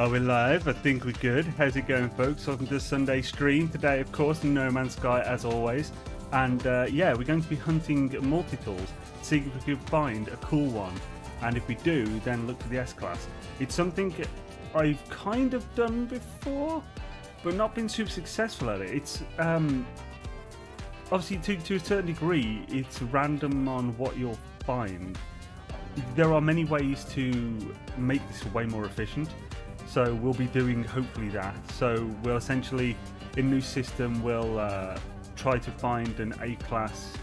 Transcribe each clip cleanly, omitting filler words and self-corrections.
Are we live? I think we're good. How's it going, folks? Welcome to the Sunday stream. Today, of course, in No Man's Sky, as always. And yeah, we're going to be hunting multi-tools, seeing if we can find a cool one. And if we do, then look for the S-Class. It's something I've kind of done before, but not been super successful at it. It's obviously, to a certain degree, it's random on what you'll find. There are many ways to make this way more efficient. So we'll be doing hopefully that. So we'll essentially, in new system, we'll try to find an A-class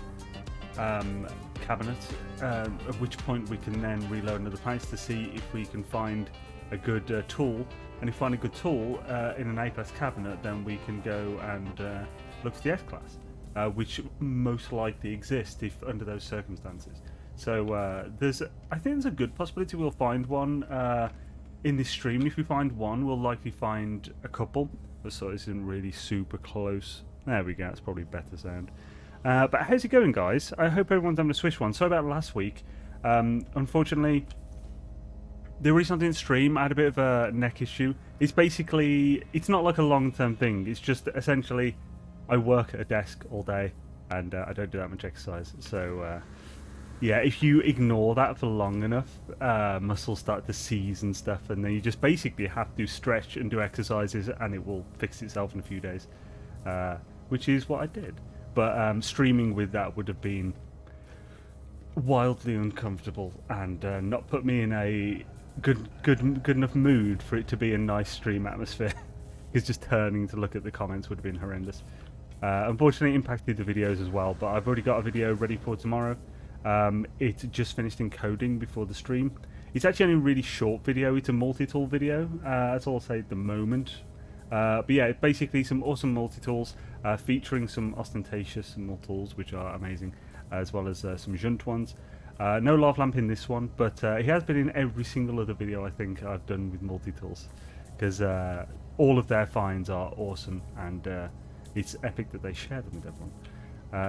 cabinet, at which point we can then reload another planet to see if we can find a good tool. And if we find a good tool in an A-class cabinet, then we can go and look for the S-class, which most likely exists if under those circumstances. So I think there's a good possibility we'll find one in this stream. And if we find one, we'll likely find a couple. So this isn't really super close. There we go. It's probably better sound. But how's it going, guys? I hope everyone's having a swish one. Sorry about last week. Unfortunately, the reason I didn't stream, I had a bit of a neck issue. It's basically, it's not like a long-term thing. It's just essentially, I work at a desk all day, and I don't do that much exercise. So yeah, if you ignore that for long enough, muscles start to seize and stuff, and then you just basically have to stretch and do exercises, and it will fix itself in a few days, which is what I did. But streaming with that would have been wildly uncomfortable and not put me in a good enough mood for it to be a nice stream atmosphere. Because just turning to look at the comments would have been horrendous. Unfortunately, it impacted the videos as well, but I've already got a video ready for tomorrow. It just finished encoding before the stream. It's actually only a really short video. It's a multi-tool video. That's all I'll say at the moment. But yeah, basically some awesome multi-tools featuring some ostentatious multi-tools, which are amazing, as well as some Junt ones. No lava lamp in this one, but he has been in every single other video I think I've done with multi-tools, because all of their finds are awesome, and it's epic that they share them with everyone.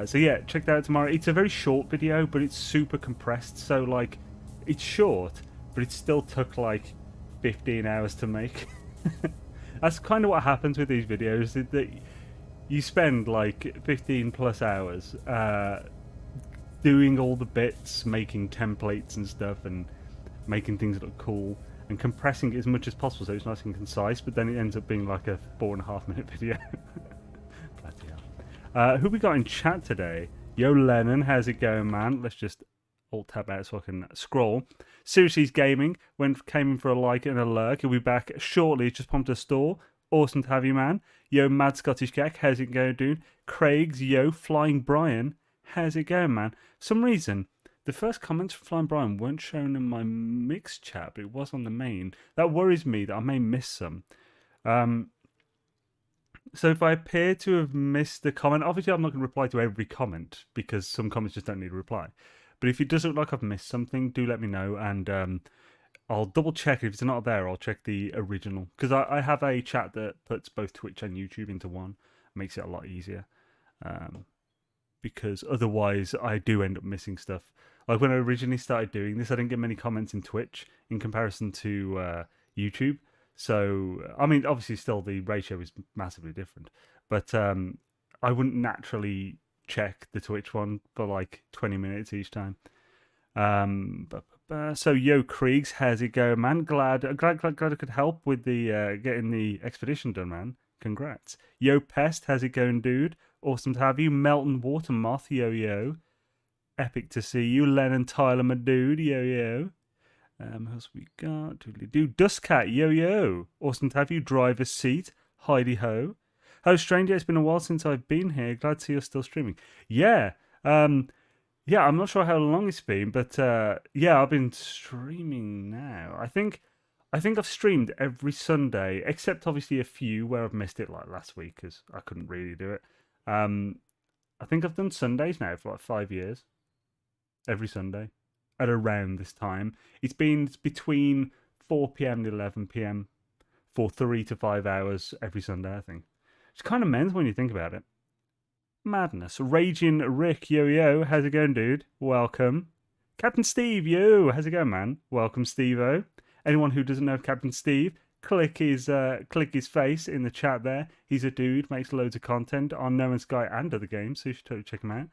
So yeah, check that out tomorrow. It's a very short video, but it's super compressed. So like, it's short, but it still took like 15 hours to make. That's kind of what happens with these videos. That you spend like 15 plus hours doing all the bits, making templates and stuff, and making things look cool, and compressing it as much as possible so it's nice and concise. But then it ends up being like a 4.5 minute video. Bloody hell. Who we got in chat today? Yo Lennon, how's it going, man? Let's just alt tab out so I can scroll. Seriously Gaming came in for a like and a lurk. He'll be back shortly. Just pumped a store. Awesome to have you, man. Yo Mad Scottish Gek, how's it going, dude? Craig's yo Flying Brian, how's it going, man? For some reason the first comments from Flying Brian weren't shown in my mixed chat, but it was on the main. That worries me that I may miss some. So if I appear to have missed a comment, obviously I'm not going to reply to every comment because some comments just don't need a reply. But if it does look like I've missed something, do let me know, and I'll double check. If it's not there, I'll check the original. Because I have a chat that puts both Twitch and YouTube into one. Makes it a lot easier. Because otherwise I do end up missing stuff. Like when I originally started doing this, I didn't get many comments in Twitch in comparison to YouTube. So, I mean, obviously still the ratio is massively different. But I wouldn't naturally check the Twitch one for like 20 minutes each time. So, yo, Kriegs, how's it going, man? Glad I could help with the getting the expedition done, man. Congrats. Yo, Pest, how's it going, dude? Awesome to have you. Melton Watermoth, yo. Epic to see you. Lennon Tyler, my dude, yo. Who else we got? Doodly-doo. Dustcat, yo. Awesome to have you. Driver's seat. Heidi ho. Hello, stranger. It's been a while since I've been here. Glad to see you're still streaming. Yeah. Yeah, I'm not sure how long it's been, but yeah, I've been streaming now. I think I've streamed every Sunday, except obviously a few where I've missed it, like last week, because I couldn't really do it. I think I've done Sundays now for like 5 years. Every Sunday. At around this time. It's been between 4 p.m. and 11 p.m. for 3 to 5 hours every Sunday, I think. It's kind of mental when you think about it. Madness. Raging Rick, yo, how's it going, dude? Welcome. Captain Steve, yo, how's it going, man? Welcome, Steve-o. Anyone who doesn't know Captain Steve, click his face in the chat there. He's a dude, makes loads of content on No Man's Sky and other games, so you should totally check him out.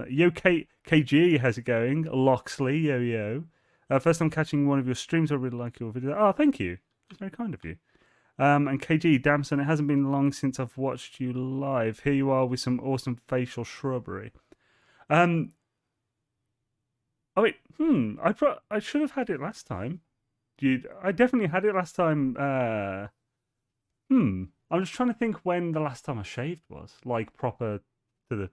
Yo, KG, how's it going? Loxley, yo. First time catching one of your streams. I really like your video. Oh, thank you. It's very kind of you. And KG, damn son, it hasn't been long since I've watched you live. Here you are with some awesome facial shrubbery. Oh wait, I should have had it last time. I definitely had it last time. I'm just trying to think when the last time I shaved was, like proper to the.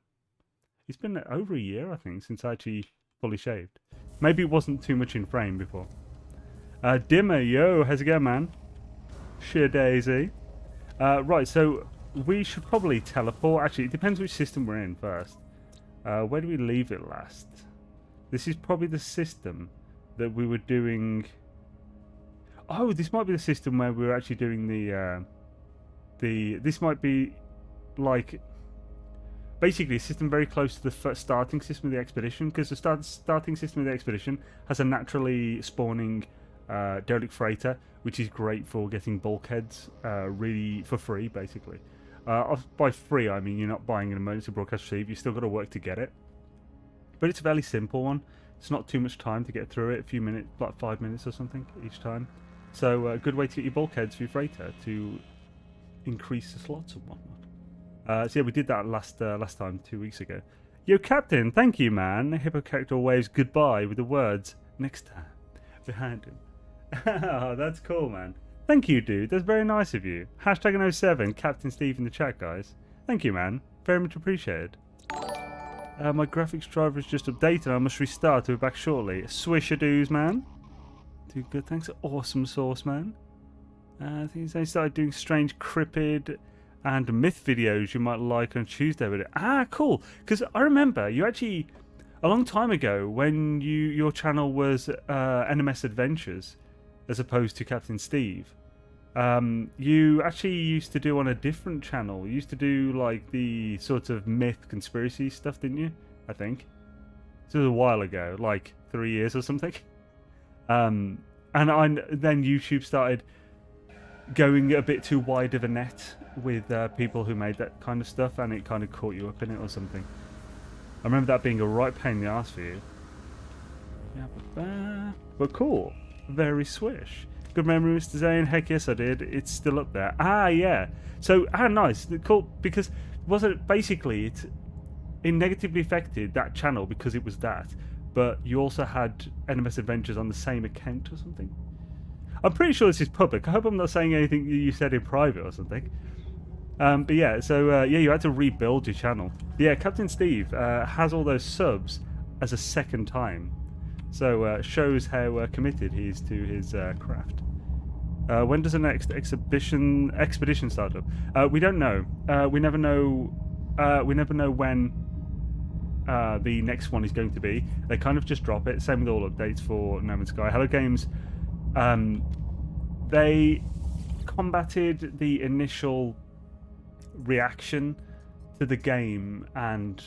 It's been over a year, I think, since I actually fully shaved. Maybe it wasn't too much in frame before. Dimmer, yo, how's it going, man? Sheer daisy. Right, so we should probably teleport. Actually, it depends which system we're in first. Where do we leave it last? This is probably the system that we were doing. Oh, this might be the system where we were actually doing this might be like basically a system very close to the starting system of the expedition, because the starting system of the expedition has a naturally spawning derelict freighter, which is great for getting bulkheads really for free, basically. By free, I mean you're not buying an emergency broadcast receiver, you still got to work to get it. But it's a fairly simple one. It's not too much time to get through it, a few minutes, like 5 minutes or something each time. So a good way to get your bulkheads for your freighter to increase the slots and whatnot. So yeah, we did that last time, 2 weeks ago. Yo, Captain, thank you, man. Hippo character waves goodbye with the words "next time" behind him. Oh, that's cool, man. Thank you, dude. That's very nice of you. Hashtag 07, Captain Steve in the chat, guys. Thank you, man. Very much appreciated. My graphics driver is just updated. I must restart. We'll be back shortly. Swishadoos, man. Do good. Thanks. Awesome sauce, man. I think they started doing strange cryptid and myth videos you might like on Tuesday with it. Ah, cool. Because I remember you actually, a long time ago, when your channel was NMS Adventures, as opposed to Captain Steve, you actually used to do on a different channel. You used to do like the sort of myth conspiracy stuff, didn't you? I think. This was a while ago, like 3 years or something. And then YouTube started going a bit too wide of a net with people who made that kind of stuff, and it kind of caught you up in it or something. I remember that being a right pain in the ass for you. Yeah, but cool. Very swish. Good memory, Mr. Xaine. Heck yes, I did. It's still up there. Ah, yeah. So, nice. Cool. Because wasn't basically it negatively affected that channel because it was that, but you also had NMS Adventures on the same account or something. I'm pretty sure this is public. I hope I'm not saying anything you said in private or something. But yeah, so yeah, you had to rebuild your channel. Yeah, Captain Steve has all those subs as a second time. So shows how committed he is to his craft. When does the next expedition start up? We don't know. We never know. We never know when the next one is going to be. They kind of just drop it. Same with all updates for No Man's Sky. Hello Games. They combated the initial reaction to the game and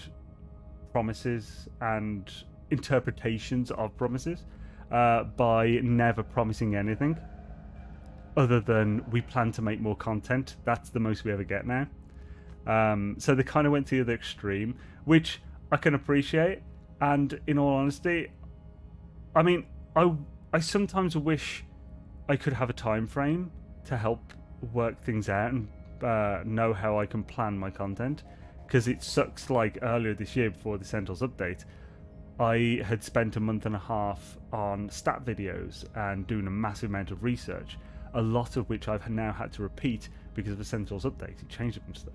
promises and interpretations of promises by never promising anything other than we plan to make more content. That's the most we ever get now. So they kind of went to the other extreme, which I can appreciate. And in all honesty, I mean, I sometimes wish I could have a time frame to help work things out and know how I can plan my content, because it sucks. Like earlier this year before the Sentinels update, I had spent a month and a half on stat videos and doing a massive amount of research, a lot of which I've now had to repeat because of the Sentinels update. It changed up and stuff.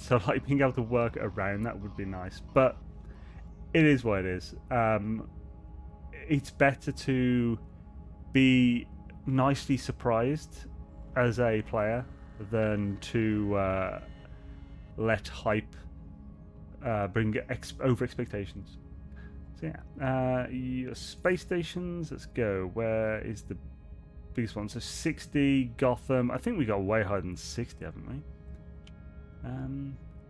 So like being able to work around that would be nice, but it is what it is. It's better to be nicely surprised as a player than to let hype bring over expectations. So yeah, your space stations, let's go. Where is the biggest one? So 60, Gotham. I think we got way higher than 60, haven't we?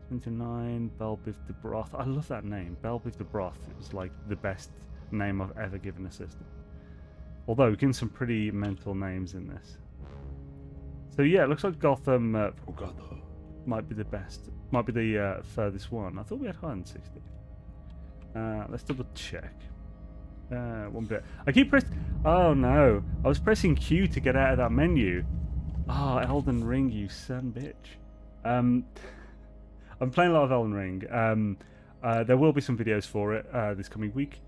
29, Belbith de Broth. I love that name, Belbith de Broth. It was like the best name I've ever given a system. Although we're getting some pretty mental names in this. So yeah, it looks like Gotham might be the best. Might be the furthest one. I thought we had higher than 60. Let's double check. One bit. I keep pressing. Oh no! I was pressing Q to get out of that menu. Oh, Elden Ring, you son bitch. I'm playing a lot of Elden Ring. There will be some videos for it this coming week.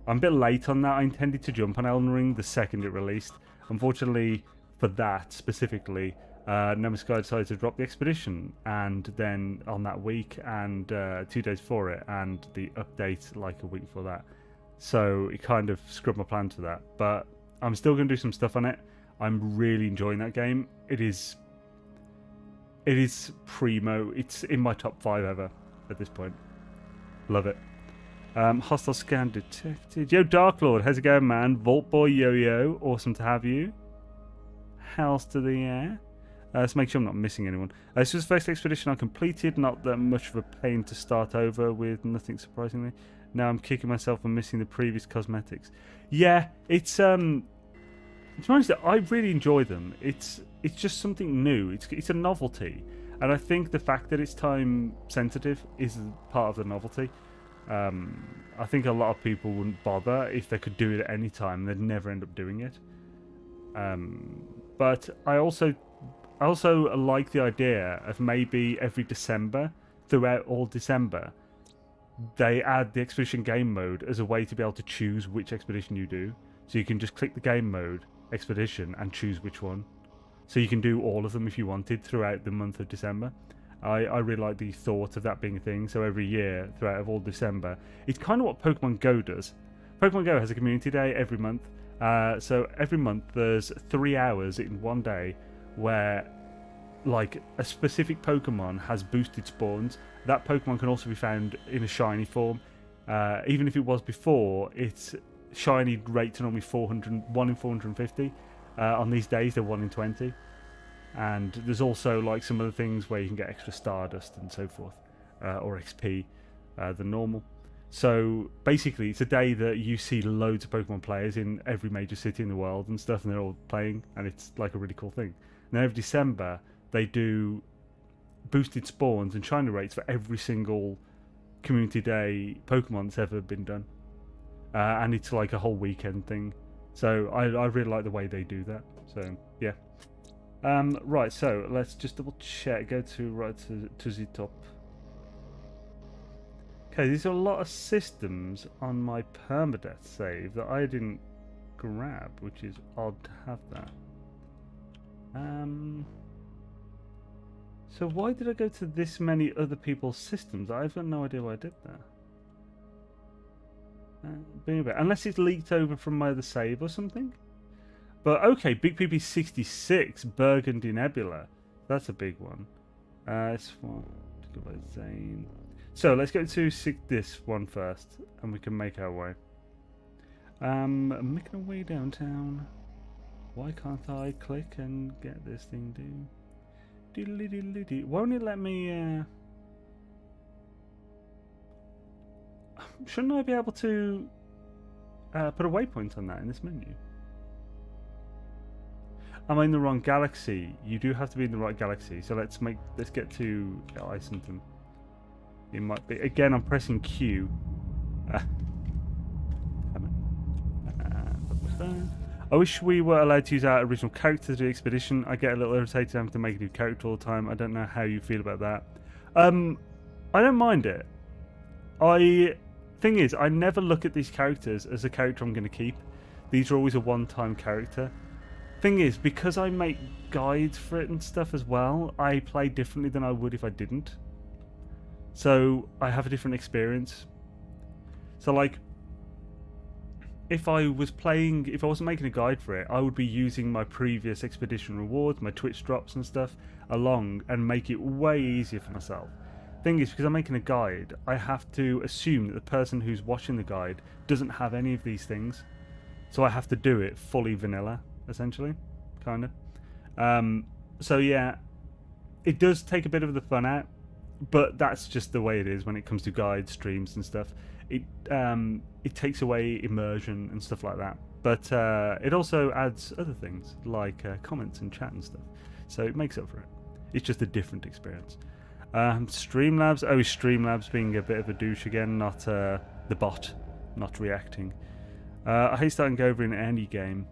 I'm a bit late on that. I intended to jump on Elden Ring the second it released. Unfortunately, for that specifically, NMS decided to drop the expedition, and then on that week and 2 days for it, and the update like a week before that. So it kind of scrubbed my plans for that. But I'm still going to do some stuff on it. I'm really enjoying that game. It is primo. It's in my top 5 ever at this point. Love it. Hostile scan detected. Yo, Dark Lord, how's it going, man? Vault Boy Yo-Yo, awesome to have you. House to the air. Let's make sure I'm not missing anyone. This was the first expedition I completed. Not that much of a pain to start over with, nothing surprisingly. Now I'm kicking myself for missing the previous cosmetics. Yeah, it's to be honest, I really enjoy them. It's just something new. It's a novelty, and I think the fact that it's time sensitive is part of the novelty. I think a lot of people wouldn't bother if they could do it at any time. They'd never end up doing it. But I also like the idea of maybe every December, throughout all December, they add the expedition game mode as a way to be able to choose which expedition you do. So you can just click the game mode expedition and choose which one. So you can do all of them if you wanted throughout the month of December. I really like the thought of that being a thing. So every year throughout all December, it's kind of what Pokemon Go does. Pokemon Go has a community day every month. So every month there's 3 hours in one day where like a specific Pokemon has boosted spawns. That Pokemon can also be found in a shiny form. Even if it was before, its shiny rates are normally 1 in 450. On these days they're 1 in 20. And there's also like some other things where you can get extra Stardust and so forth, or XP than normal. So basically it's a day that you see loads of Pokemon players in every major city in the world and stuff, and they're all playing, and it's like a really cool thing. And then every December they do boosted spawns and shiny rates for every single community day Pokemon that's ever been done, and it's like a whole weekend thing. So I really like the way they do that. So yeah. Right, so let's just double check. Go to the top. Okay, these are a lot of systems on my permadeath save that I didn't grab, which is odd to have that. So why did I go to this many other people's systems? I've got no idea why I did that. Unless it's leaked over from my other save or something. But okay, Big PP 66, Burgundy Nebula. That's a big one. It's one to go by Xaine. So let's go to this one first, and we can make our way. Making our way downtown. Why can't I click and get this thing done? Diddly-diddly-dee. Won't it let me? Shouldn't I be able to put a waypoint on that in this menu? Am I in the wrong galaxy? You do have to be in the right galaxy. So let's get to Isenton. It might be again. I'm pressing Q. I wish we were allowed to use our original character to do the expedition. I get a little irritated having to make a new character all the time. I don't know how you feel about that. I don't mind it. Thing is, I never look at these characters as a character I'm going to keep. These are always a one-time character. Thing is, because I make guides for it and stuff as well, I play differently than I would if I didn't. So I have a different experience. So like, if I wasn't making a guide for it, I would be using my previous expedition rewards, my Twitch drops and stuff along, and make it way easier for myself. Thing is, because I'm making a guide, I have to assume that the person who's watching the guide doesn't have any of these things. So I have to do it fully vanilla, essentially, kind of. So yeah, it does take a bit of the fun out, but that's just the way it is when it comes to guides, streams and stuff. It takes away immersion and stuff like that, but it also adds other things like comments and chat and stuff. So it makes up for it. It's just a different experience. Streamlabs. Oh, Streamlabs being a bit of a douche again, not the bot, not reacting. I hate starting go over in any game.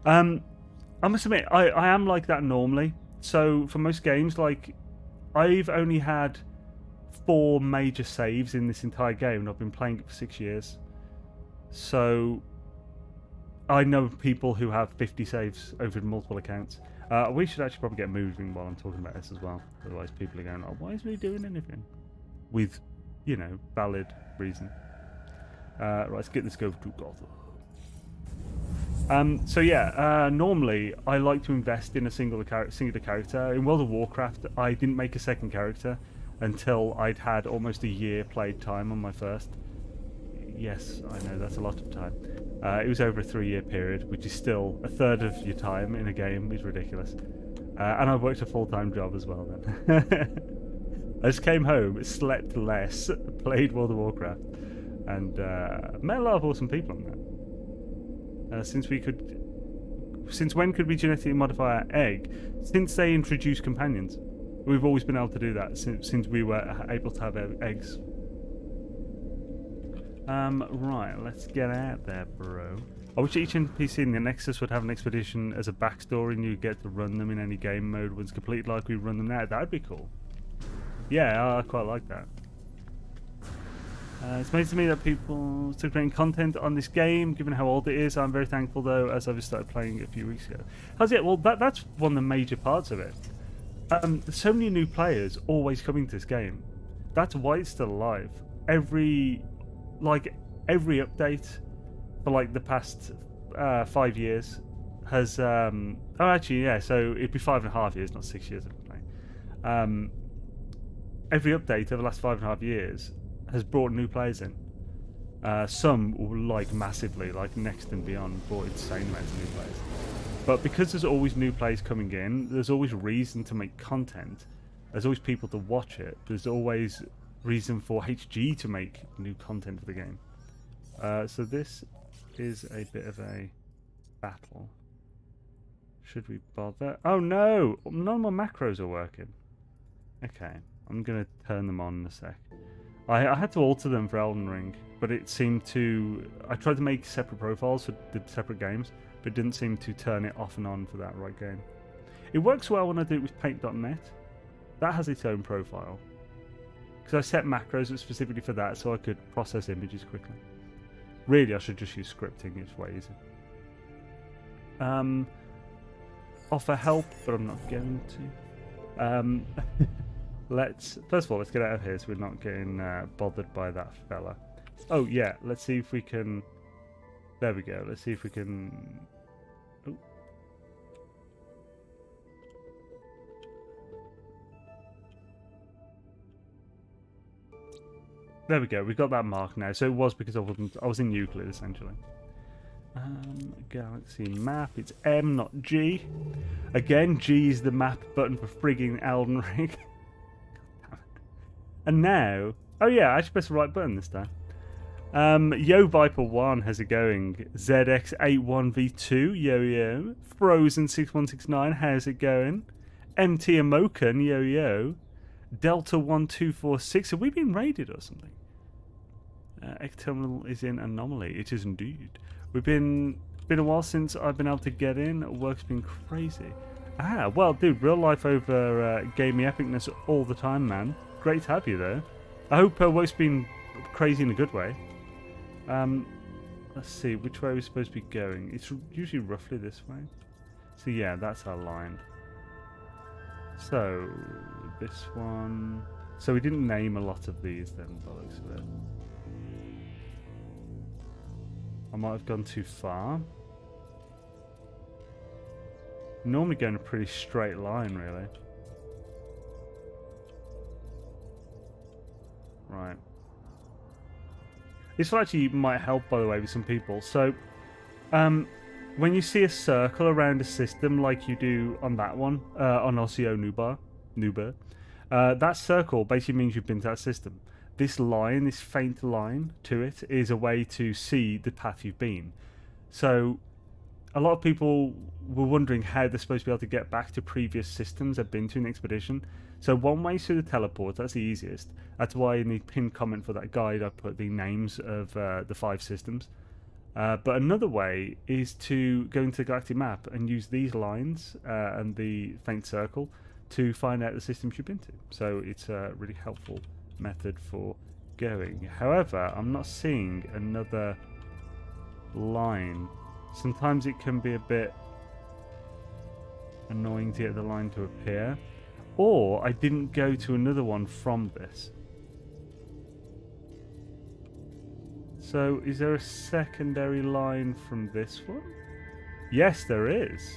I must admit, I am like that normally. So for most games, like, I've only had 4 major saves in this entire game, and I've been playing it for 6 years. So I know people who have 50 saves over multiple accounts. We should actually probably get moving while I'm talking about this as well. Otherwise people are going, oh, why isn't he doing anything? With, you know, valid reason. Right, let's get this go to God. So yeah, normally I like to invest in a singular character. In World of Warcraft, I didn't make a second character until I'd had almost a year played time on my first. Yes, I know, that's a lot of time. It was over a 3-year period, which is still a third of your time in a game. It's ridiculous. And I worked a full-time job as well then. I just came home, slept less, played World of Warcraft, and met a lot of awesome people on that. Since when could we genetically modify our egg? Since they introduced companions. We've always been able to do that since we were able to have eggs. Right, let's get out there, bro. I wish each NPC in the Nexus would have an expedition as a backstory and you get to run them in any game mode once completed like we run them now. That'd be cool. Yeah, I quite like that. It's amazing to me that people still creating content on this game, given how old it is. I'm very thankful, though, as I've just started playing it a few weeks ago. How's it? Well, that's one of the major parts of it. There's so many new players always coming to this game. That's why it's still alive. Every update for like the past 5 years has oh actually yeah, so it'd be 5.5 years, not 6 years of playing. Every update over the last 5.5 years has brought new players in. Some like massively, like Next and Beyond brought insane amounts of new players. But because there's always new players coming in, there's always reason to make content. There's always people to watch it. There's always reason for HG to make new content for the game. So this is a bit of a battle. Should we bother? Oh no! None of my macros are working. Okay, I'm going to turn them on in a sec. I had to alter them for Elden Ring, but it seemed to... I tried to make separate profiles for the separate games, but it didn't seem to turn it off and on for that right game. It works well when I do it with paint.net. That has its own profile. Because I set macros specifically for that, so I could process images quickly. Really, I should just use scripting, it's way easier. Offer help, but I'm not going to. First of all, let's get out of here so we're not getting bothered by that fella. Oh yeah, let's see if we can... There we go, let's see if we can... Oh. There we go, we got that mark now. So it was because I was in Euclid essentially. Galaxy map, it's M, not G. Again, G is the map button for frigging Elden Ring. And now, oh yeah, I should press the right button this time. Yo Viper1, how's it going? ZX81V2, yo yo. Frozen6169, how's it going? MT Amoken, yo yo. Delta1246, have we been raided or something? X-Terminal is in Anomaly, it is indeed. It's been a while since I've been able to get in, work's been crazy. Ah, well dude, real life over gaming epicness all the time, man. Great to have you there. I hope work's been crazy in a good way. Let's see, which way are we supposed to be going? It's usually roughly this way. So yeah, that's our line. So, this one... So we didn't name a lot of these then, by the looks of it. I might have gone too far. Normally go in a pretty straight line, really. Right. This actually might help, by the way, with some people. So, when you see a circle around a system like you do on that one, on Osseo Nuba, that circle basically means you've been to that system. This line, this faint line to it, is a way to see the path you've been. So, a lot of people were wondering how they're supposed to be able to get back to previous systems they've been to an expedition. So one way is through the teleport, that's the easiest. That's why in the pinned comment for that guide I put the names of the 5 systems. But another way is to go into the galactic map and use these lines and the faint circle to find out the systems you've been to. So it's a really helpful method for going. However, I'm not seeing another line. Sometimes it can be a bit annoying to get the line to appear. Or I didn't go to another one from this. So is there a secondary line from this one? Yes, there is.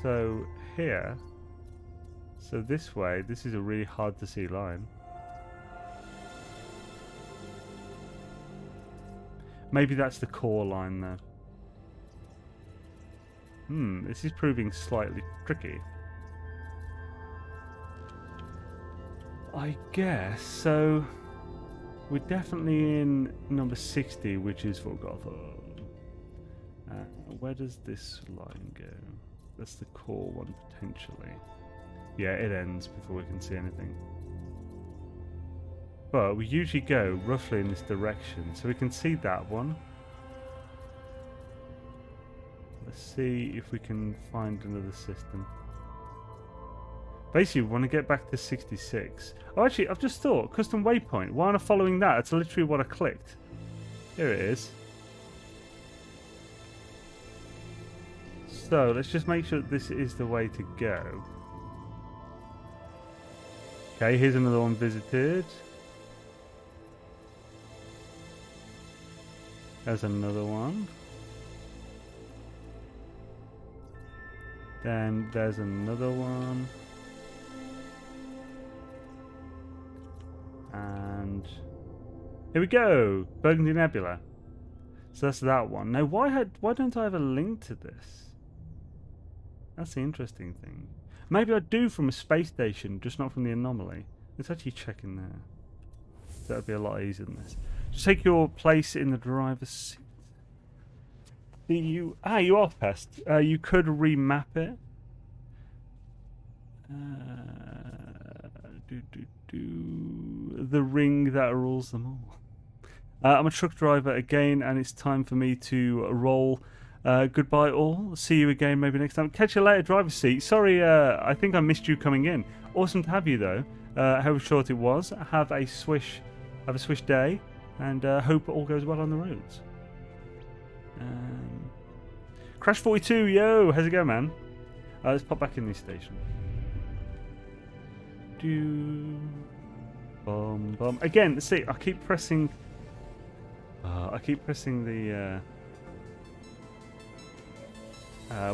So here. So this way, this is a really hard to see line. Maybe that's the core line there. This is proving slightly tricky. I guess, so we're definitely in number 60, which is Forgotten. Where does this line go? That's the core one, potentially. Yeah, it ends before we can see anything. But we usually go roughly in this direction, so we can see that one. Let's see if we can find another system. Basically, we want to get back to 66. Oh, actually, I've just thought, custom waypoint. Why am I following that? It's literally what I clicked. Here it is. So, let's just make sure that this is the way to go. Okay, here's another one visited. There's another one. Then there's another one. And here we go, Burgundy Nebula. So that's that one. Now, why don't I have a link to this? That's the interesting thing. Maybe I do from a space station, just not from the anomaly. Let's actually check in there. That would be a lot easier than this. Just take your place in the driver's seat. You are pest. You could remap it. The ring that rules them all. I'm a truck driver again, and it's time for me to roll. Goodbye all. See you again maybe next time. Catch you later, driver's seat. Sorry, I think I missed you coming in. Awesome to have you though. However short it was. Have a swish day, and hope all goes well on the roads. Crash 42, yo, how's it going, man? Let's pop back in this station. Again, see, I keep pressing the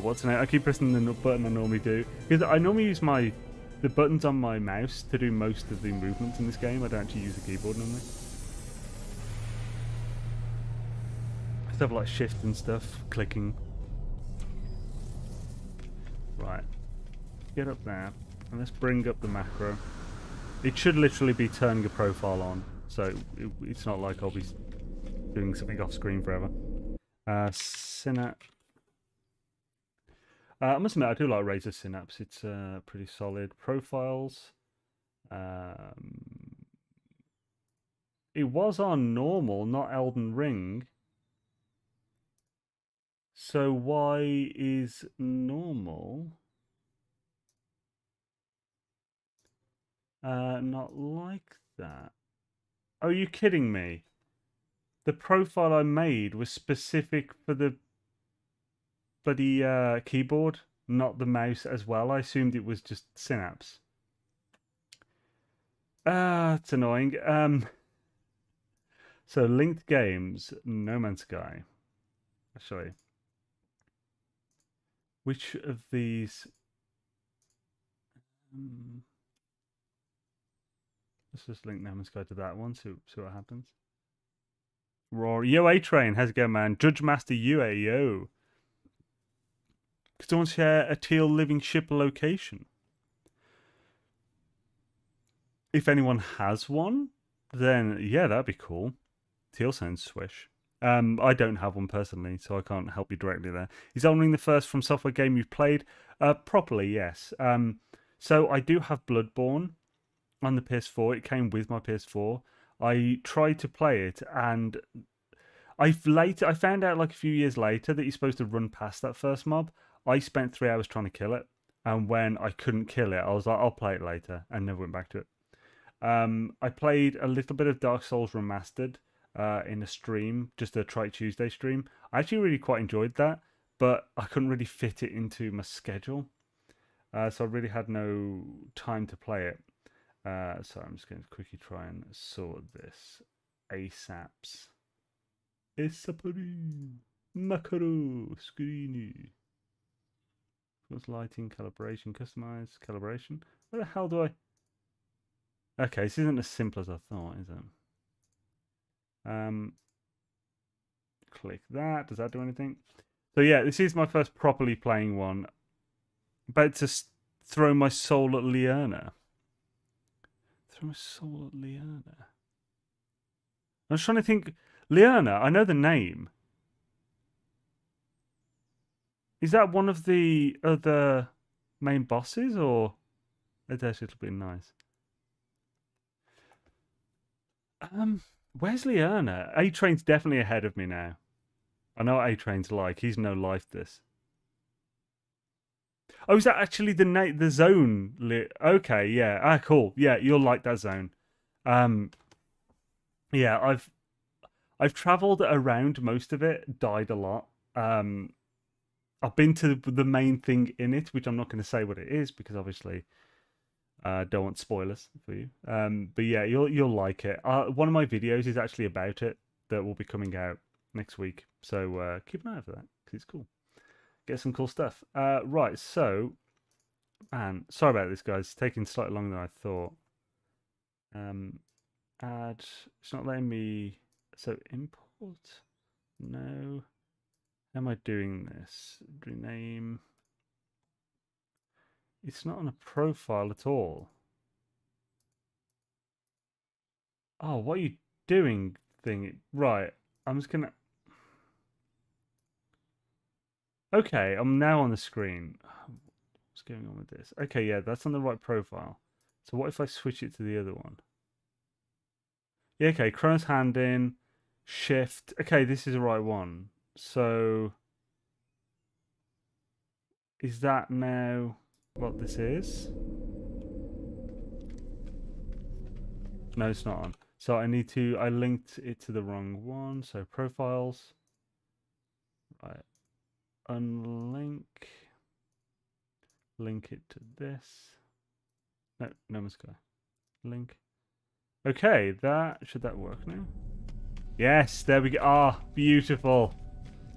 what's the name? I keep pressing the button I normally do, because I normally use the buttons on my mouse to do most of the movements in this game. I don't actually use the keyboard normally. Stuff like shift and stuff, clicking. Right, get up there, and let's bring up the macro. It should literally be turning a profile on, so it's not like I'll be doing something off screen forever. Synapse. I must admit, I do like Razer Synapse. It's pretty solid. Profiles. It was on normal, not Elden Ring. So why is normal not like that? Oh, are you kidding me? The profile I made was specific for the bloody keyboard, not the mouse as well. I assumed it was just Synapse. It's annoying. So linked games, No Man's Sky. I'll show you. Which of these? Let's just link No Man's Sky to that one, see what happens. Roar. Yo, A-Train, how's it going, man? Judge Master UA, yo. Could someone share a teal living ship location? If anyone has one, then yeah, that'd be cool. Teal sounds swish. I don't have one personally, so I can't help you directly there. Is Elden Ring the first From Software game you've played? Properly, yes. So I do have Bloodborne on the PS4. It came with my PS4. I tried to play it, and I found out like a few years later that you're supposed to run past that first mob. I spent 3 hours trying to kill it, and when I couldn't kill it, I was like, I'll play it later, and never went back to it. I played a little bit of Dark Souls Remastered in a stream, just a Trite Tuesday stream. I actually really quite enjoyed that, but I couldn't really fit it into my schedule, so I really had no time to play it. So I'm just going to quickly try and sort this ASAPs. Esapari Macaro Screeny. What's lighting, calibration, customize, calibration? Where the hell do I? Okay, this isn't as simple as I thought, is it? Click that. Does that do anything? So yeah, this is my first properly playing one. About to throw my soul at Liana. Throw my soul at Liana. I was trying to think. Liana, I know the name. Is that one of the other main bosses, or that's it'll be nice. Where's Liana? A-Train's definitely ahead of me now. I know what A-Train's like. He's no life this. Oh, is that actually the zone? Okay, yeah. Ah, cool. Yeah, you'll like that zone. Yeah, I've travelled around most of it, died a lot. I've been to the main thing in it, which I'm not going to say what it is because obviously don't want spoilers for you. But yeah, you'll like it. One of my videos is actually about it that will be coming out next week. So keep an eye out for that because it's cool. Get some cool stuff. Right, so man, sorry about this, guys. It's taking slightly longer than I thought. Add. It's not letting me. So import. No. How am I doing this? Rename. It's not on a profile at all. Oh, what are you doing? Right. I'm just gonna. Okay, I'm now on the screen. What's going on with this? Okay, yeah, that's on the right profile. So what if I switch it to the other one? Yeah, okay, Chronos hand in, shift. Okay, this is the right one. So is that now what this is? No, it's not on. So I linked it to the wrong one. So profiles. Right. Unlink. Link it to this. No, no must go. Link. Okay, should that work now? Yes, there we go. Ah, beautiful.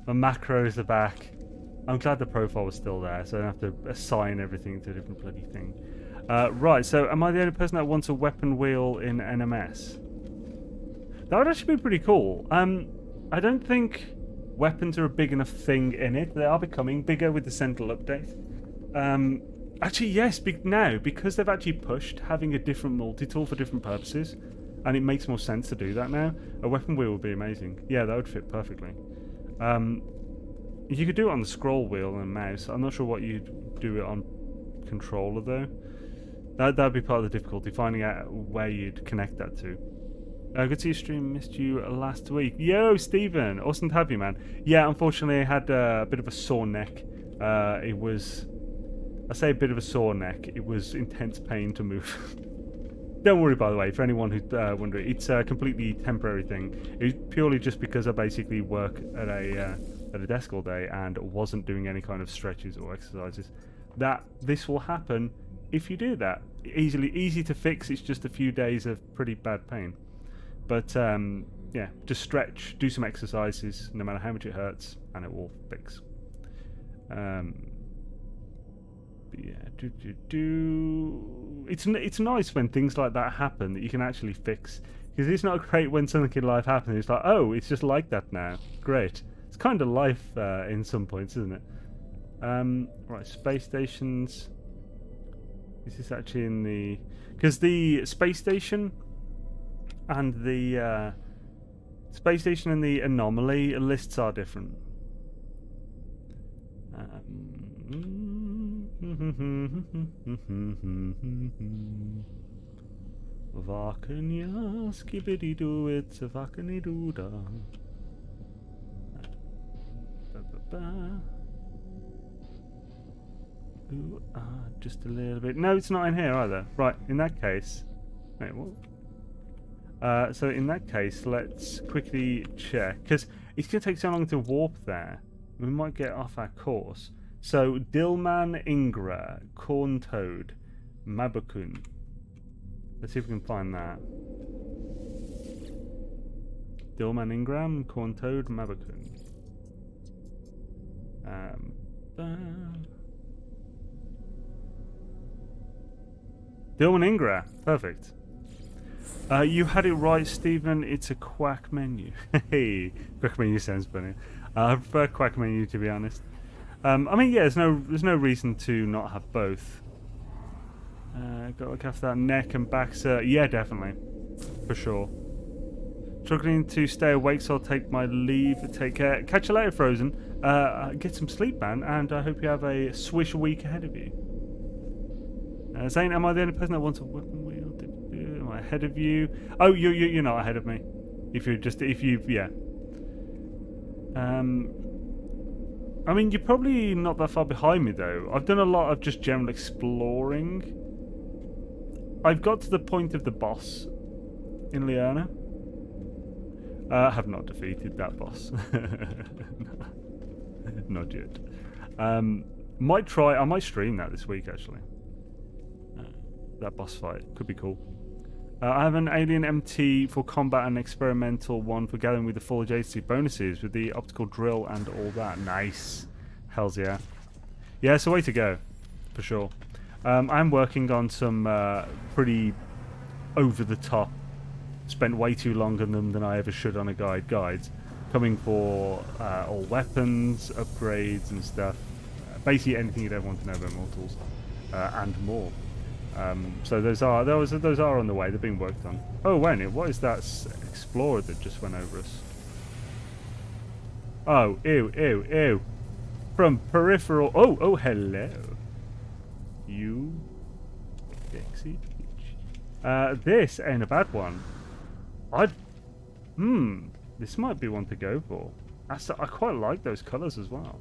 My macros are back. I'm glad the profile was still there, so I don't have to assign everything to a different bloody thing. Right, so am I the only person that wants a weapon wheel in NMS? That would actually be pretty cool. I don't think weapons are a big enough thing in it. They are becoming bigger with the Sentinel update. Actually, yes, now, because they've actually pushed having a different multi-tool for different purposes, and it makes more sense to do that now, a weapon wheel would be amazing. Yeah, that would fit perfectly. You could do it on the scroll wheel and mouse. I'm not sure what you'd do it on controller, though. That'd be part of the difficulty, finding out where you'd connect that to. Good to see you stream. Missed you last week. Yo, Stephen. Awesome to have you, man. Yeah, unfortunately, I had a bit of a sore neck. It was... I say a bit of a sore neck. It was intense pain to move. Don't worry, by the way, for anyone who's wondering. It's a completely temporary thing. It's purely just because I basically work at a desk all day and wasn't doing any kind of stretches or exercises. This will happen if you do that. Easy to fix. It's just a few days of pretty bad pain. But yeah, just stretch, do some exercises, no matter how much it hurts, and it will fix. Yeah, It's nice when things like that happen that you can actually fix, because it's not great when something in life happens. It's like, oh, it's just like that now. Great. It's kind of life in some points, isn't it? Right, space stations. Is this actually in the? Because the space station and the Space Station and the Anomaly lists are different. Vakanya skibbity doo, it's a vakany doo da. Ooh, just a little bit. No, it's not in here either. Right, in that case. Wait, what? So in that case, let's quickly check, because it's going to take so long to warp there. We might get off our course. So, Dilman Ingra, Corn Toad, Mabakun. Let's see if we can find that. Dilman Ingram, Corn Toad, Mabakun. Dilman Ingra, perfect. You had it right, Stephen. It's a quack menu. Hey, quack menu sounds funny. I prefer quack menu, to be honest. I mean, yeah, there's no reason to not have both. Got to look after that neck and back, sir. Yeah, definitely, for sure. Struggling to stay awake, so I'll take my leave. Take care. Catch you later, Frozen. Get some sleep, man, and I hope you have a swish week ahead of you. Xaine, am I the only person that wants a weapon wheel? Am I ahead of you? Oh, you're not ahead of me. Yeah. I mean, you're probably not that far behind me, though. I've done a lot of just general exploring. I've got to the point of the boss in Liana. I have not defeated that boss. Not yet. I might stream that this week, actually. That boss fight. Could be cool. I have an Alien MT for combat and experimental one for gathering with the full adjacency bonuses with the optical drill and all that. Nice. Hells yeah. Yeah, it's a way to go, for sure. I'm working on some pretty over-the-top, spent way too long on them than I ever should on a guides. Coming for all weapons, upgrades and stuff. Basically anything you'd ever want to know about Multitools. And more. So those are on the way. They're being worked on. Oh, wait, what is that explorer that just went over us? Oh, ew. From peripheral. Oh, hello. You sexy bitch. This ain't a bad one. This might be one to go for. I quite like those colours as well.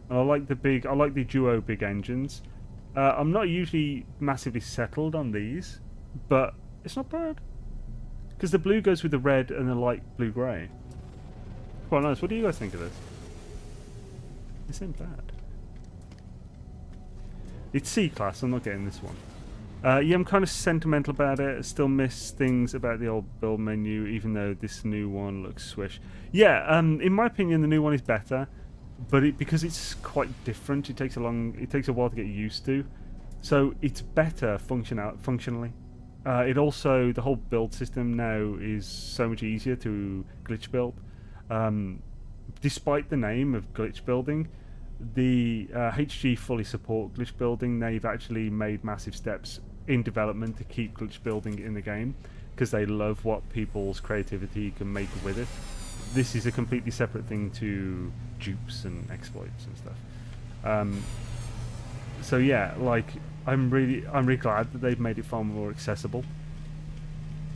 And I like the duo big engines. I'm not usually massively settled on these, but it's not bad. Because the blue goes with the red and the light blue-grey. Quite nice. What do you guys think of this? This ain't bad. It's C-class, I'm not getting this one. Yeah, I'm kind of sentimental about it. I still miss things about the old build menu, even though this new one looks swish. Yeah, in my opinion, the new one is better. But because it's quite different, it takes a while to get used to. So it's better functionally. The whole build system now is so much easier to glitch build. Despite the name of glitch building, the HG fully support glitch building. They've actually made massive steps in development to keep glitch building in the game because they love what people's creativity can make with it. This is a completely separate thing to dupes and exploits and stuff. So yeah, like I'm really glad that they've made it far more accessible.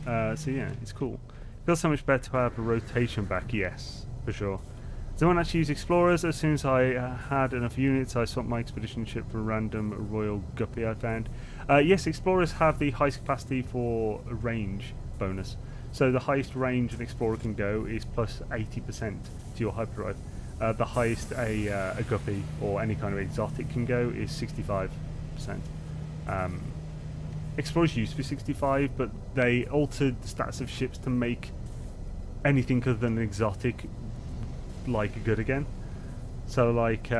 So yeah, it's cool. Feels so much better to have a rotation back. Yes, for sure. Someone actually used explorers. As soon as I had enough units, I swapped my expedition ship for a random royal guppy I found. Yes, explorers have the highest capacity for range bonus. So the highest range an explorer can go is plus 80% to your hyperdrive. The highest a guppy or any kind of exotic can go is 65%. Explorers used to be 65, but they altered the stats of ships to make anything other than an exotic like good again. So like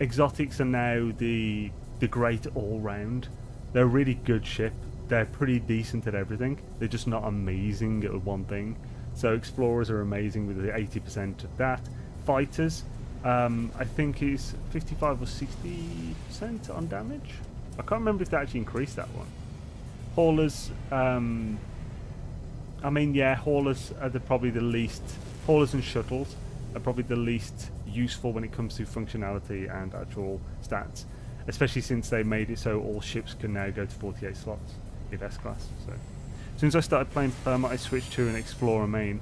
exotics are now the great all-round. They're a really good ship. They're pretty decent at everything. They're just not amazing at one thing. So explorers are amazing with the 80% of that. Fighters, I think is 55 or 60% on damage. I can't remember if they actually increased that one. Haulers, I I mean, yeah, haulers are probably the least... Haulers and shuttles are probably the least useful when it comes to functionality and actual stats. Especially since they made it so all ships can now go to 48 slots, if S-Class. So, since I started playing Perma, I switched to an Explorer main.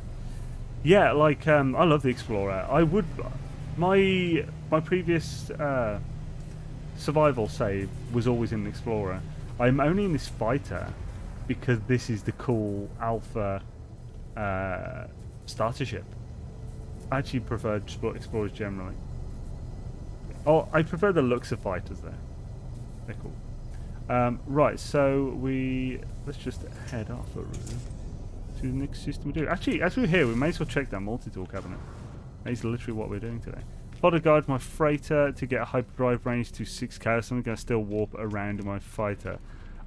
Yeah, like, I love the Explorer. I would... My previous survival save was always in an Explorer. I'm only in this fighter because this is the cool alpha starter ship. I actually prefer Explorers generally. Oh, I prefer the looks of fighters there. They're cool. Right, so let's just head off to the next system we do. Actually, as we're here, we may as well check that multi-tool cabinet. That is literally what we're doing today. Bodyguard my freighter to get a hyperdrive range to 6k, so I'm going to still warp around in my fighter.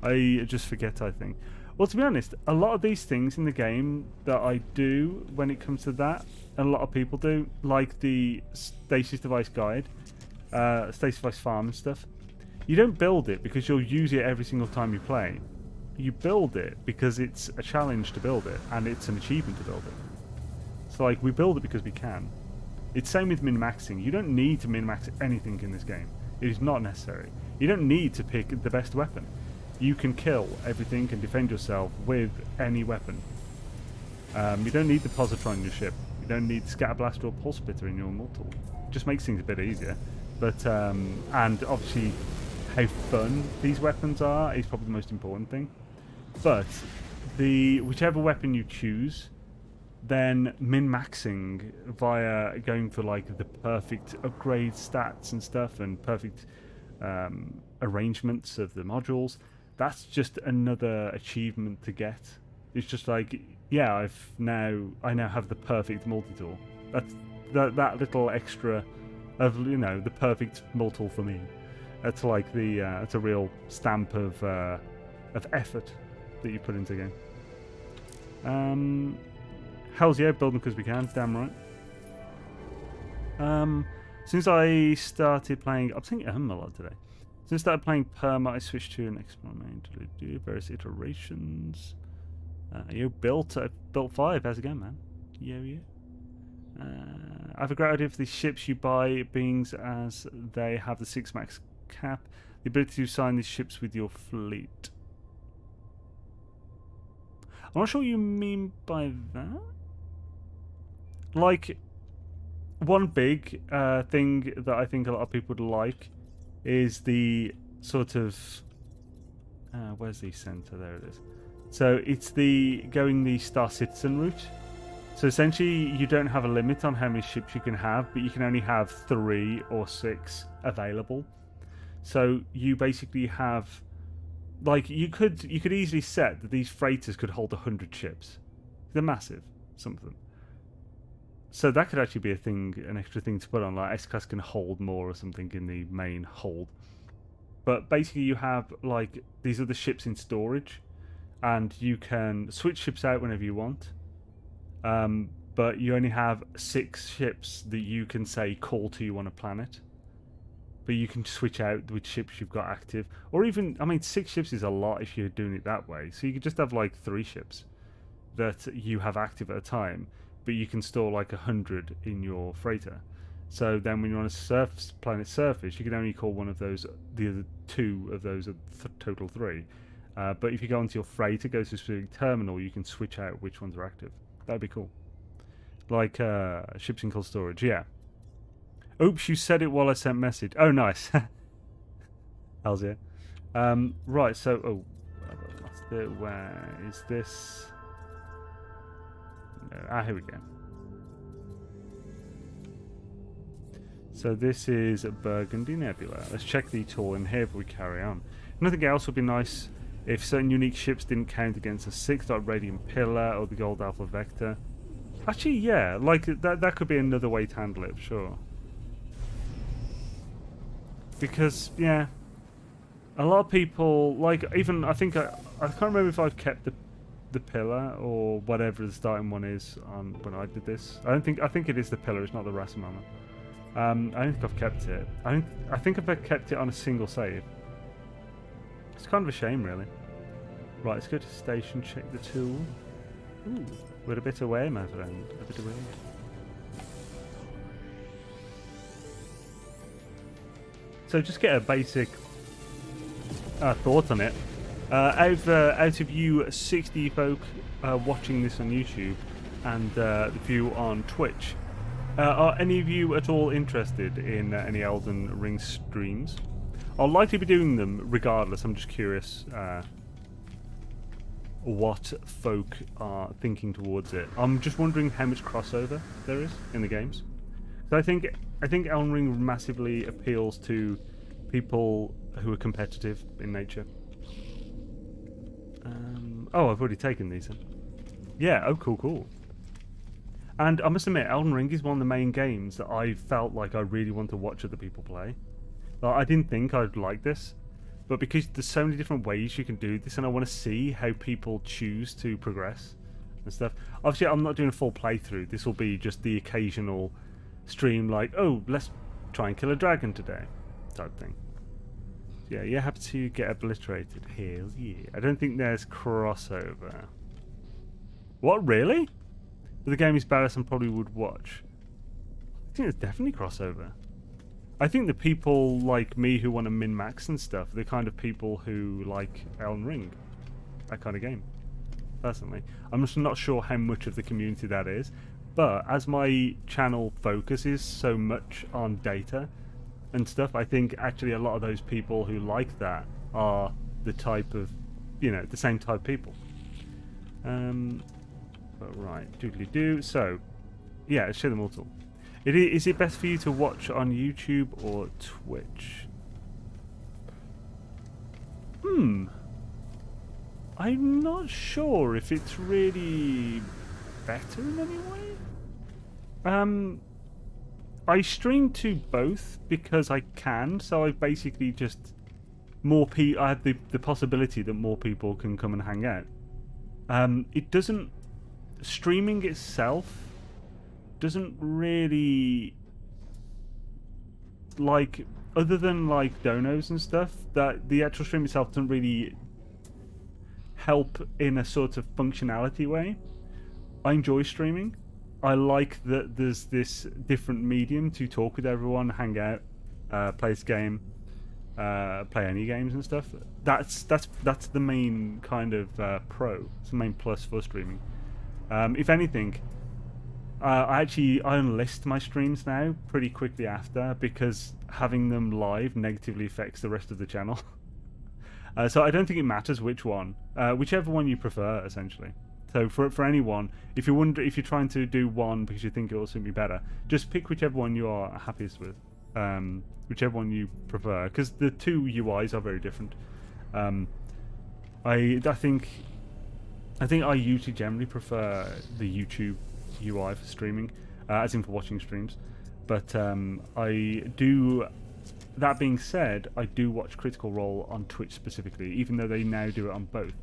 I just forget, I think. Well, to be honest, a lot of these things in the game that I do when it comes to that, and a lot of people do, like the Stasis Device Guide, Stasis Device Farm and stuff, you don't build it because you'll use it every single time you play. You build it because it's a challenge to build it, and it's an achievement to build it. So, like, we build it because we can. It's same with min-maxing. You don't need to min-max anything in this game. It is not necessary. You don't need to pick the best weapon. You can kill everything and defend yourself with any weapon. You don't need the positron in your ship. You don't need Scatterblaster or Pulse Splitter in your Multitool. It just makes things a bit easier. But and obviously how fun these weapons are is probably the most important thing. But whichever weapon you choose, then min-maxing via going for like the perfect upgrade stats and stuff and perfect arrangements of the modules, that's just another achievement to get. It's just like, yeah, I now have the perfect multi-tool. That's that little extra of, you know, the perfect multi-tool for me. That's like it's a real stamp of effort that you put into the game. Hells yeah, building because we can, damn right. Since I started playing, I'm thinking a lot today. Since I started playing Perma, I switched to an experiment to do various iterations. I've built 5, how's it going, man? Yeah. I've agreed if the ships you buy beings as they have the 6 max cap, the ability to sign these ships with your fleet. I'm not sure what you mean by that. Like, one big thing that I think a lot of people would like is the sort of... where's the center? There it is. So it's going the Star Citizen route. So essentially, you don't have a limit on how many ships you can have, but you can only have 3 or 6 available. So you basically have... Like, you could easily set that these freighters could hold 100 ships. They're massive, some of them. So that could actually be an extra thing to put on, like S-Class can hold more or something in the main hold. But basically you have, like, these are the ships in storage, and you can switch ships out whenever you want. But you only have 6 ships that you can, say, call to you on a planet. But you can switch out which ships you've got active. Or even, I mean, 6 ships is a lot if you're doing it that way. So you could just have, like, 3 ships that you have active at a time. But you can store like 100 in your freighter. So then when you're on a planet surface, you can only call one of those, the other 2 of those are total 3. But if you go onto your freighter, go to a specific terminal, you can switch out which ones are active. That'd be cool. Like ships in cold storage, yeah. Oops, you said it while I sent message. Oh, nice. How's it? Right, so, where is this? Here we go. So this is a Burgundy Nebula. Let's check the tool in here before we carry on. Nothing else would be nice if certain unique ships didn't count against a 6-dot Radiant Pillar or the Gold Alpha Vector. Actually, yeah, like that could be another way to handle it, sure. Because, yeah, a lot of people, like, even, I think, I can't remember if I've kept the pillar or whatever the starting one is on when I did this. I think it is the pillar, it's not the Rasamama. I don't think I've kept it. I think I've kept it on a single save. It's kind of a shame, really. Right, let's go to station, check the tool. Ooh, we're a bit away, my friend. A bit away. So just get a basic thought on it. Out of you 60 folk watching this on YouTube and the few on Twitch, are any of you at all interested in any Elden Ring streams? I'll likely be doing them regardless. I'm just curious what folk are thinking towards it. I'm just wondering how much crossover there is in the games. So I think Elden Ring massively appeals to people who are competitive in nature. Oh, I've already taken these then. Yeah, oh cool. And I must admit, Elden Ring is one of the main games that I felt like I really want to watch other people play. Like, I didn't think I'd like this, but because there's so many different ways you can do this, and I want to see how people choose to progress and stuff. Obviously, I'm not doing a full playthrough. This will be just the occasional stream, like, oh, let's try and kill a dragon today, type thing. Yeah, you're happy to get obliterated. Hell yeah. I don't think there's crossover. What, really? But the game is better, and probably would watch. I think there's definitely crossover. I think the people like me who want to min-max and stuff, the kind of people who like Elden Ring. That kind of game. Personally. I'm just not sure how much of the community that is. But as my channel focuses so much on data and stuff, I think actually a lot of those people who like that are the type of, you know, the same type of people. But right, doodly-doo. So, yeah, show them all. Is it best for you to watch on YouTube or Twitch? I'm not sure if it's really better in any way. I stream to both because I can, so I basically just I have the possibility that more people can come and hang out. It doesn't, streaming itself doesn't really, like, other than like donos and stuff, that the actual stream itself doesn't really help in a sort of functionality way. I enjoy streaming. I like that there's this different medium to talk with everyone, hang out, play this game, play any games and stuff. That's the main kind of pro. It's the main plus for streaming. If anything, I unlist my streams now pretty quickly after, because having them live negatively affects the rest of the channel. So I don't think it matters which one, whichever one you prefer, essentially. So for anyone, if you're trying to do one because you think it will suit me better, just pick whichever one you are happiest with, whichever one you prefer, because the two UIs are very different. I think I usually generally prefer the YouTube UI for streaming, as in for watching streams. But I do. That being said, I do watch Critical Role on Twitch specifically, even though they now do it on both.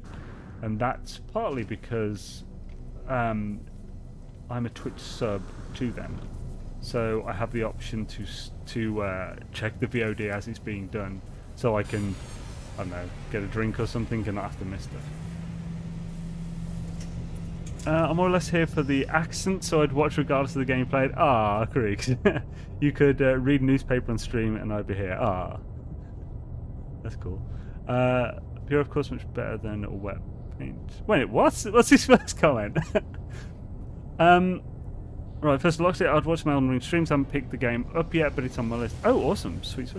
And that's partly because I'm a Twitch sub to them, so I have the option to check the VOD as it's being done, so I can, I don't know, get a drink or something and not have to miss stuff. I'm more or less here for the accent, so I'd watch regardless of the game played. Ah, Creeks. You could read newspaper on stream and I'd be here. Ah. That's cool. Pure, of course, much better than wet paint. Wait, what's his first comment? Right, first of all, I'd watch my Elden Ring streams. I haven't picked the game up yet, but it's on my list. Oh, awesome. Sweet.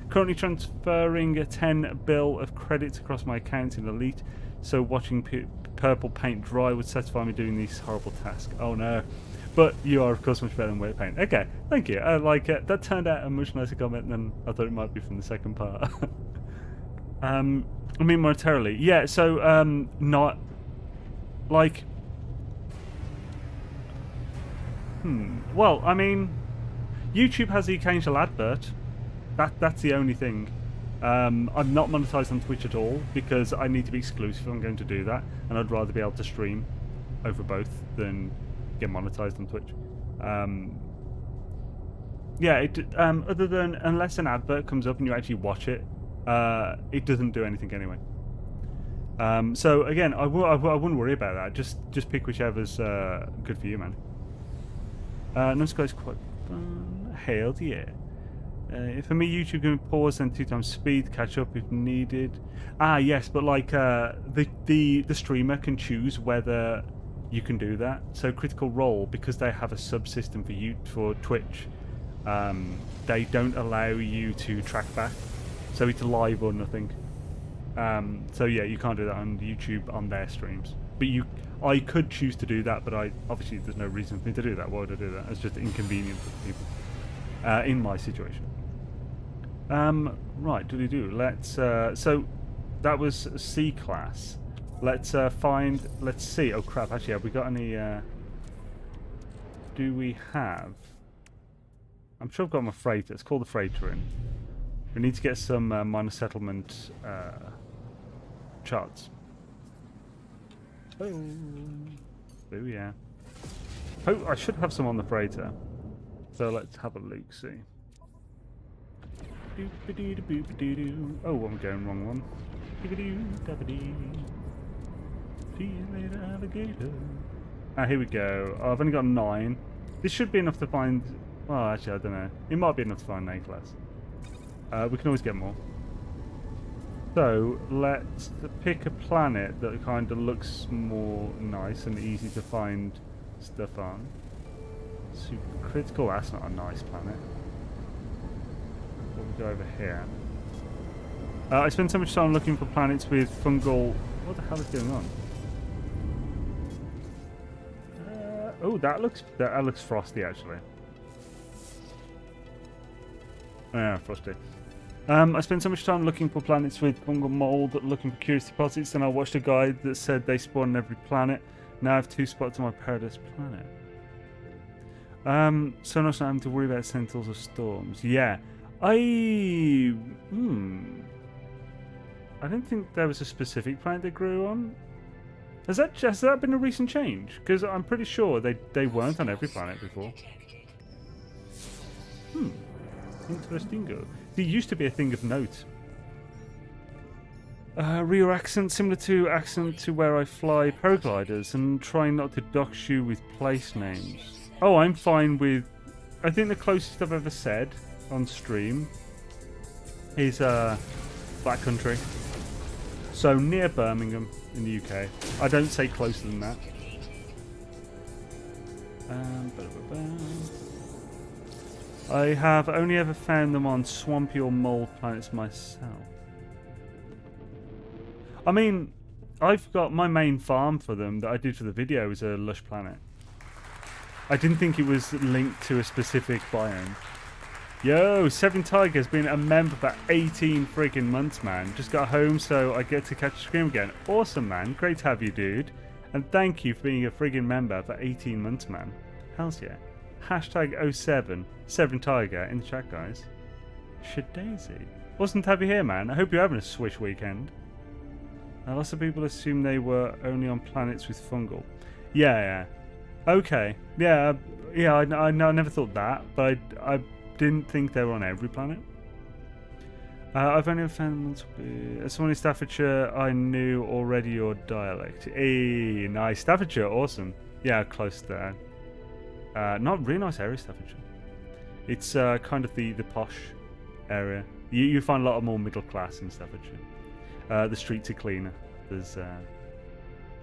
Currently transferring a 10 bill of credits across my account in Elite, so watching purple paint dry would satisfy me doing these horrible tasks. Oh no. But you are, of course, much better than wet paint. Okay, thank you. I like it. That turned out a much nicer comment than I thought it might be from the second part. I mean, monetarily. Yeah, so, not... Like... Well, I mean... YouTube has the occasional advert. That's the only thing. I'm not monetized on Twitch at all, because I need to be exclusive if I'm going to do that, and I'd rather be able to stream over both than get monetized on Twitch. Yeah, other than, unless an advert comes up and you actually watch it, it doesn't do anything anyway. So again, I wouldn't worry about that. Just pick whichever's good for you, man. No Sky's quite fun. Hell yeah. For me, YouTube can pause and 2 times speed, catch up if needed. Ah, yes, but like the streamer can choose whether you can do that. So Critical Role, because they have a subsystem for Twitch, they don't allow you to track back, so it's live or nothing. So yeah, you can't do that on YouTube on their streams. But I could choose to do that, but obviously there's no reason for me to do that. Why would I do that? It's just inconvenient for people in my situation. Right, do. Let's so that was C class. Let's see. Oh crap! Actually, have we got any? Do we have? I'm sure I've got my freighter. Let's call the freighter in. We need to get some minor settlement charts. Oh yeah. Oh, I should have some on the freighter. So let's have a look. See. Oh, I'm going wrong one. Ah, here we go. Oh, I've only got 9. This should be enough to find. Well, actually, I don't know. It might be enough to find an A class. We can always get more. So let's pick a planet that kind of looks more nice and easy to find stuff on. Super critical. That's not a nice planet. We'll go over here. I spend so much time looking for planets with fungal. What the hell is going on? Oh, that looks frosty actually. Yeah, frosty. I spent so much time looking for planets with fungal mold, looking for curious deposits, and I watched a guide that said they spawn on every planet. Now I have 2 spots on my Paradise planet. So not having to worry about sentinels or storms. Yeah. I don't think there was a specific planet they grew on. Has that been a recent change? Because I'm pretty sure they weren't on every planet before. Interesting. It used to be a thing of note. Rear accent, similar to accent to where I fly paragliders, and trying not to dox you with place names. Oh, I'm fine with. I think the closest I've ever said on stream is Black Country. So near Birmingham in the UK. I don't say closer than that. I have only ever found them on swampy or mold planets myself. I mean, I've got my main farm for them that I did for the video is a lush planet. I didn't think it was linked to a specific biome. Yo, 7 Tiger's been a member for 18 friggin' months, man. Just got home, so I get to catch a stream again. Awesome, man. Great to have you, dude. And thank you for being a friggin' member for 18 months, man. Hells yeah. Hashtag 07 7 Tiger in the chat, guys. Shadaisy. Awesome to have you here, man. I hope you're having a swish weekend. Lots of people assume they were only on planets with fungal. Yeah. Okay. Yeah, I never thought that, but I didn't think they were on every planet. I've only found them to be... Someone in Staffordshire I knew already your dialect. Hey, nice. Staffordshire, awesome. Yeah, close there. Not really nice area, Staffordshire. It's kind of the posh area. You find a lot of more middle class in Staffordshire. The streets are cleaner. There's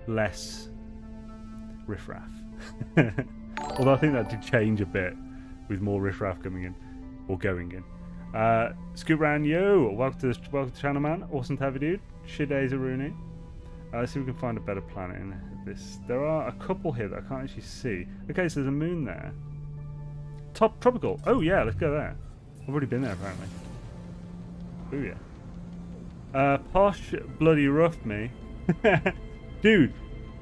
less riffraff. Although I think that did change a bit with more riffraff coming in or going in. Scoot round, yo! Welcome to the channel, man. Awesome to have you, dude. Shadays Rooney. Let's see if we can find a better planet in this. There are a couple here that I can't actually see. Okay, so there's a moon there. Top tropical. Oh yeah, let's go there. I've already been there apparently. Oh yeah. Posh bloody roughed me. Dude,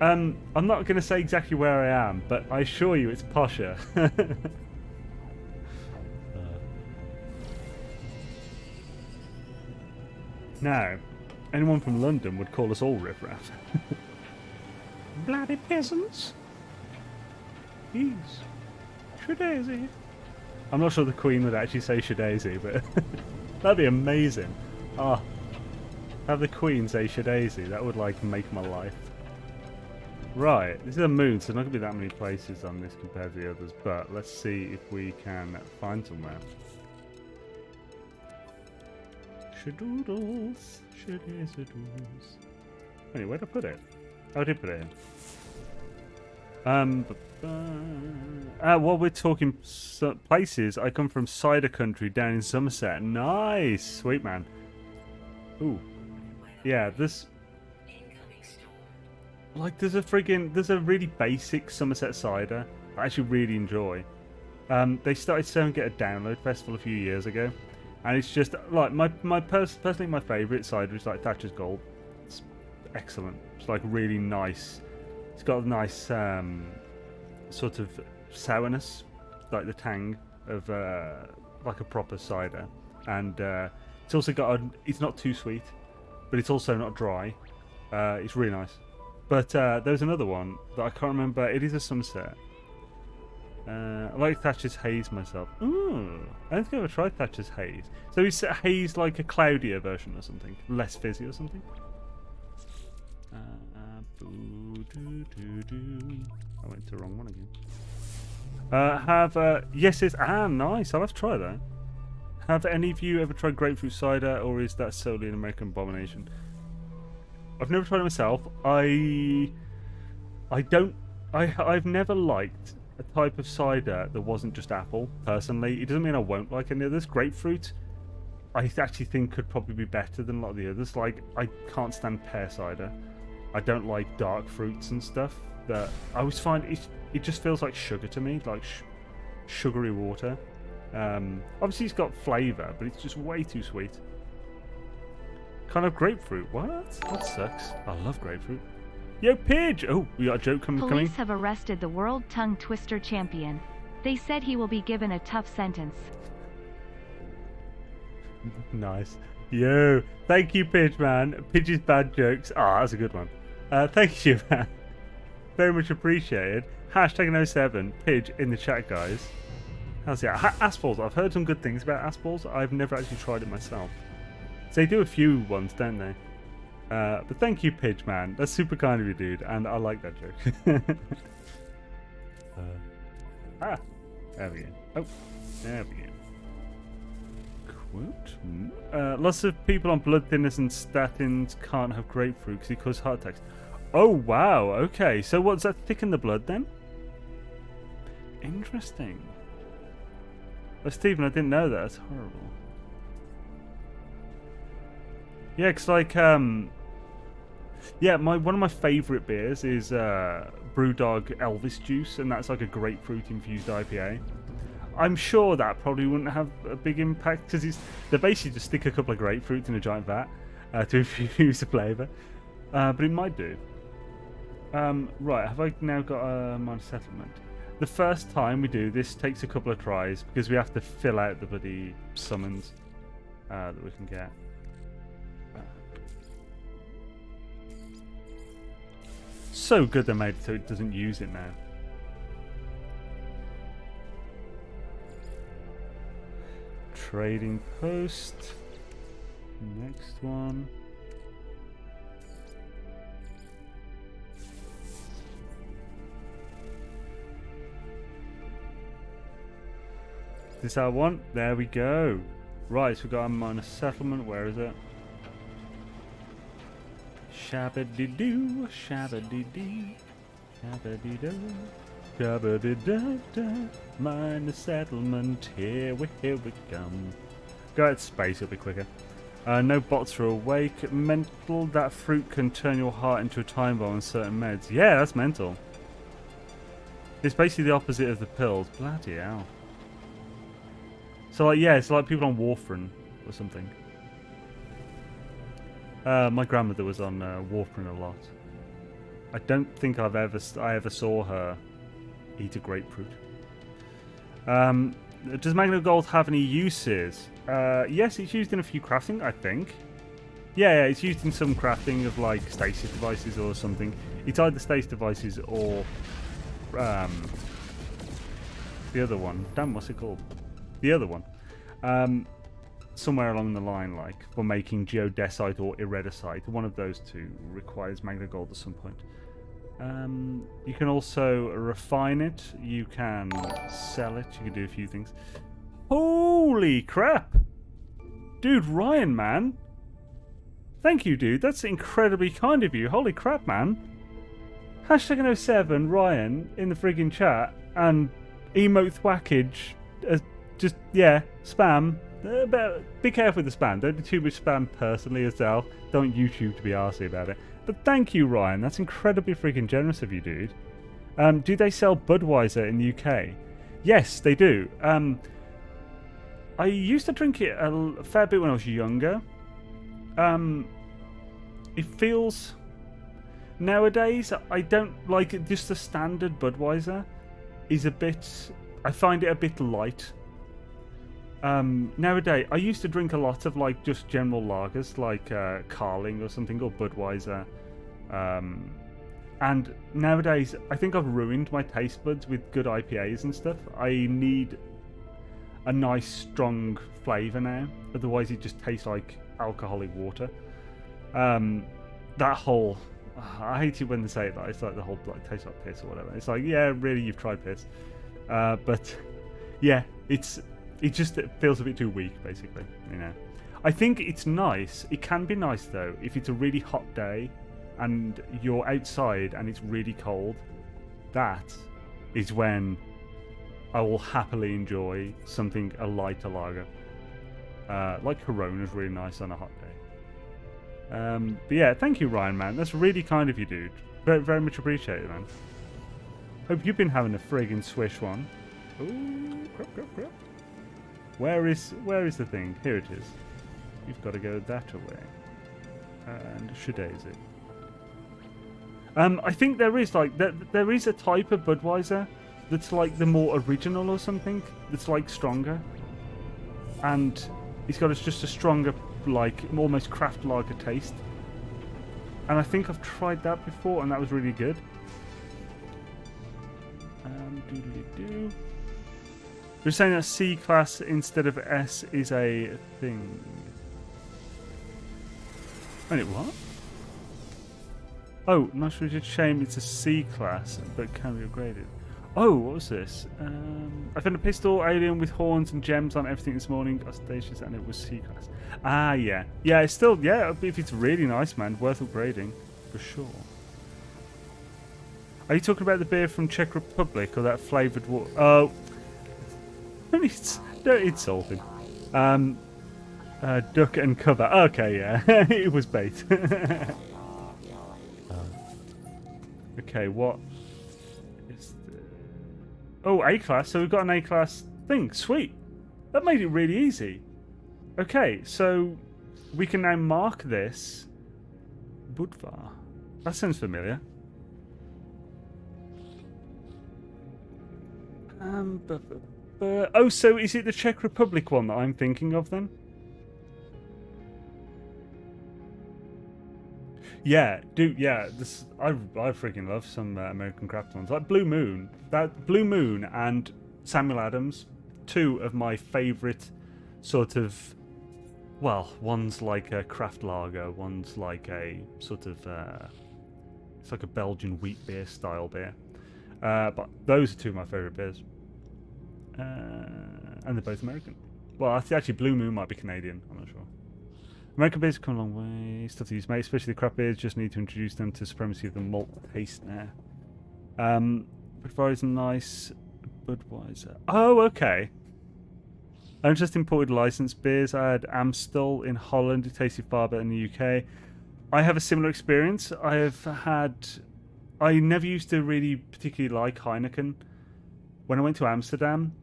I'm not going to say exactly where I am, but I assure you it's posher. Now, anyone from London would call us all riffraff. Bloody peasants. Jeez. Shadaisy. I'm not sure the Queen would actually say Shadaisy, but that'd be amazing. Ah. Have the Queen say Shadaisy. That would like make my life. Right, this is a moon, so there's not going to be that many places on this compared to the others, but let's see if we can find somewhere. Shadoodles, shadadoodles. Anyway, where'd I put it? Oh, I did put it in. While we're talking places, I come from cider country down in Somerset. Nice! Sweet, man. Ooh. Yeah, this... Like, there's a really basic Somerset cider I actually really enjoy. They started selling it at Download Festival a few years ago, and it's just like personally my favourite cider is like Thatcher's Gold. It's excellent. It's like really nice. It's got a nice sort of sourness, like the tang of like a proper cider, and it's also got it's not too sweet, but it's also not dry. It's really nice. But there's another one that I can't remember. It is a Somerset. I like Thatcher's Haze myself. Ooh, I don't think I've ever tried Thatcher's Haze. So is Haze like a cloudier version or something? Less fizzy or something? I went to the wrong one again. Yes, it's nice. I'll have to try that. Have any of you ever tried grapefruit cider, or is that solely an American abomination? I've never tried it myself. I've never liked a type of cider that wasn't just apple, personally. It doesn't mean I won't like any others. Grapefruit, I actually think could probably be better than a lot of the others. Like, I can't stand pear cider. I don't like dark fruits and stuff. That I always find it just feels like sugar to me, like sugary water. Obviously it's got flavour, but it's just way too sweet. Kind of grapefruit. What? That sucks. I love grapefruit. Yo, Pidge! Oh, we got a joke coming. Police have arrested the world tongue twister champion. They said he will be given a tough sentence. Nice. Yo, thank you, Pidge, man. Pidge's bad jokes. Ah, that's a good one. Thank you, man. Very much appreciated. Hashtag 07 Pidge in the chat, guys. How's it? Aspballs. I've heard some good things about Aspballs. I've never actually tried it myself. So they do a few ones, don't they? But thank you, Pidge, man. That's super kind of you, dude. And I like that joke. There we go. Oh, there we go. Quote. Lots of people on blood thinners and statins can't have grapefruit because it causes heart attacks. Oh, wow. Okay. So what's that thicken the blood then? Interesting. Oh, Stephen, I didn't know that. That's horrible. Yeah, because like, yeah, one of my favourite beers is Brewdog Elvis Juice, and that's like a grapefruit-infused IPA. I'm sure that probably wouldn't have a big impact, because they basically just stick a couple of grapefruits in a giant vat to infuse the flavour. But it might do. Right, have I now got a minor settlement? The first time we do this takes a couple of tries, because we have to fill out the bloody summons that we can get. So good they made it so it doesn't use it now. Trading post. Next one. This our one? There we go. Right, so we've got a minor settlement. Where is it? Shabba-dee-doo, shabba-dee-dee, shabba-dee-doo, shabba-dee-da-da. Minor settlement, here we come. Go out to space, it'll be quicker. No bots are awake. Mental, that fruit can turn your heart into a time bomb on certain meds. Yeah, that's mental. It's basically the opposite of the pills. Bloody hell. So like, yeah, it's like people on warfarin or something. My grandmother was on warfarin a lot. I don't think I ever saw her eat a grapefruit. Does magnet gold have any uses? Yes, it's used in a few crafting, I think. Yeah, it's used in some crafting of like stasis devices or something. It's either stasis devices or the other one. Damn, what's it called? The other one. somewhere along the line, like for making geodesite or iridesite. One of those two requires magna gold at some point. You can also refine it. You can sell it. You can do a few things. Holy crap! Dude, Ryan, man. Thank you, dude. That's incredibly kind of you. Holy crap, man. #07 Ryan in the friggin' chat and emote thwackage. Just, yeah, spam. Be careful with the spam. Don't do too much spam personally yourself. Don't YouTube to be arsey about it. But thank you, Ryan. That's incredibly freaking generous of you, dude. Do they sell Budweiser in the UK? Yes, they do. I used to drink it a fair bit when I was younger. It feels... Nowadays, I don't like it. Just the standard Budweiser is a bit... I find it a bit light. Nowadays, I used to drink a lot of like just general lagers, like Carling or something, or Budweiser. And nowadays, I think I've ruined my taste buds with good IPAs and stuff. I need a nice, strong flavour now. Otherwise, it just tastes like alcoholic water. That whole... I hate it when they say it, like, it's like the whole like tastes like piss or whatever. It's like, yeah, really, you've tried piss. But yeah, it feels a bit too weak, basically, you know. I think it's nice. It can be nice though if it's a really hot day and you're outside and it's really cold. That is when I will happily enjoy something a lighter lager. Like Corona's really nice on a hot day. But yeah, thank you, Ryan, man. That's really kind of you, dude. Very, very much appreciated, man. Hope you've been having a friggin' swish one. Ooh, crap. Where is the thing? Here it is. You've got to go that way. And should is it? I think there is like there is a type of Budweiser that's like the more original or something. That's like stronger, and it's got just a stronger, like almost craft lager taste. And I think I've tried that before, and that was really good. Doodly-doo. You're saying that C class instead of S is a thing. Wait, what? Oh, not rigid shame. It's a C class, but can be upgraded. Oh, what was this? I found a pistol alien with horns and gems on everything this morning. Audacious, and it was C class. Ah, yeah. Yeah, it's still, yeah, if it's really nice, man, worth upgrading. For sure. Are you talking about the beer from Czech Republic or that flavoured water? Oh. Don't insult him. Duck and cover. Okay, yeah. It was bait. Okay, what is the... Oh, A-class. So we've got an A-class thing. Sweet. That made it really easy. Okay, so we can now mark this. Budvar. That sounds familiar. Oh, so is it the Czech Republic one that I'm thinking of then? Yeah, dude. Yeah, this I freaking love some American craft ones like Blue Moon. That Blue Moon and Samuel Adams, two of my favourite sort of. Well, one's like a craft lager, one's like a sort of. It's like a Belgian wheat beer style beer. But those are two of my favourite beers. And they're both American. Well, actually, Blue Moon might be Canadian. I'm not sure. American beers have come a long way. Stuff to use, mate. Especially the crap beers. Just need to introduce them to supremacy of the malt taste now. Budweiser nice. Budweiser. Oh, okay. I just imported licensed beers. I had Amstel in Holland. It tasted far better in the UK. I have a similar experience. I never used to really particularly like Heineken. When I went to Amsterdam,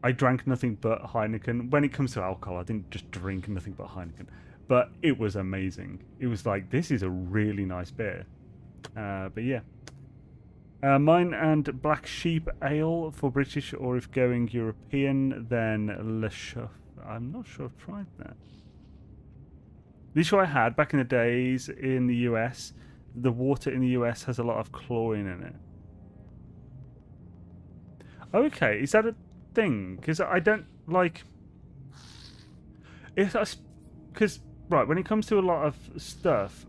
I drank nothing but Heineken. When it comes to alcohol, I didn't just drink nothing but Heineken. But it was amazing. It was like, this is a really nice beer. But yeah. Mine and Black Sheep Ale for British, or if going European, then Le Chef. I'm not sure I've tried that. The issue I had back in the days in the US, the water in the US has a lot of chlorine in it. Okay, is that a thing? Because I don't like... Because, right, when it comes to a lot of stuff,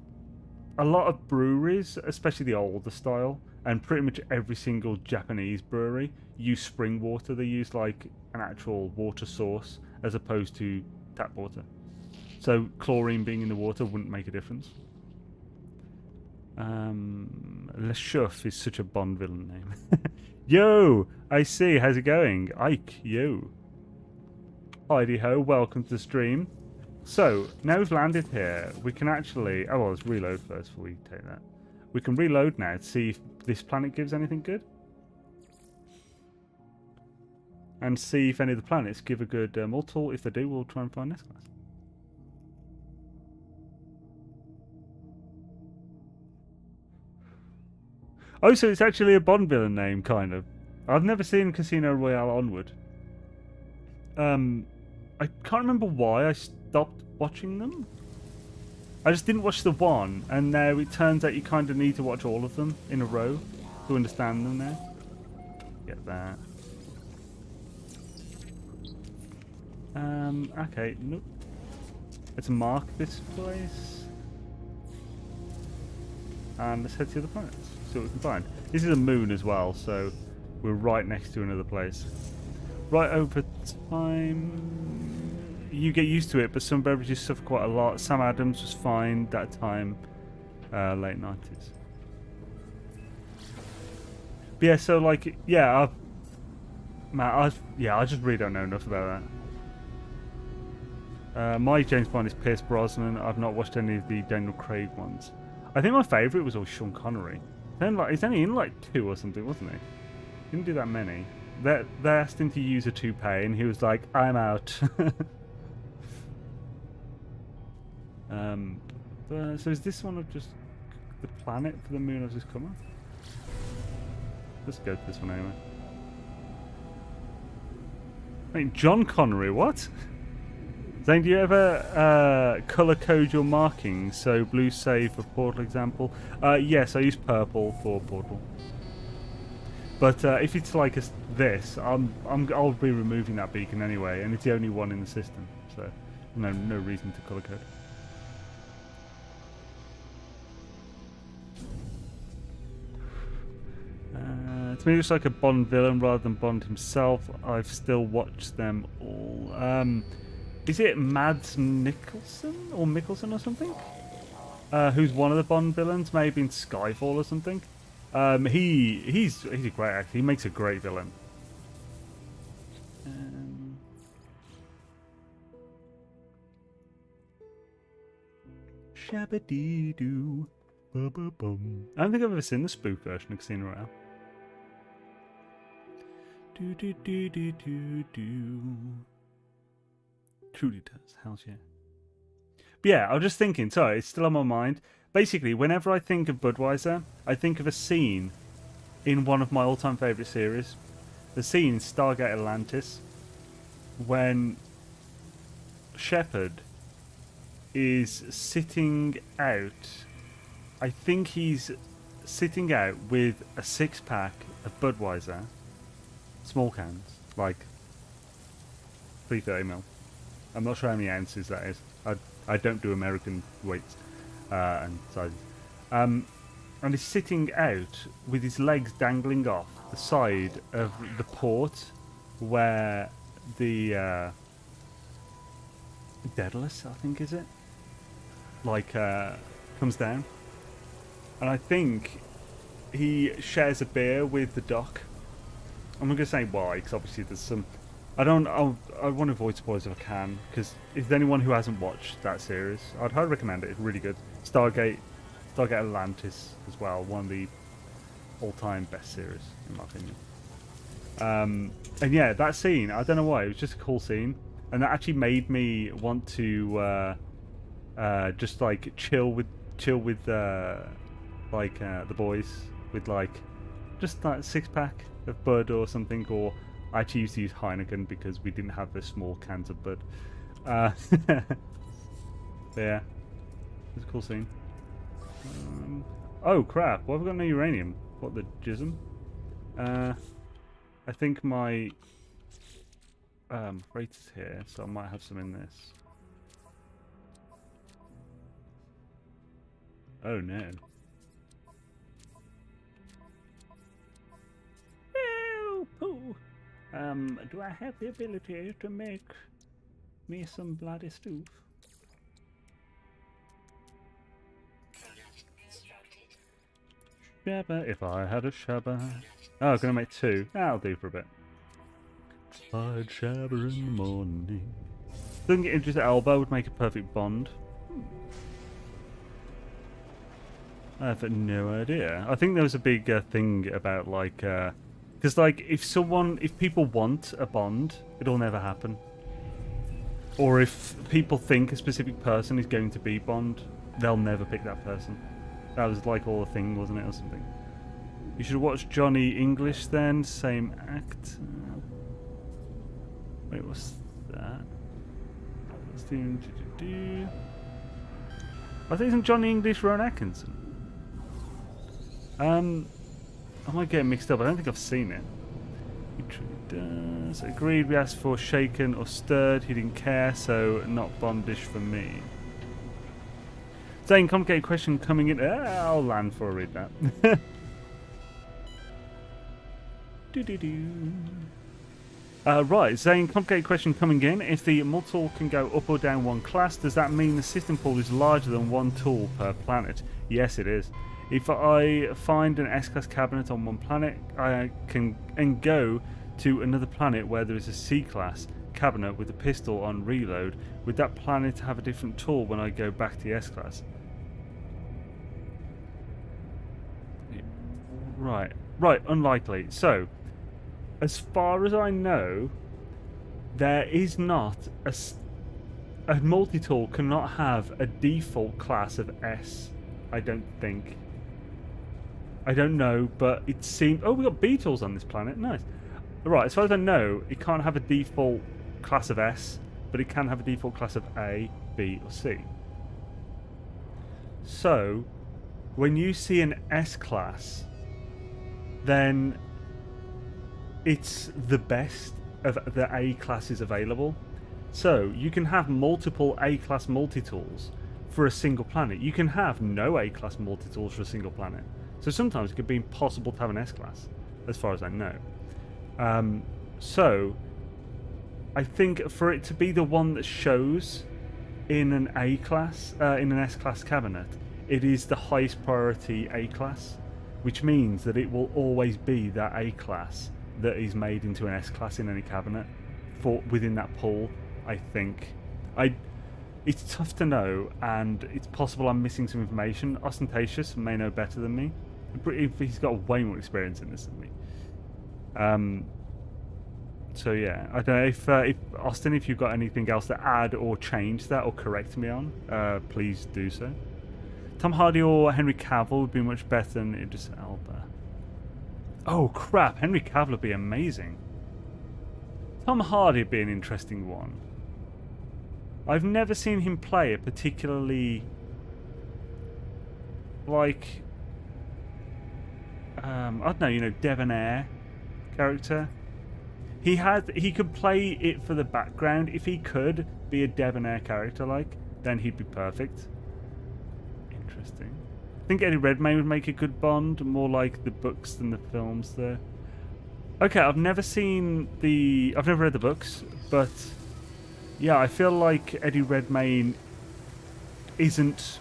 a lot of breweries, especially the older style, and pretty much every single Japanese brewery, use spring water. They use, like, an actual water source as opposed to tap water. So chlorine being in the water wouldn't make a difference. Le Chef is such a Bond villain name. Yo, I see. How's it going? Ike, yo. Heidi ho, welcome to the stream. So, now we've landed here, we can actually... Oh, well, let's reload first before we take that. We can reload now to see if this planet gives anything good. And see if any of the planets give a good multi-tool. If they do, we'll try and find next class. Oh, so it's actually a Bond villain name, kind of. I've never seen Casino Royale Onward. I can't remember why I stopped watching them. I just didn't watch the one, and now it turns out you kind of need to watch all of them in a row to understand them now. Get that. Okay, nope. Let's mark this place. And let's head to the other planets. See what we can find. This is a moon as well, so we're right next to another place. Right over time, you get used to it, but some beverages suffer quite a lot. Sam Adams was fine that time, late 90s. But yeah, so like, yeah, I just really don't know enough about that. My James Bond is Pierce Brosnan. I've not watched any of the Daniel Craig ones. I think my favourite was always Sean Connery. Then like he's only in like 2 or something, wasn't he? Didn't do that many. They asked him to use a toupee, and he was like, "I'm out." So is this one of just the planet for the moon I've just come on? Let's go to this one anyway. Wait, John Connery, what? Zane, do you ever colour code your markings? So blue save for Portal example. Yes, I use purple for Portal. But if it's like this, I'll be removing that beacon anyway, and it's the only one in the system, so no reason to colour code. To me, it looks like a Bond villain rather than Bond himself. I've still watched them all. Is it Mads Mikkelsen or something? Who's one of the Bond villains? Maybe in Skyfall or something. He's a great actor. He makes a great villain. Shabba-dee-doo, ba-ba-bum. I don't think I've ever seen the spook version of Casino Royale. Do-do-do-do-do-do. Truly does. Hell's yeah. But yeah, I was just thinking, sorry, it's still on my mind. Basically, whenever I think of Budweiser, I think of a scene in one of my all-time favourite series. The scene in Stargate Atlantis, when Shepard is sitting out. I think he's sitting out with a 6-pack of Budweiser, small cans, like 330ml. I'm not sure how many ounces that is. I don't do American weights and sizes. And he's sitting out with his legs dangling off the side of the port where the Daedalus, I think, is it? Like, comes down. And I think he shares a beer with the doc. I'm not going to say why, because obviously there's some... I want to avoid spoilers if I can, because if there's anyone who hasn't watched that series, I'd highly recommend it. It's really good. Stargate Atlantis as well, one of the all-time best series, in my opinion. And yeah, that scene, I don't know why, it was just a cool scene, and that actually made me want to just like chill with the boys with like just like 6-pack of Bud or something, or I actually used to use Heineken because we didn't have the small cans of Bud. Yeah, it's a cool scene. Oh crap! Why have we got no uranium? What, the jism? I think my freight is here, so I might have some in this. Oh no. Oh, do I have the ability to make me some bloody stew? Shabba, if I had a shabba. Oh, I'm gonna make 2. That'll do for a bit. I'd shabba in the morning. Doesn't get into his elbow would make a perfect bond. I have no idea. I think there was a big thing about like, because like if people want a bond, it'll never happen. Or if people think a specific person is going to be Bond, they'll never pick that person. That was like all a thing, wasn't it, or something? You should watch Johnny English then, same act. Wait, what's that? Let's do. I think isn't Johnny English Rowan Atkinson? I might get mixed up. I don't think I've seen it. He truly does. Agreed. We asked for shaken or stirred. He didn't care, so not Bondish for me. Xaine, complicated question coming in. I'll land for a read that. Right, Xaine, complicated question coming in. If the multi-tool can go up or down one class, does that mean the system pool is larger than one tool per planet? Yes, it is. If I find an S-class cabinet on one planet, I can go to another planet where there is a C-class cabinet with a pistol on reload. Would that planet have a different tool when I go back to the S-class? Right, unlikely. So, as far as I know, there is not a multi-tool cannot have a default class of S, I don't think. I don't know, but it seems... Oh, we got beetles on this planet. Nice. Right, as far as I know, it can't have a default class of S, but it can have a default class of A, B, or C. So, when you see an S-class, then it's the best of the A-classes available. So, you can have multiple A-class multi-tools for a single planet. You can have no A-class multi-tools for a single planet. So sometimes it could be impossible to have an S-class, as far as I know. So, I think for it to be the one that shows in an A-class, in an S-class cabinet, it is the highest priority A-class, which means that it will always be that A-class that is made into an S-class in any cabinet for within that pool, I think. It's tough to know, and it's possible I'm missing some information. Ostentatious may know better than me. He's got way more experience in this than me. So yeah, I don't know if Austin, if you've got anything else to add or change that or correct me on, please do so. Tom Hardy or Henry Cavill would be much better than Idris Elba. Oh crap, Henry Cavill would be amazing. Tom Hardy would be an interesting one. I've never seen him play a particularly like I don't know, you know, debonair character. He could play it for the background. If he could be a debonair character like, then he'd be perfect. Interesting. I think Eddie Redmayne would make a good Bond, more like the books than the films there. Okay, I've never read the books, but yeah, I feel like Eddie Redmayne isn't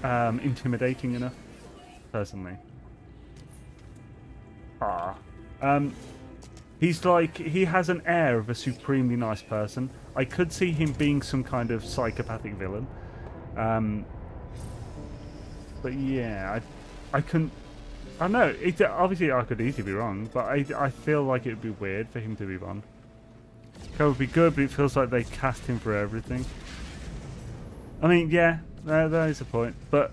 intimidating enough, personally. He has an air of a supremely nice person. I could see him being some kind of psychopathic villain. But yeah, I couldn't... I don't know, obviously I could easily be wrong, but I feel like it would be weird for him to be Bond. It would be good, but it feels like they cast him for everything. I mean, yeah, that is a point. But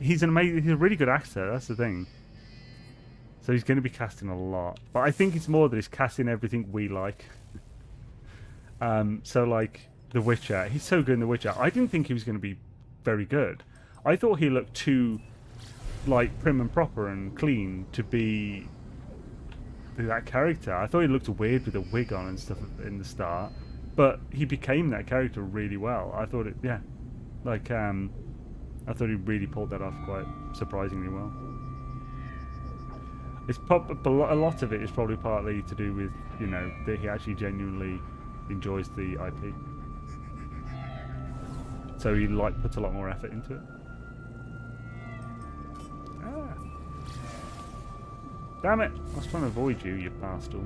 he's a really good actor, that's the thing. So he's going to be casting a lot. But I think it's more that he's casting everything we like. So like The Witcher, he's so good in The Witcher. I didn't think he was going to be very good. I thought he looked too like prim and proper and clean to be that character. I thought he looked weird with a wig on and stuff in the start, but he became that character really well. I thought it, yeah, like I thought he really pulled that off quite surprisingly well. It's a lot of it is probably partly to do with, you know, that he actually genuinely enjoys the IP. So he like puts a lot more effort into it. Ah. Damn it! I was trying to avoid you, you bastard.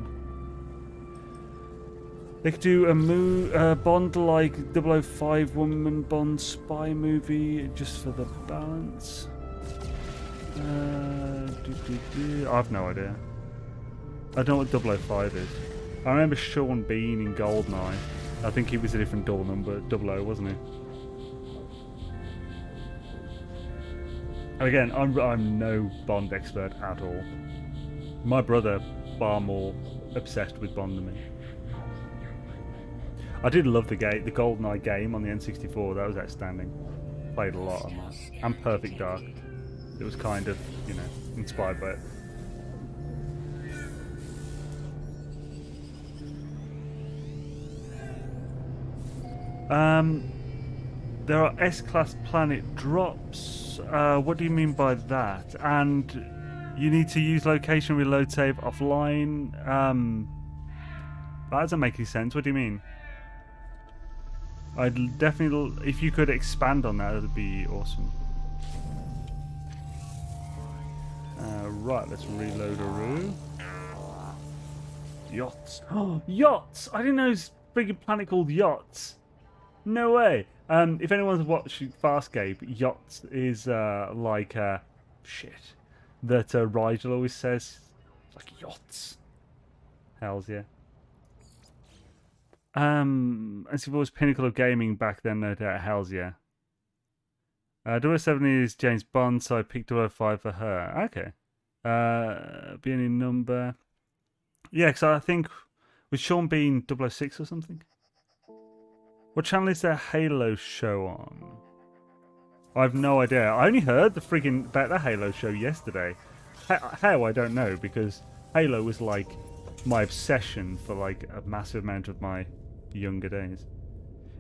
They could do a Bond like 005 woman Bond spy movie just for the balance. I have no idea. I don't know what 005 is. I remember Sean Bean in Goldeneye. I think he was a different door number, 00, wasn't he? And again, I'm no Bond expert at all. My brother, far more obsessed with Bond than me. I did love the Goldeneye game on the N64. That was outstanding. Played a lot on that. And Perfect Dark. It was kind of, you know, inspired by it. There are S-class planet drops. What do you mean by that? And you need to use location reload save offline. That doesn't make any sense. What do you mean? I'd definitely, if you could expand on that, that'd be awesome. Right, let's reload a room. Yachts. Oh, yachts! I didn't know there's a freaking planet called Yachts. No way. If anyone's watched Farscape, Yachts is like shit that Rigel always says. It's like yachts. Hells yeah. And so it was pinnacle of gaming back then, no doubt. Hells yeah. 007 is James Bond, so I picked 005 for her. Okay. Be any number. Yeah, because I think with Sean Bean 006 or something. What channel is their Halo show on? I have no idea. I only heard about the Halo show yesterday. How I don't know, because Halo was like my obsession for like a massive amount of my younger days.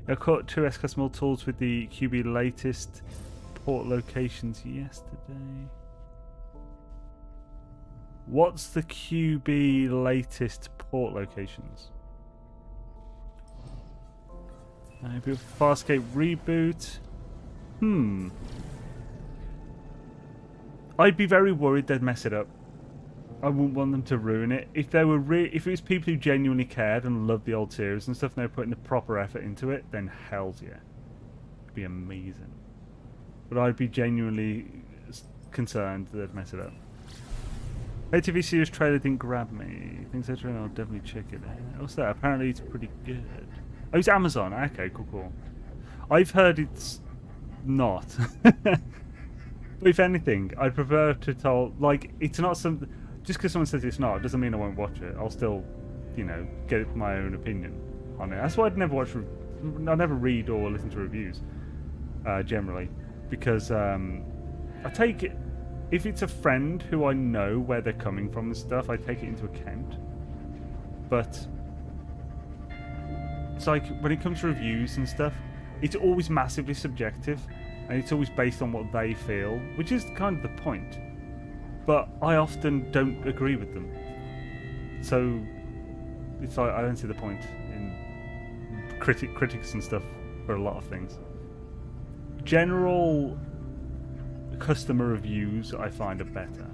I caught 2 S-Class Multitools with the QB latest port locations yesterday. What's the QB latest port locations? Farscape reboot. I'd be very worried they'd mess it up. I wouldn't want them to ruin it. If they were if it was people who genuinely cared and loved the old series and stuff, and they were putting the proper effort into it, then hells yeah, it'd be amazing. But I'd be genuinely concerned that they'd mess it up. ATV series trailer didn't grab me. Things I I'll definitely check it out. What's that? Apparently it's pretty good. Oh, it's Amazon. Okay, cool. I've heard it's not. But if anything, I'd prefer to tell, like, it's not some. Just because someone says it's not, doesn't mean I won't watch it. I'll still, you know, get my own opinion on it. That's why I'd never watch. I never read or listen to reviews, generally, because I take it. If it's a friend who I know where they're coming from and stuff, I take it into account. But it's like when it comes to reviews and stuff, it's always massively subjective, and it's always based on what they feel, which is kind of the point. But I often don't agree with them, so it's like I don't see the point in critics and stuff for a lot of things. General customer reviews I find are better.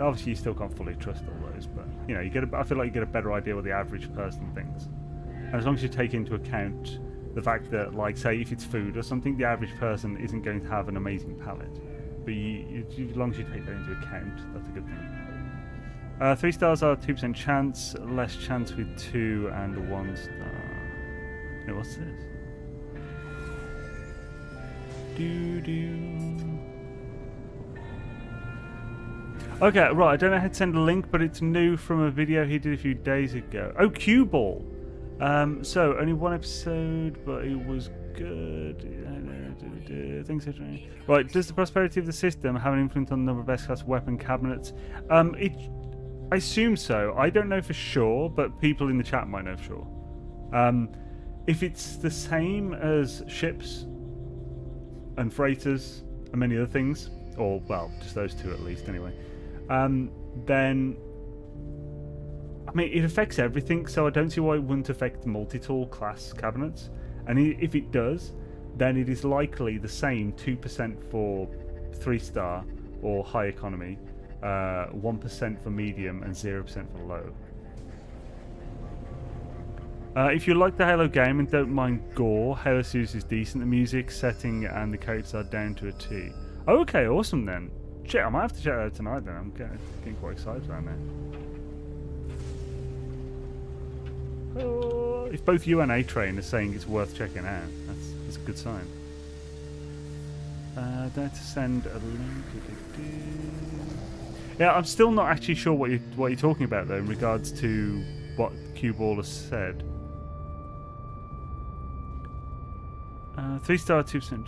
Obviously, you still can't fully trust all those, but you know, I feel like you get a better idea what the average person thinks. And as long as you take into account the fact that, like, say, if it's food or something, the average person isn't going to have an amazing palate. But as long as you take that into account, that's a good thing. 3 stars are 2% chance, less chance with 2 and 1 star. Now, what's this? Okay, right, I don't know how to send a link, but it's new from a video he did a few days ago. Oh, Cue Ball! So, only 1 episode, but it was good. Things are trying. Right, does the prosperity of the system have an influence on the number of S-Class weapon cabinets? I assume so. I don't know for sure, but people in the chat might know for sure. If it's the same as ships, and freighters and many other things, or well, just those two at least anyway, then I mean it affects everything, so I don't see why it wouldn't affect multi-tool class cabinets. And if it does, then it is likely the same 2% for 3-star or high economy, 1% for medium, and 0% for low. If you like the Halo game and don't mind gore, Halo series is decent. The music, setting, and the characters are down to a T. Oh, okay, awesome then. Shit, I might have to check that out tonight then. I'm getting quite excited right now. Oh, if both you and A-Train are saying it's worth checking out, that's a good sign. There to send a link. Yeah, I'm still not actually sure what you're talking about though in regards to what Q-Ball has said. 3-star, 2%.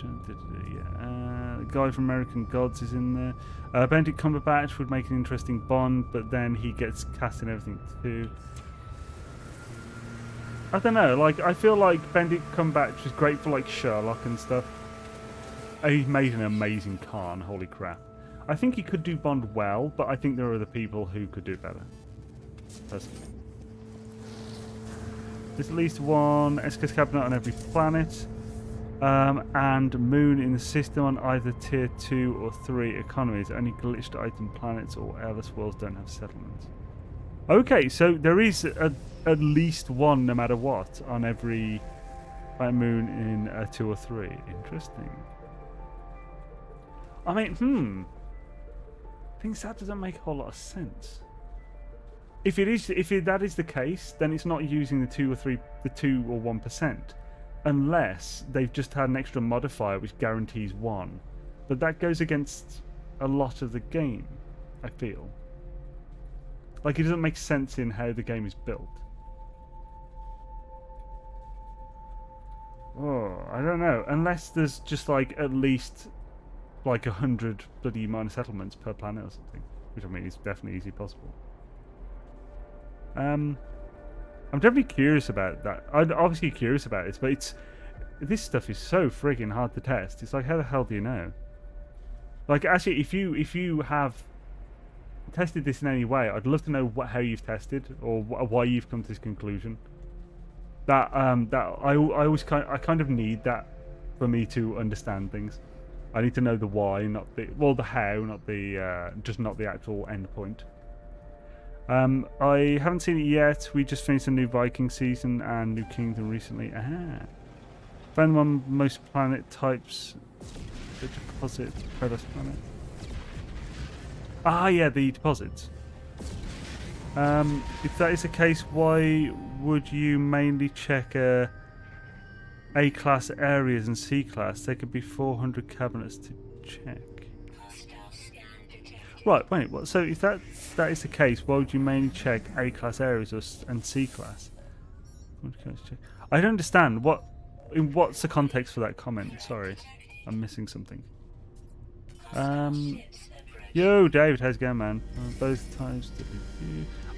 Yeah. The guy from American Gods is in there. Benedict Cumberbatch would make an interesting Bond, but then he gets cast in everything too. I don't know. Like, I feel like Benedict Cumberbatch is great for like Sherlock and stuff. He made an amazing Khan. Holy crap! I think he could do Bond well, but I think there are other people who could do better. Personally. There's at least one SKS cabinet on every planet. And moon in the system on either tier 2 or 3 economies. Only glitched item planets or airless worlds don't have settlements. Okay, so there is at least one, no matter what, on every moon in 2 or 3. Interesting. I mean, I think that doesn't make a whole lot of sense. If that is the case, then it's not using the 2 or 1%. Unless they've just had an extra modifier which guarantees 1. But that goes against a lot of the game, I feel. Like, it doesn't make sense in how the game is built. Oh, I don't know. Unless there's just, like, at least, like, 100 bloody minor settlements per planet or something. Which, I mean, is definitely easily possible. I'm definitely curious about that. I'm obviously curious about it, but this stuff is so friggin' hard to test. It's like, how the hell do you know? Like, actually, if you have tested this in any way, I'd love to know how you've tested or why you've come to this conclusion. That I kind of need that for me to understand things. I need to know the why, not the how, not the actual end point. I haven't seen it yet. We just finished a new Viking season and New Kingdom recently. Found one of most planet types. The deposit Predator planet. Yeah, the deposits. If that is the case, why would you mainly check A-class areas and C-class? There could be 400 cabinets to check. Right, wait, what? So if that is the case, why would you mainly check A-class areas and C-class? I don't understand. What's the context for that comment? Sorry, I'm missing something. Yo, David, how's it going, man? Both times.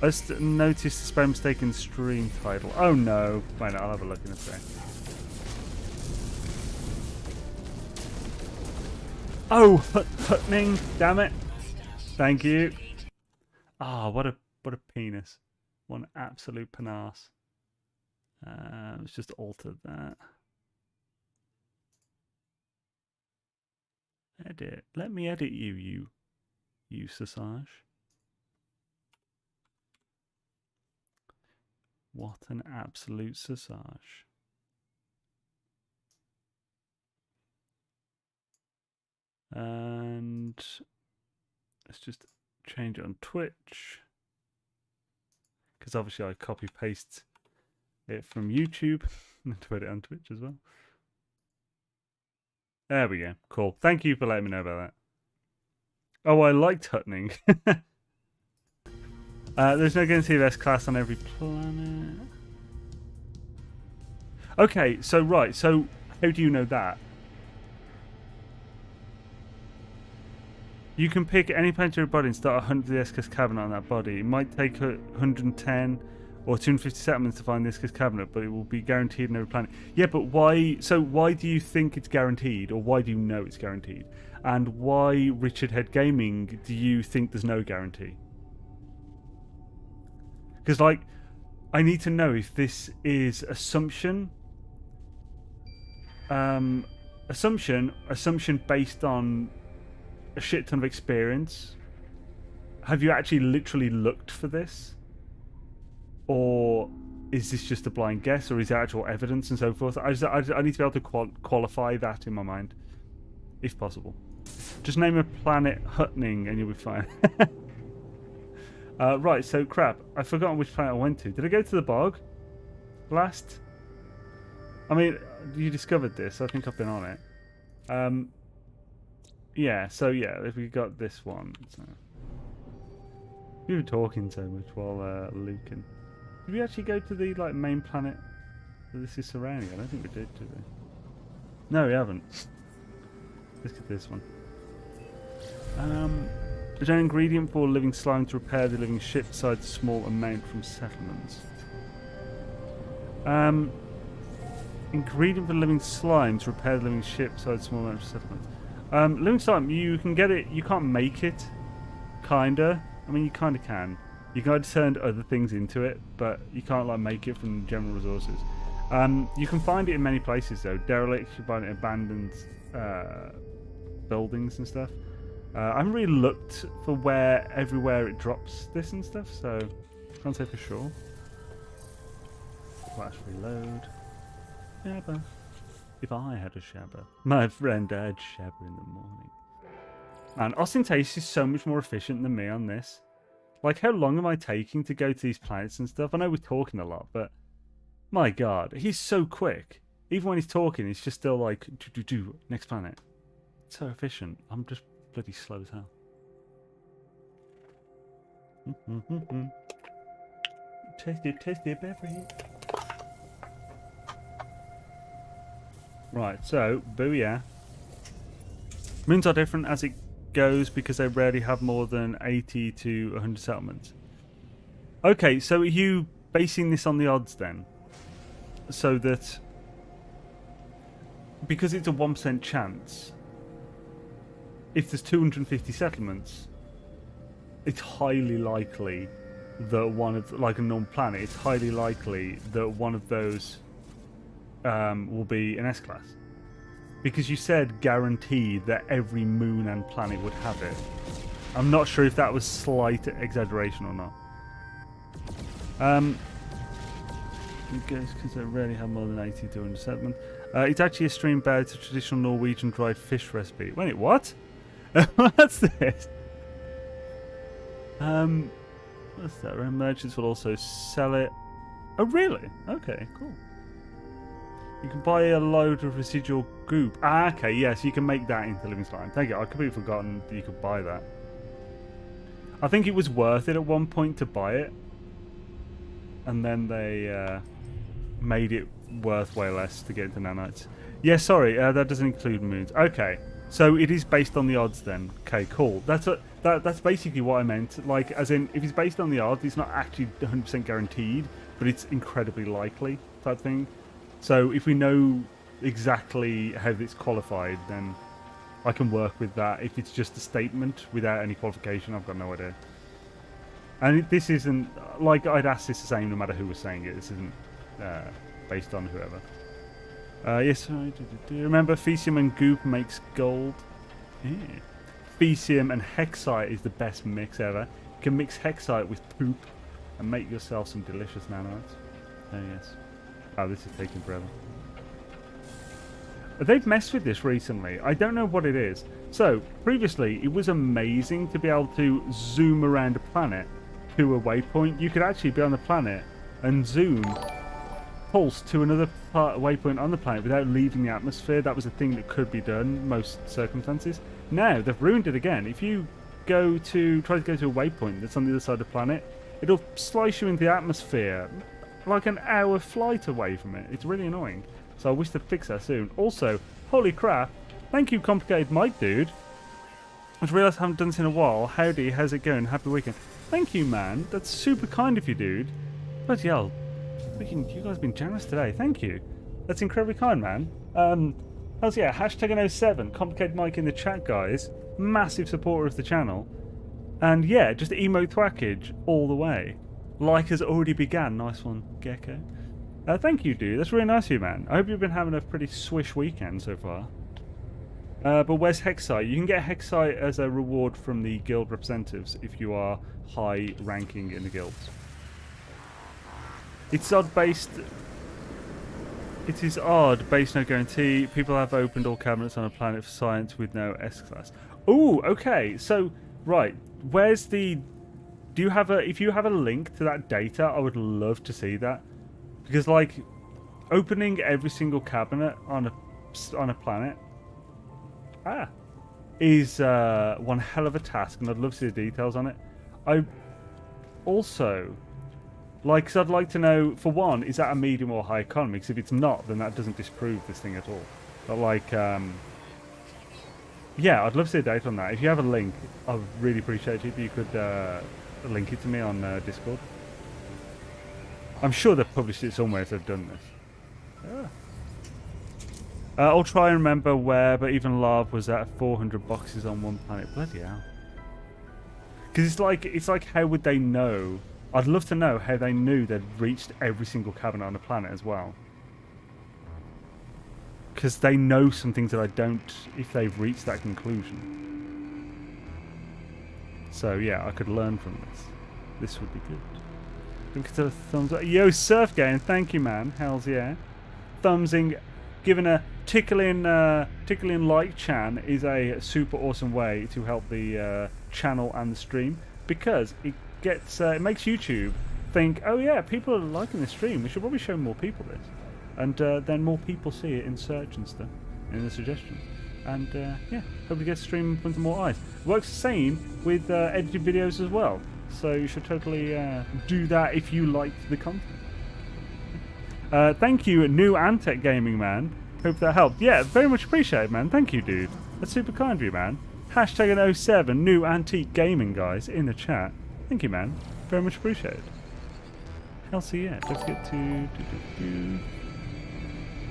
I just noticed a spell mistake in stream title. Oh no. Wait, I'll have a look in a sec. Oh, Hutning, damn it. Thank you. What a penis. One absolute panasse. Let's just alter that. Edit. Let me edit you Sasage. What an absolute Sasage. And let's just change it on Twitch. Because obviously I copy paste it from YouTube and put it on Twitch as well. There we go. Cool. Thank you for letting me know about that. Oh, I liked Hutning. There's no guarantee of S-class on every planet. Okay, so right. So how do you know that? You can pick any planetary body and start 100 S-class cabinet on that body. It might take 110 or 250 settlements to find this cabinet, but it will be guaranteed on every planet. Yeah, but why? So why do you think it's guaranteed, or why do you know it's guaranteed? And why, Richard Head Gaming, do you think there's no guarantee? Because, like, I need to know if this is assumption based on a shit ton of experience. Have you actually literally looked for this? Or is this just a blind guess, or is there actual evidence and so forth? I need to be able to qualify that in my mind, if possible. Just name a planet Hutning and you'll be fine. Right, so crap. I've forgotten which planet I went to. Did I go to the bog last? I mean, you discovered this. I think I've been on it. Yeah, so yeah, if we got this one. So. We were talking so much while Lucan. Did we actually go to the main planet that this is surrounding? I don't think we did we? No, we haven't. Let's get this one. Is there an ingredient for living slime to repair the living ship besides a small amount from settlements? Ingredient for living slime to repair the living ship besides a small amount from settlements. Living slime, you can get it, you can't make it. Kinda. I mean, you kinda can. You can turn other things into it, but you can't make it from general resources. You can find it in many places though. Derelict, you find it in abandoned buildings and stuff. I haven't really looked for everywhere it drops this and stuff, so can't say for sure. Flash reload. Shabba. If I had a shabba. My friend had shabba in the morning. Man, Ostentatious is so much more efficient than me on this. Like, how long am I taking to go to these planets and stuff? I know we're talking a lot, but my god, he's so quick. Even when he's talking, he's just still like, do, next planet. It's so efficient. I'm just bloody slow as hell. Tasty, beverage. Right, so, booyah. Moons are different as it goes because they rarely have more than 80 to 100 settlements. Okay, so are you basing this on the odds then? So that, because it's a 1% chance, if there's 250 settlements, it's highly likely that one of, like a non-planet, it's highly likely that one of those will be an S-class. Because you said guaranteed that every moon and planet would have it. I'm not sure if that was slight exaggeration or not. Because they rarely have more than 80 to 100 settlements. It's actually a stream bear to traditional Norwegian dried fish recipe. Wait, what? What's this? What's that? Merchants will also sell it. Oh, really? Okay, cool. You can buy a load of residual goop. Ah, okay, yes, you can make that into living slime. Thank you. I completely forgotten that you could buy that. I think it was worth it at one point to buy it, and then they made it worth way less to get into nanites. Yeah, sorry, that doesn't include moons. Okay, so it is based on the odds then. Okay, cool. That's basically what I meant. Like, as in, if it's based on the odds, it's not actually 100% guaranteed, but it's incredibly likely type thing. So if we know exactly how it's qualified, then I can work with that. If it's just a statement without any qualification, I've got no idea. And this isn't, like, I'd ask this the same no matter who was saying it. This isn't based on whoever. Yes, I do. Remember, Fecium and Goop makes gold. Yeah. Fecium and Hexite is the best mix ever. You can mix Hexite with poop and make yourself some delicious nanites. Oh, yes. Oh, this is taking forever. They've messed with this recently. I don't know what it is. So, previously, it was amazing to be able to zoom around a planet to a waypoint. You could actually be on the planet and zoom, pulse to another waypoint on the planet without leaving the atmosphere. That was a thing that could be done in most circumstances. Now, they've ruined it again. If you try to go to a waypoint that's on the other side of the planet, it'll slice you into the atmosphere like an hour flight away from it. It's really annoying. So I wish to fix that soon. Also, holy crap, thank you, Complicated Mike Dude. I just realised I haven't done this in a while. Howdy, how's it going? Happy weekend. Thank you, man. That's super kind of you, dude. Bloody hell. Freaking, you guys have been generous today. Thank you. That's incredibly kind, man. How's yeah, #07, Complicated Mike in the chat, guys. Massive supporter of the channel. And yeah, just emote thwackage all the way. Like has already began. Nice one, Gecko. Thank you, dude. That's really nice of you, man. I hope you've been having a pretty swish weekend so far. But where's Hexite? You can get Hexite as a reward from the guild representatives if you are high ranking in the guilds. It's odd based. It is odd based no guarantee. People have opened all cabinets on a planet for science with no S class. Ooh, okay. So right, where's the? Do you have a? If you have a link to that data, I would love to see that. Because, like, opening every single cabinet on a planet is one hell of a task, and I'd love to see the details on it. I also, like, cause I'd like to know, for one, is that a medium or high economy? Because if it's not, then that doesn't disprove this thing at all. But, like, yeah, I'd love to see the data on that. If you have a link, I'd really appreciate it if you could link it to me on Discord. I'm sure they've published it somewhere if they've done this. I'll try and remember where, but even Larv was at 400 boxes on one planet. Bloody hell. Because it's like, how would they know? I'd love to know how they knew they'd reached every single cabinet on the planet as well. Because they know some things that I don't, if they've reached that conclusion. So yeah, I could learn from this. This would be good. Consider thumbs up. Yo, Surf Game, thank you, man. Hells yeah. Thumbsing, giving a tickling like Chan is a super awesome way to help the channel and the stream, because it gets it makes YouTube think, oh yeah, people are liking this stream. We should probably show more people this, and then more people see it in search and stuff, in the suggestions, and yeah, hopefully get stream in front of more eyes. Works the same with edited videos as well. So you should totally do that if you like the content. Thank you, New Antec Gaming, man. Hope that helped. Yeah, very much appreciated, man. Thank you, dude. That's super kind of you, man. #07 New Antique Gaming, guys, in the chat. Thank you, man. Very much appreciated. Hell so yeah. Don't forget to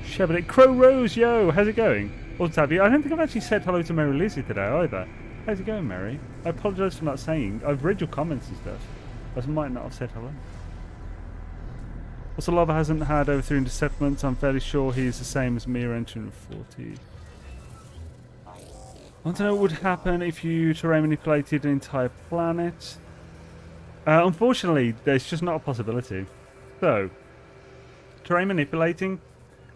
Shebedit. Crow Rose, yo, how's it going? What's have you? I don't think I've actually said hello to Mary Lizzie today either. How's it going, Mary? I apologise for not saying. I've read your comments and stuff. I might not have said hello. Also, Lava hasn't had over 300 settlements. I'm fairly sure he's the same as me, around 240. I want to know what would happen if you terrain manipulated an entire planet. Unfortunately, there's just not a possibility. So, terrain manipulating,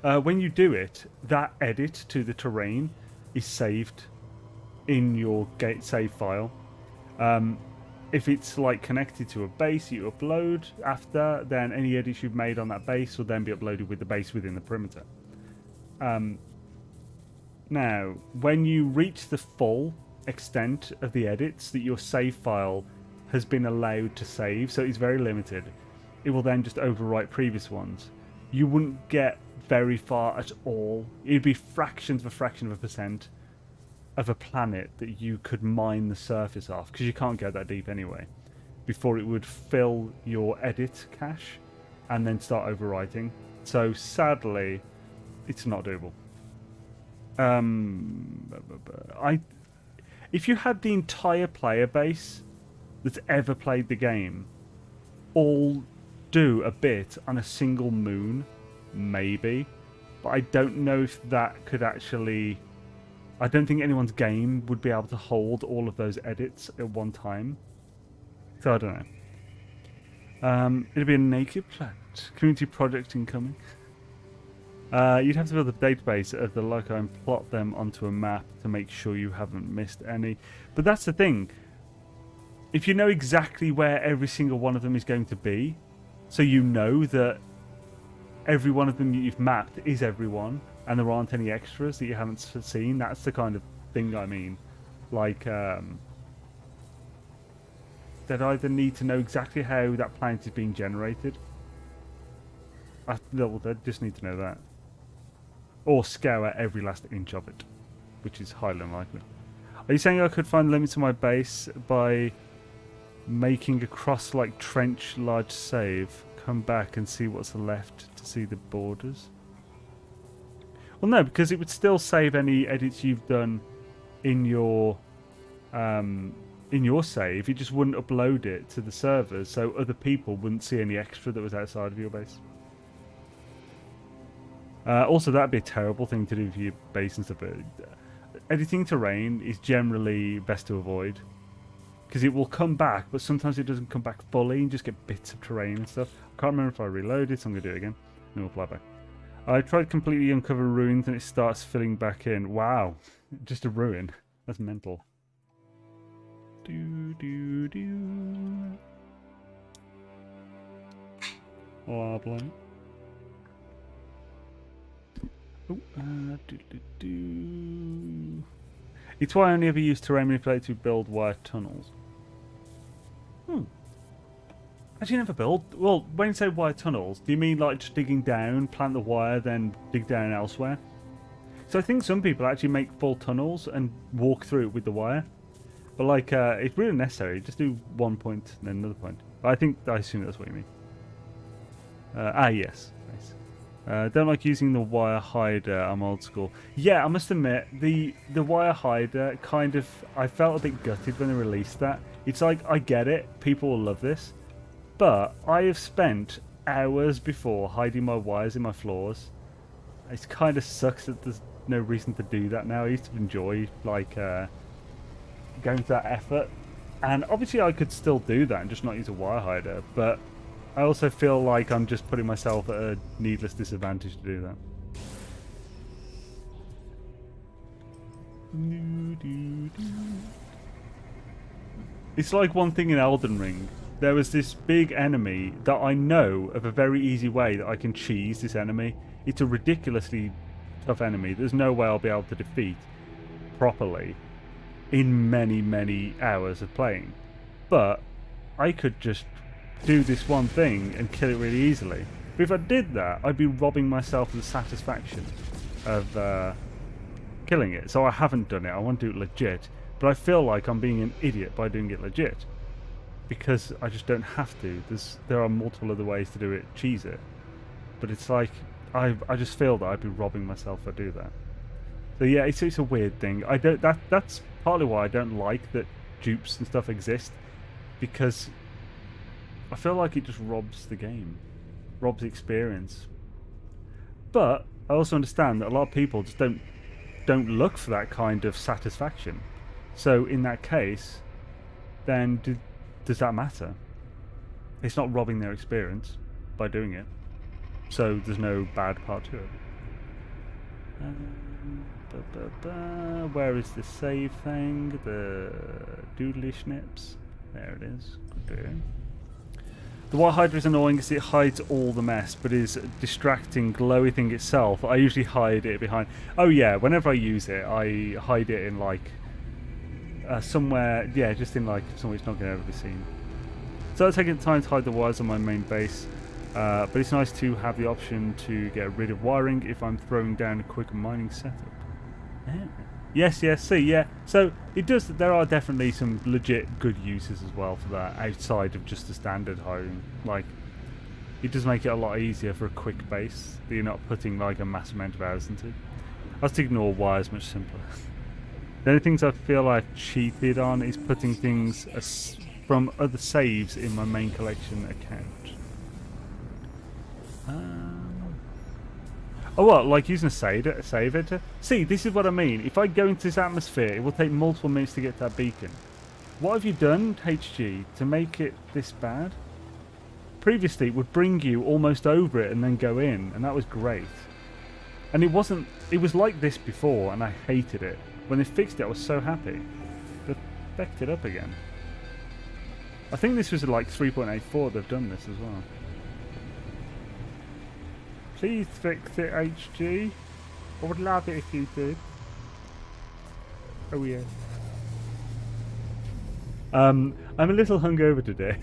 when you do it, that edit to the terrain is saved in your gate save file. If it's like connected to a base you upload after, then any edits you've made on that base will then be uploaded with the base within the perimeter. Now, when you reach the full extent of the edits that your save file has been allowed to save, so it's very limited, it will then just overwrite previous ones. You wouldn't get very far at all. It'd be fractions of a fraction of a percent of a planet that you could mine the surface off, because you can't go that deep anyway, before it would fill your edit cache and then start overwriting. So sadly, it's not doable. If you had the entire player base that's ever played the game all do a bit on a single moon, maybe, but I don't know if that could actually... I don't think anyone's game would be able to hold all of those edits at one time. So I don't know. It'd be a naked planet. Community project incoming. You'd have to build a database of the loci and plot them onto a map to make sure you haven't missed any. But that's the thing. If you know exactly where every single one of them is going to be, so you know that every one of them you've mapped is everyone, and there aren't any extras that you haven't seen, that's the kind of thing I mean. Like, they'd either need to know exactly how that planet is being generated. They just need to know that. Or scour every last inch of it, which is highly unlikely. Are you saying I could find limits to my base by making a cross-like trench large save? come back and see what's left to see the borders? Well, no, because it would still save any edits you've done in your save. You just wouldn't upload it to the servers, so other people wouldn't see any extra that was outside of your base. Also, that'd be a terrible thing to do for your base and stuff. But editing terrain is generally best to avoid, because it will come back, but sometimes it doesn't come back fully and just get bits of terrain and stuff. I can't remember if I reloaded, so I'm going to do it again. And we'll fly back. I tried completely uncover ruins and it starts filling back in. Wow. Just a ruin. That's mental. Do. Wobbling. It's why I only ever use terrain manipulator to build wire tunnels. Actually, never build. Well, when you say wire tunnels, do you mean like just digging down, plant the wire, then dig down elsewhere? So I think some people actually make full tunnels and walk through it with the wire. But like, it's really necessary. Just do one point and then another point. I assume that's what you mean. Yes. Nice. Don't like using the wire hider. I'm old school. Yeah, I must admit, the wire hider kind of, I felt a bit gutted when they released that. It's like, I get it. People will love this. But I have spent hours before hiding my wires in my floors. It kind of sucks that there's no reason to do that now. I used to enjoy like going to that effort, and obviously I could still do that and just not use a wire hider. But I also feel like I'm just putting myself at a needless disadvantage to do that. It's like one thing in Elden Ring. There was this big enemy that I know of a very easy way that I can cheese this enemy. It's a ridiculously tough enemy. There's no way I'll be able to defeat properly in many, many hours of playing. But I could just do this one thing and kill it really easily. But if I did that, I'd be robbing myself of the satisfaction of killing it. So I haven't done it. I want to do it legit. But I feel like I'm being an idiot by doing it legit, because I just don't have to. There are multiple other ways to do it, cheese it. But it's like, I just feel that I'd be robbing myself if I do that. So yeah, it's a weird thing. That's partly why I don't like that dupes and stuff exist, because I feel like it just robs the game, robs the experience. But I also understand that a lot of people just don't look for that kind of satisfaction. So in that case, then does that matter? It's not robbing their experience by doing it, so there's no bad part to it. Where is the save thing? The doodly schnips. There it is. Good. The wire hider is annoying because it hides all the mess, but is a distracting, glowy thing itself. I usually hide it behind. Oh yeah, whenever I use it, I hide it in like somewhere. Yeah, just in like somewhere it's not going to ever be seen. So I'm taking the time to hide the wires on my main base, but it's nice to have the option to get rid of wiring if I'm throwing down a quick mining setup. Yes, see, yeah. So it does. There are definitely some legit good uses as well for that outside of just the standard hiring. Like, it does make it a lot easier for a quick base that you're not putting like a massive amount of hours into. I just ignore wires much simpler. The only things I feel I've cheated on is putting things from other saves in my main collection account. Oh, what? Like using a save editor? See, this is what I mean. If I go into this atmosphere, it will take multiple minutes to get to that beacon. What have you done, HG, to make it this bad? Previously, it would bring you almost over it and then go in, and that was great. And it wasn't... It was like this before, and I hated it. When they fixed it, I was so happy. They fucked it up again. I think this was like 3.84 they've done this as well. Please fix it, HG. I would love it if you did. Oh yeah. I'm a little hungover today.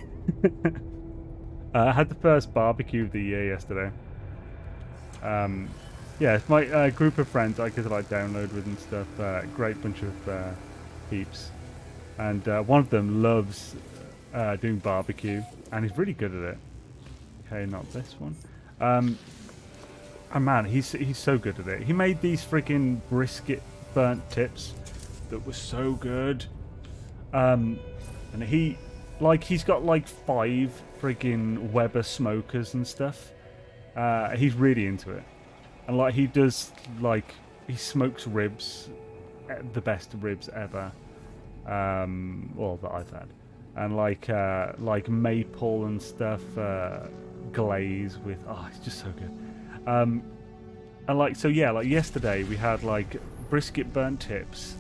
I had the first barbecue of the year yesterday. Yeah, it's my group of friends I get to like download with and stuff. Great bunch of peeps. And one of them loves doing barbecue, and he's really good at it. Okay, not this one. And man, he's so good at it. He made these freaking brisket burnt tips that were so good. And he's got like 5 freaking Weber smokers and stuff. He's really into it. And like he smokes ribs, the best ribs ever. Well, that I've had. And like maple and stuff, glaze with, it's just so good. And like, so yeah, like yesterday we had like brisket burnt tips,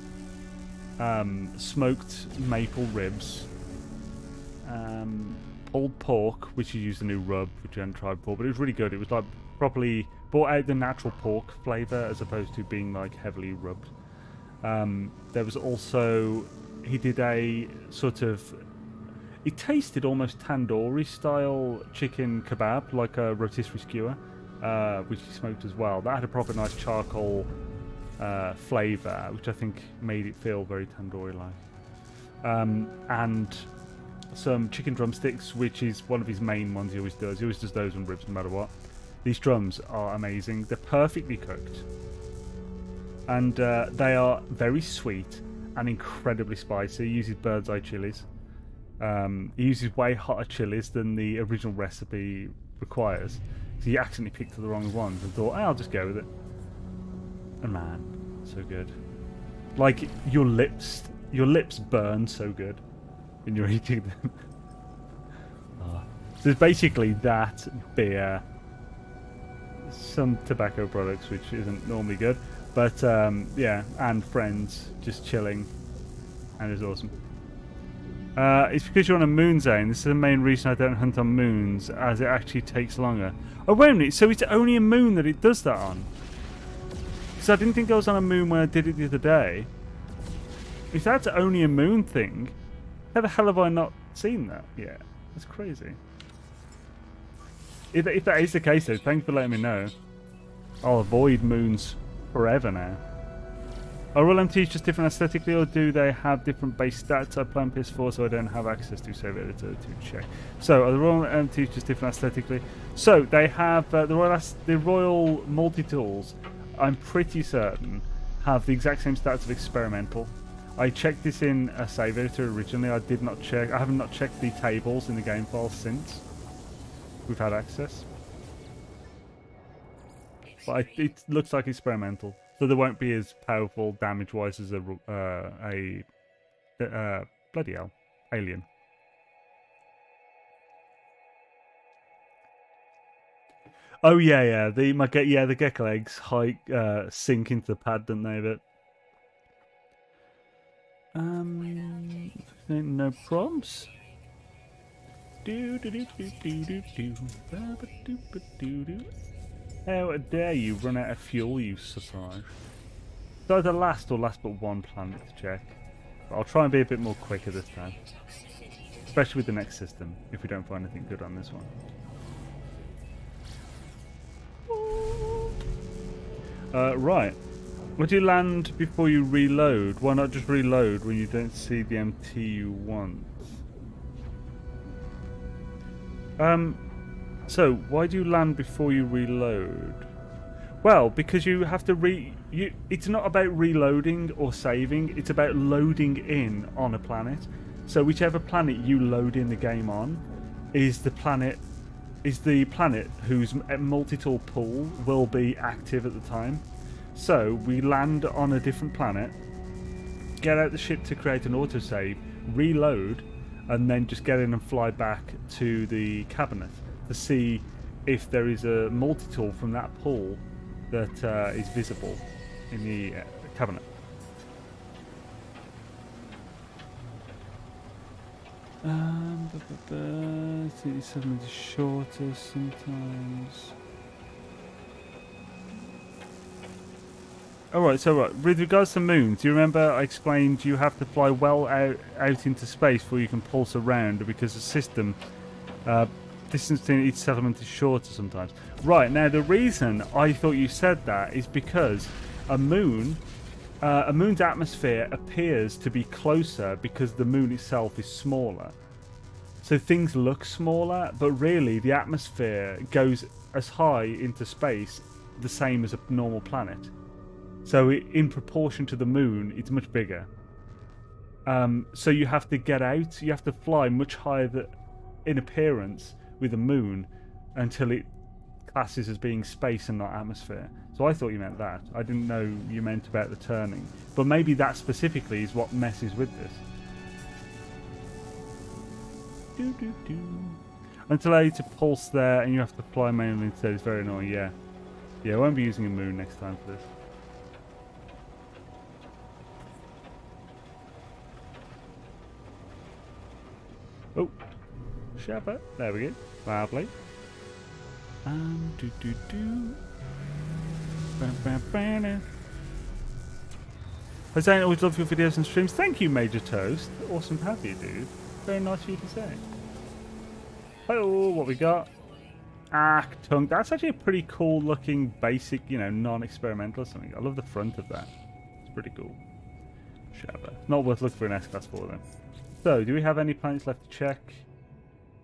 smoked maple ribs, pulled pork, which you used a new rub, which I hadn't tried before, but it was really good. It was like properly brought out the natural pork flavour as opposed to being like heavily rubbed. There was also, he did a sort of, it tasted almost tandoori style chicken kebab, like a rotisserie skewer, which he smoked as well. That had a proper nice charcoal flavour, which I think made it feel very tandoori like. And some chicken drumsticks, which is one of his main ones he always does. He always does those on ribs no matter what. These drums are amazing. They're perfectly cooked. And they are very sweet and incredibly spicy. He uses bird's eye chilies. He uses way hotter chilies than the original recipe requires. So he accidentally picked the wrong ones and thought, I'll just go with it. And man, so good. Like, your lips burn so good when you're eating them. So it's basically that, beer, some tobacco products, which isn't normally good. But, yeah, and friends just chilling. And it's awesome. It's because you're on a moon, Xaine. This is the main reason I don't hunt on moons, as it actually takes longer. Oh, wait a minute. So it's only a moon that it does that on? Because I didn't think I was on a moon when I did it the other day. If that's only a moon thing, how the hell have I not seen that yet? That's crazy. If that is the case, though, thanks for letting me know. I'll avoid moons forever now. Are all MTs just different aesthetically, or do they have different base stats? I play on PS4, so I don't have access to save editor to check. So, are the Royal MTs just different aesthetically? So, they have the Royal Multitools, I'm pretty certain, have the exact same stats of experimental. I checked this in a save editor originally. I have not checked the tables in the game file since we've had access. But it looks like experimental. So they won't be as powerful damage-wise as a bloody hell, alien. Oh yeah. The Gek legs sink into the pad, don't they? But no problems. How dare you run out of fuel, you sausage. So either last or last but one planet to check. But I'll try and be a bit more quicker this time. Especially with the next system, if we don't find anything good on this one. Right. Would you land before you reload? Why not just reload when you don't see the MT you want? So, why do you land before you reload? Well, because you have to it's not about reloading or saving, it's about loading in on a planet. So whichever planet you load in the game on is the planet whose multi-tool pool will be active at the time. So we land on a different planet, get out the ship to create an autosave, reload, and then just get in and fly back to the cabinet to see if there is a multi-tool from that pool that is visible in the cabinet. It's suddenly shorter sometimes. Alright, with regards to moons, do you remember I explained you have to fly well out into space before you can pulse around because the system distance between each settlement is shorter sometimes. Right, now the reason I thought you said that is because a moon's atmosphere appears to be closer because the moon itself is smaller. So things look smaller, but really the atmosphere goes as high into space the same as a normal planet. So in proportion to the moon, it's much bigger. So you have to get out, you have to fly much higher in appearance with the moon until it classes as being space and not atmosphere. So I thought you meant that. I didn't know you meant about the turning. But maybe that specifically is what messes with this. Until I need to pulse there and you have to fly manually instead. It's very annoying, yeah. Yeah, I won't be using a moon next time for this. Oh, Shabba. There we go. Lovely. Hi Xaine, always love your videos and streams. Thank you, Major Toast. Awesome to have you, dude. Very nice of you to say. Oh, what we got? Ah, tongue. That's actually a pretty cool looking, basic, you know, non-experimental or something. I love the front of that. It's pretty cool. Shabba. Not worth looking for an S-Class for them. So, do we have any planets left to check?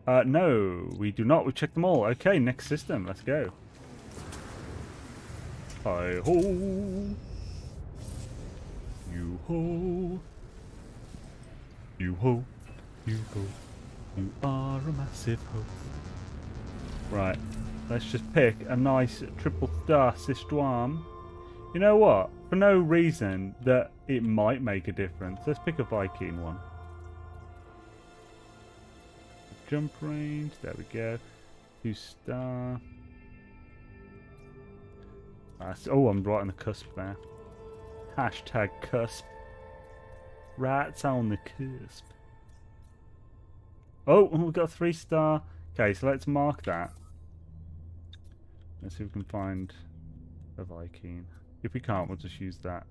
No, we do not. We checked them all. Okay, next system. Let's go. Hi-ho. You-ho. You-ho. You-ho. You are a massive ho. Right. Let's just pick a nice triple star Sistwarm. You know what? For no reason that it might make a difference. Let's pick a Viking one. Jump range, there we go. 2-star. Oh, I'm right on the cusp there. Hashtag cusp. Right on the cusp. Oh, we've got a 3-star. Okay, so let's mark that. Let's see if we can find a Viking. If we can't, we'll just use that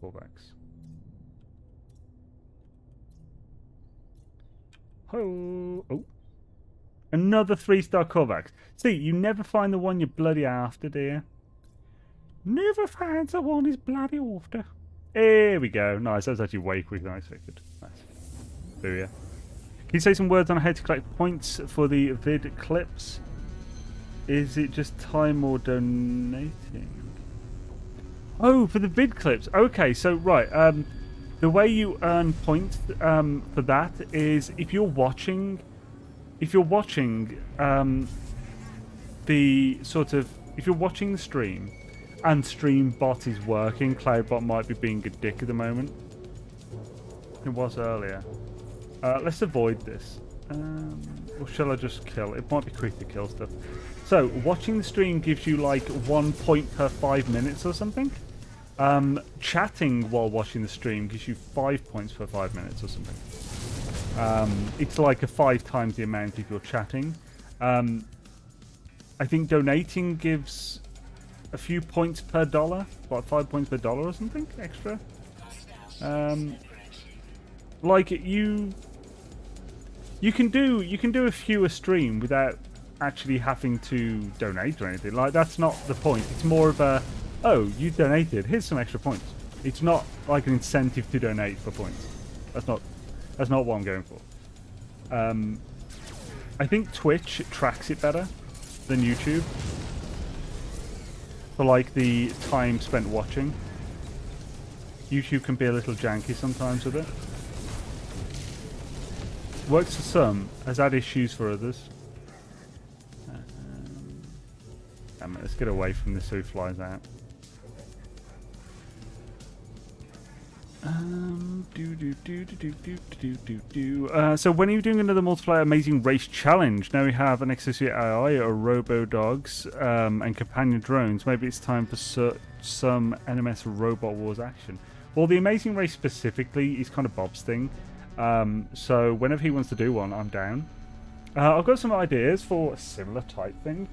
Corvax. Oh. Another 3-star Corvax. See, you never find the one you're bloody after, dear. Never find the one he's bloody after. Here we go. Nice. That was actually way quicker than I expected. Nice. Booyah. Can you say some words on how to collect points for the vid clips? Is it just time or donating? Oh, for the vid clips. Okay, so right. The way you earn points for that is if you're watching the stream and Streambot is working, Cloudbot might be being a dick at the moment. It was earlier. Let's avoid this. Or shall I just kill? It might be quick to kill stuff. So, watching the stream gives you like 1 point per 5 minutes or something. Chatting while watching the stream gives you 5 points per 5 minutes or something. It's like 5 times the amount if you're chatting. I think donating gives a few points per dollar, about 5 points per dollar or something extra. Like you can do a fewer stream without actually having to donate or anything. Like that's not the point. It's more of a, oh, you donated, here's some extra points. It's not like an incentive to donate for points. That's not what I'm going for. I think Twitch tracks it better than YouTube for like the time spent watching. YouTube can be a little janky sometimes with it. Works for some, has had issues for others. Damn it, let's get away from this so he flies out. So when are you doing another multiplayer Amazing Race Challenge? Now we have an Exosuit AI, or Robo Dogs, and companion drones. Maybe it's time for some NMS Robot Wars action. Well, the Amazing Race specifically is kind of Bob's thing. So whenever he wants to do one, I'm down. I've got some ideas for a similar type thing,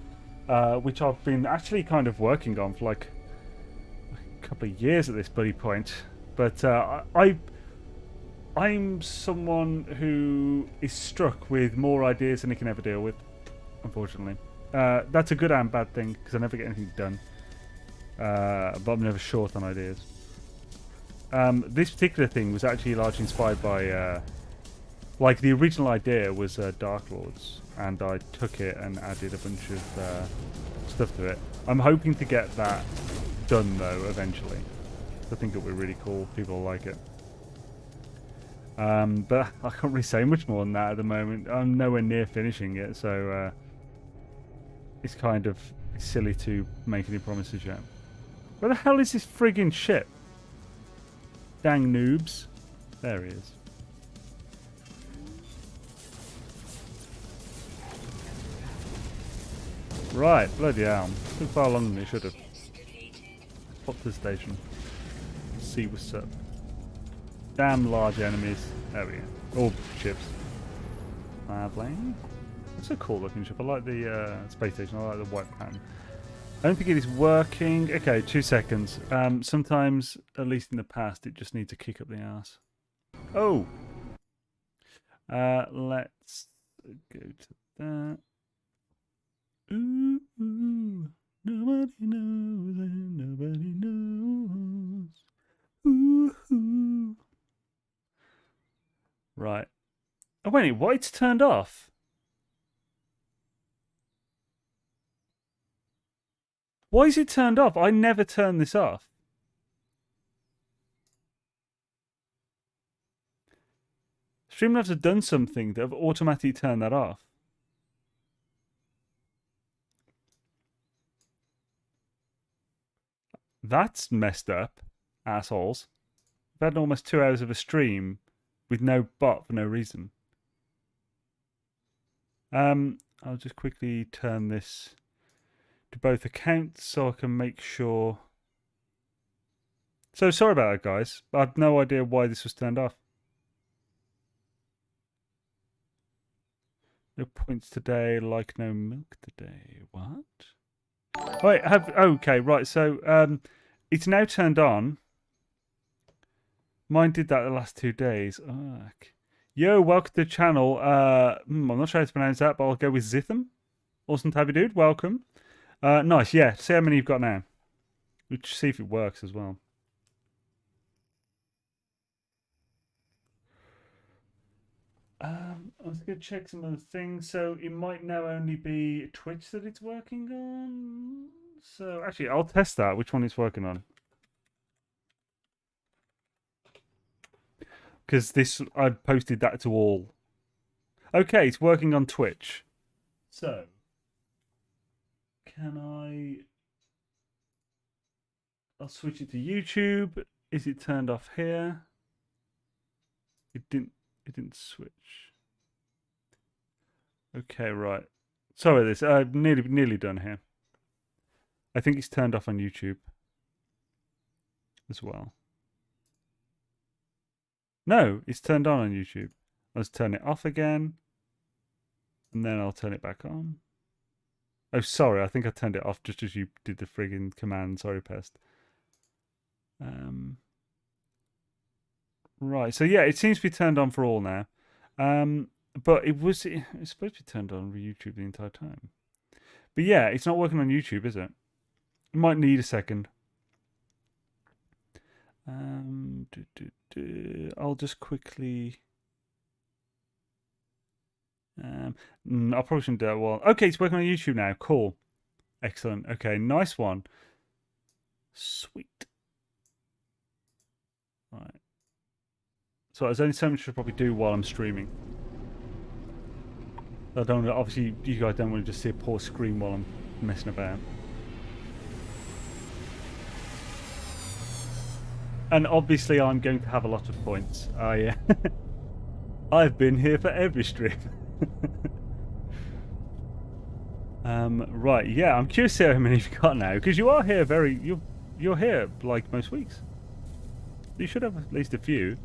which I've been actually kind of working on for like a couple of years at this bloody point. But I'm someone who is struck with more ideas than he can ever deal with, unfortunately. That's a good and bad thing, because I never get anything done. But I'm never short on ideas. This particular thing was actually largely inspired by Like, the original idea was Dark Lords, and I took it and added a bunch of stuff to it. I'm hoping to get that done, though, eventually. I think it'll be really cool. People will like it. But I can't really say much more than that at the moment. I'm nowhere near finishing it, so it's kind of silly to make any promises yet. Where the hell is this friggin' ship? Dang noobs. There he is. Right, bloody hell. Took far longer than it should have. Pop to the station. See what's up. Damn large enemies. There we go. All ships. Lovely. It's a cool looking ship. I like the space station. I like the white pattern. I don't think it is working. Okay, 2 seconds. Sometimes, at least in the past, it just needs a kick up the arse. Oh! Let's go to that. Ooh, ooh, nobody knows and nobody knows. Ooh, ooh. Right. Oh, wait, what? It's turned off? Why is it turned off? I never turned this off. Streamlabs have done something that have automatically turned that off. That's messed up, assholes. We've had almost 2 hours of a stream with no bot for no reason. I'll just quickly turn this to both accounts so I can make sure. So sorry about that, guys. I have no idea why this was turned off. No points today, like no milk today. What? Wait, okay, right. So it's now turned on. Mine did that the last 2 days. Ugh. Yo, welcome to the channel. I'm not sure how to pronounce that, but I'll go with Zitham. Awesome to have you, dude. Welcome. Nice, yeah. See how many you've got now. Let's see if it works as well. I was going to check some other things. So it might now only be Twitch that it's working on. So actually, I'll test that, which one it's working on. Because I posted that to all. Okay, it's working on Twitch. So, I'll switch it to YouTube. Is it turned off here? It didn't switch. Okay, right. Sorry, this. I'm nearly done here. I think it's turned off on YouTube as well. No, it's turned on YouTube. Let's turn it off again. And then I'll turn it back on. Oh, sorry. I think I turned it off just as you did the friggin' command. Sorry, Pest. Right. So, yeah, it seems to be turned on for all now. But it's supposed to be turned on for YouTube the entire time. But, yeah, it's not working on YouTube, is it? It might need a second. I'll just quickly. I probably shouldn't do that well. Okay, it's working on YouTube now. Cool. Excellent. Okay, nice one. Sweet. Right. So there's only so much I should probably do while I'm streaming. I don't. Obviously, you guys don't want to just see a poor screen while I'm messing about. And obviously, I'm going to have a lot of points. I've been here for every stream. Right, yeah. I'm curious to see how many you've got now, because you are here you're here like most weeks. You should have at least a few.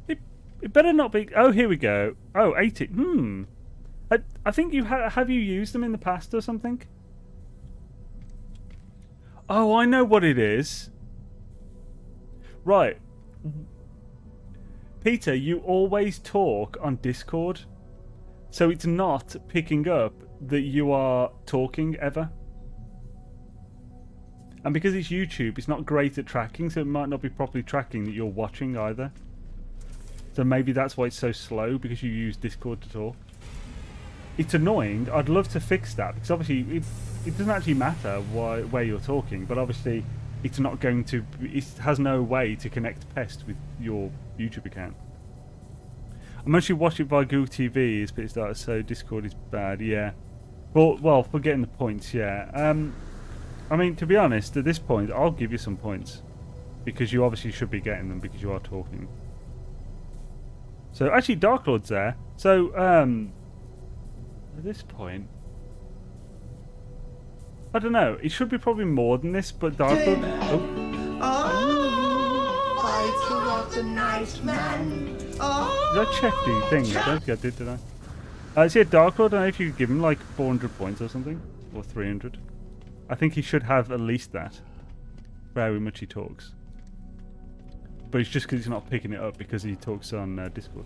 It better not be. Oh, here we go. Oh, 80. I think you have you used them in the past or something? Oh, I know what it is. Right. Peter, you always talk on Discord, so it's not picking up that you are talking ever. And because it's YouTube, it's not great at tracking, so it might not be properly tracking that you're watching either. So maybe that's why it's so slow, because you use Discord to talk. It's annoying. I'd love to fix that, because obviously it doesn't actually matter where you're talking, but obviously it's not going to... It has no way to connect Pest with your YouTube account. I'm actually watching via Google TV, is pitched out, so Discord is bad, yeah. Well, for getting the points, yeah. I mean, to be honest, at this point, I'll give you some points. Because you obviously should be getting them, because you are talking. So, actually, Dark Lord's there. So, at this point... I don't know. It should be probably more than this, but Dark Lord... Did I check the thing? I don't think I did I? So yeah, Dark Lord, I don't know if you could give him like 400 points or something. Or 300. I think he should have at least that. Very much he talks. But it's just because he's not picking it up because he talks on Discord.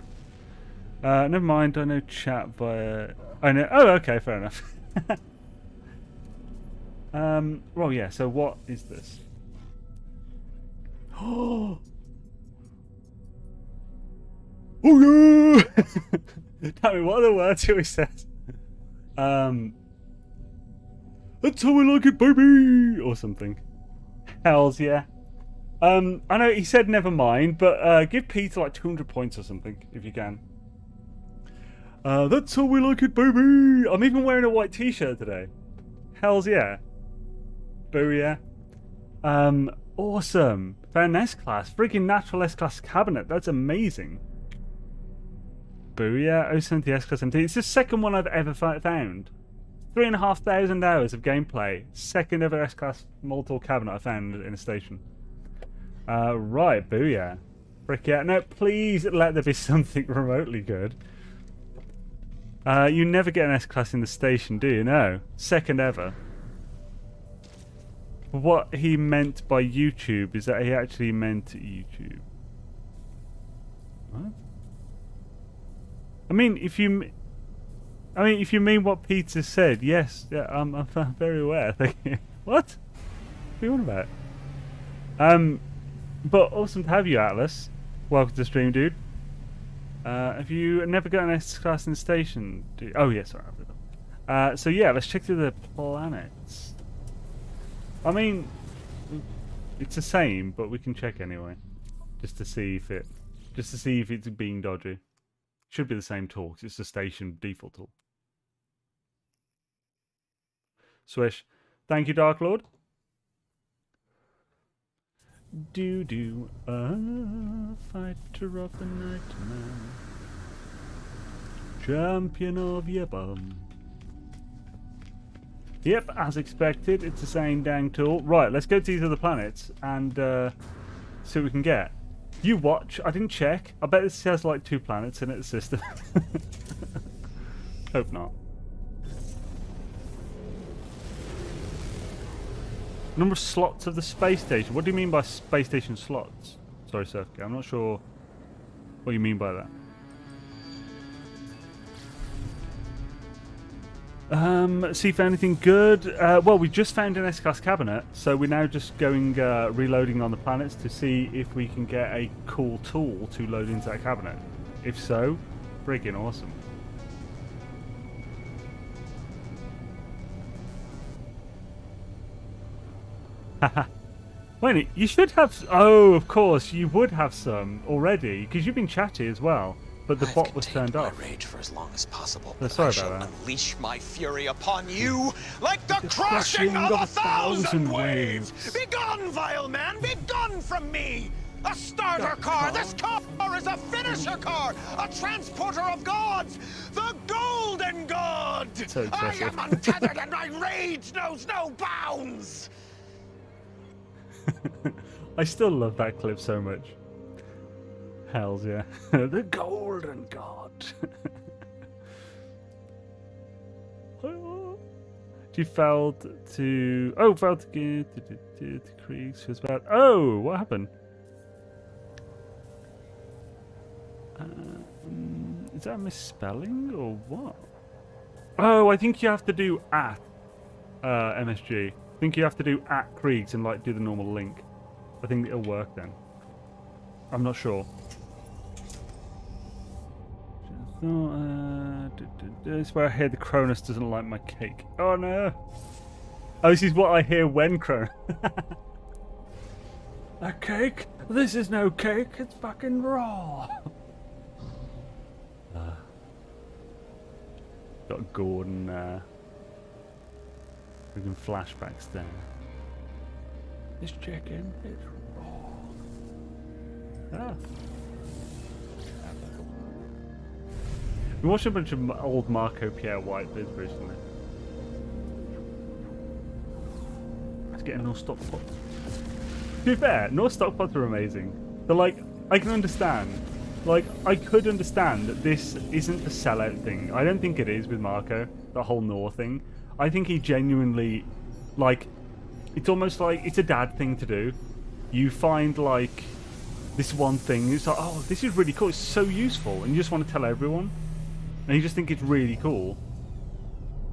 Never mind, I know chat via... I know... Oh, okay, fair enough. Well, yeah, so what is this? Oh, yeah! Tell me, what are the words he always says? That's how we like it, baby! Or something. Hells yeah. I know he said never mind, but give Peter like 200 points or something, if you can. That's how we like it, baby! I'm even wearing a white t-shirt today. Hells yeah. Booyah. Awesome. Found an S-Class. Freaking natural S-Class cabinet. That's amazing. Booyah. 070 S-Class MT. It's the second one I've ever found. 3,500 hours of gameplay. Second ever S-Class Multitool cabinet I found in a station. Right. Booyah. Frick yeah. No, please let there be something remotely good. You never get an S-Class in the station, do you? No. Second ever. What he meant by YouTube is that he actually meant YouTube. What? I mean, if you mean what Peter said, yes, yeah, I'm very aware. Thank you. What? What are you on about? But awesome to have you, Atlas. Welcome to the stream, dude. Have you never got an S-Class in the station? Oh, yeah, sorry. So yeah, let's check through the planets. I mean, it's the same, but we can check anyway, just to see if it's being dodgy. Should be the same tool, 'cause it's the station default tool. Swish, thank you, Dark Lord. Fighter of the night, man, champion of your bum. Yep, as expected, it's the same dang tool. Right, let's go to these other planets and see what we can get. You watch. I didn't check. I bet this has like 2 planets in its system. Hope not. Number of slots of the space station. What do you mean by space station slots? Sorry, Surfcat. I'm not sure what you mean by that. See if anything good. Well, we just found an S-Class cabinet, so we're now just going reloading on the planets to see if we can get a cool tool to load into that cabinet. If so, friggin' awesome. Haha. Wait, you should have... Oh, of course, you would have some already, because you've been chatty as well. But the bot was turned off. Rage for as long as possible. Sorry about that. Unleash my fury upon you like the crashing of 1,000 waves. Begone, vile man! Begone from me! A starter car! This car is a finisher car! A transporter of gods! The Golden God! So I am untethered and my rage knows no bounds! I still love that clip so much. Hells yeah. The Golden God. She failed to... Oh, failed to get to Krieg. She was about... Oh, what happened? Is that a misspelling or what? Oh, I think you have to do at MSG. I think you have to do @Kriegs and like do the normal link. I think it'll work then. I'm not sure. This is where I hear the Cronus doesn't like my cake. Oh no! Oh, this is what I hear when Cronus. A cake? This is no cake. It's fucking raw. Got Gordon. Freaking flashbacks there. This chicken is raw. Ah. We watched a bunch of old Marco Pierre White vids recently. Let's get a no stock pot. To be fair, no stock pots are amazing. They're like, I can understand. Like, I could understand that this isn't a sellout thing. I don't think it is with Marco, the whole Nor thing. I think he genuinely, like, it's almost like it's a dad thing to do. You find, like, this one thing, it's like, oh, this is really cool, it's so useful, and you just want to tell everyone. And you just think it's really cool.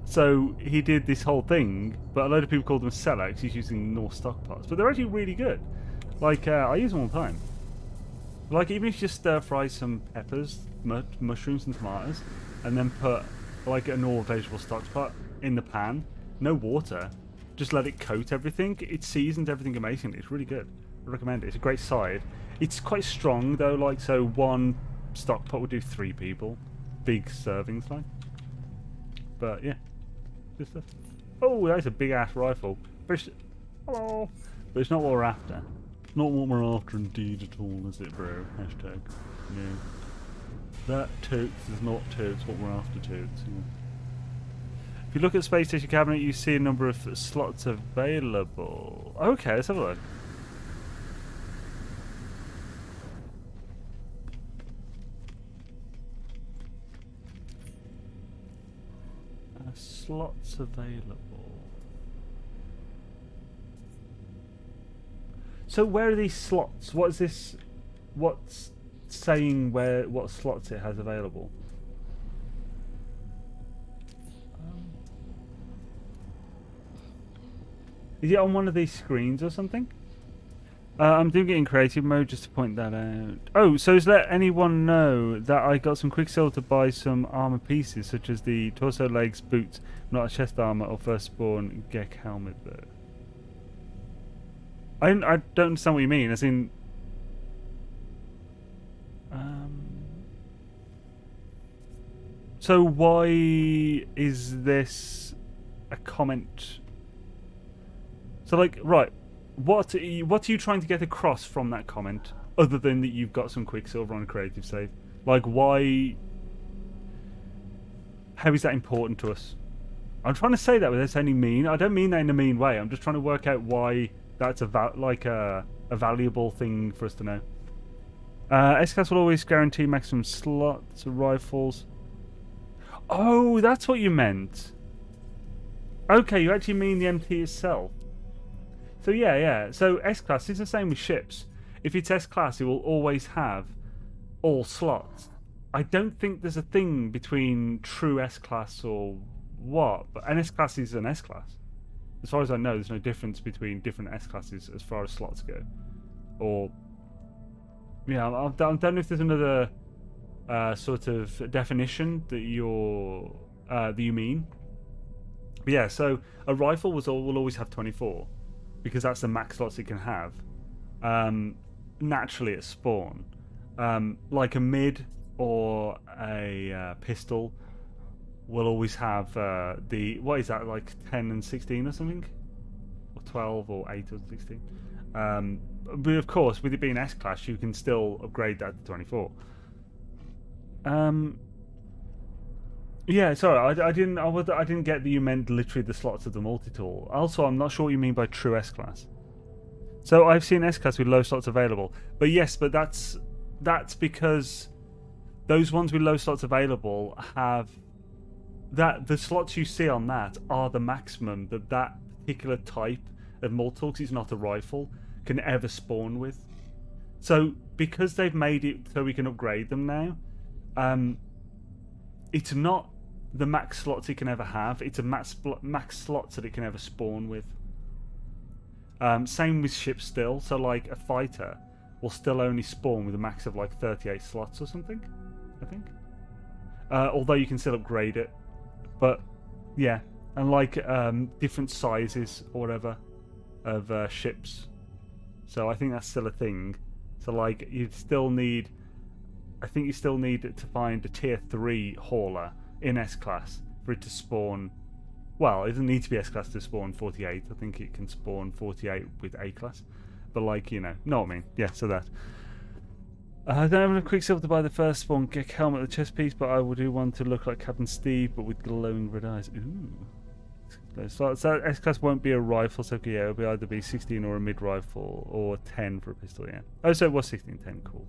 So he did this whole thing, but a load of people called them sellouts. He's using North stock pots, but they're actually really good. Like I use them all the time. Like even if you just stir fry some peppers, mushrooms, and tomatoes, and then put like a normal vegetable stock pot in the pan, no water, just let it coat everything. It seasons everything amazingly. It's really good. I recommend it. It's a great side. It's quite strong though. Like so, one stock pot would do 3 people. Big servings like. But yeah, good stuff. Oh, that's a big ass rifle. Hello. But it's not what we're after. Not what we're after indeed at all, is it, bro? Hashtag. No. That totes is not totes what we're after totes. Yeah. If you look at Space Station Cabinet, you see a number of slots available. Okay, let's have a look. Slots available. So where are these slots? What is this? What's saying what slots it has available? Is it on one of these screens or something? I'm doing it in creative mode just to point that out. Oh, so just let anyone know that I got some Quicksilver to buy some armor pieces, such as the torso, legs, boots, not a chest armor or first spawn Gek helmet though. I don't understand what you mean, as in... So why is this a comment? So like, right. What are you trying to get across from that comment, other than that you've got some Quicksilver on a creative save? Like, why? How is that important to us? I'm trying to say that without sounding mean. I don't mean that in a mean way. I'm just trying to work out why that's a valuable thing for us to know. S-Class will always guarantee maximum slots of rifles. Oh, that's what you meant. Okay, you actually mean the MT itself. So yeah. So S-Class is the same with ships. If it's S-Class, it will always have all slots. I don't think there's a thing between true S-Class or what, but an S-Class is an S-Class. As far as I know, there's no difference between different S-Classes as far as slots go. Or, yeah, I don't know if there's another sort of definition that you mean. But yeah, so a rifle will always have 24. Because that's the max slots it can have. Naturally at spawn. Like a mid or a pistol will always have what is that, like 10 and 16 or something? Or 12 or 8 or 16. But of course, with it being S-Class, you can still upgrade that to 24. Yeah, sorry, I didn't get that you meant literally the slots of the multi-tool. Also, I'm not sure what you mean by true S-Class. So I've seen S-Class with low slots available. But yes, but that's because those ones with low slots available have... the slots you see on that are the maximum that particular type of multi-tool, because it's not a rifle, can ever spawn with. So because they've made it so we can upgrade them now, it's not the max slots it can ever have, it's a max slots that it can ever spawn with. Same with ships still. So like a fighter will still only spawn with a max of like 38 slots or something, I think. Although you can still upgrade it. But yeah, and like different sizes or whatever of ships. So I think that's still a thing. So like you still need, I think you still need to find a tier 3 hauler in S-class for it to spawn. Well, it doesn't need to be S-class to spawn 48. I think it can spawn 48 with A-class. But like, you know what I mean. Yeah, so that. I don't have enough Quicksilver to buy the first spawn Gek helmet, the chest piece, but I would do one to look like Captain Steve, but with glowing red eyes. Ooh. So S-class won't be a rifle, so yeah, it'll either be 16 or a mid-rifle, or 10 for a pistol, yeah. Oh, so it was 16, 10, cool.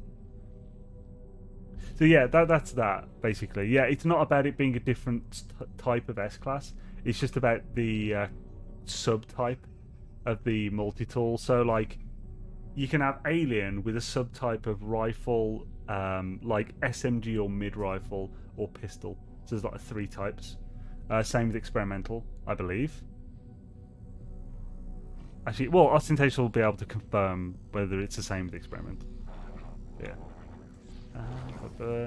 So yeah, that's that, basically. Yeah, it's not about it being a different type of S-class. It's just about the subtype of the multi-tool. So, like, you can have alien with a subtype of rifle, like SMG or mid-rifle or pistol. So there's like 3 types. Same with experimental, I believe. Actually, well, ostentatious will be able to confirm whether it's the same with experimental. Yeah.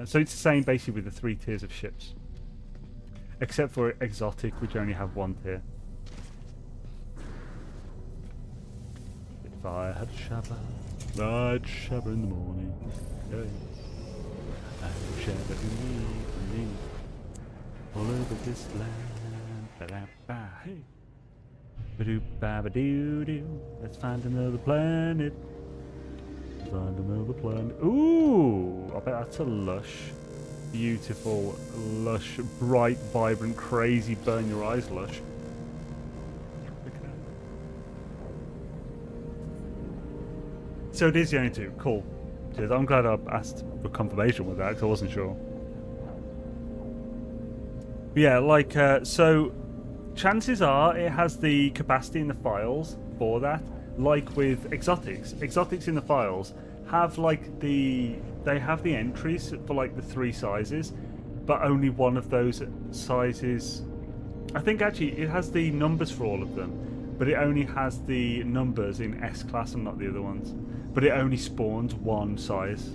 So it's the same basically with the 3 tiers of ships. Except for exotic, which only have 1 tier. If I had a shabba, I'd shabba in the morning. Yeah. I'd shabba in the evening. All over this land. Ba-da-ba, hey. Ba-doo-ba-ba-doo-doo. Let's find another planet. Find another planet. Ooh! I bet that's a lush, beautiful, lush, bright, vibrant, crazy, burn your eyes lush. So it is the only 2. Cool. Cheers. I'm glad I asked for confirmation with that because I wasn't sure. But yeah, like, so chances are it has the capacity in the files for that. Like with exotics. Exotics in the files have like they have the entries for like the 3 sizes, but only one of those sizes. I think actually it has the numbers for all of them, but it only has the numbers in S-class and not the other ones. But it only spawns 1 size.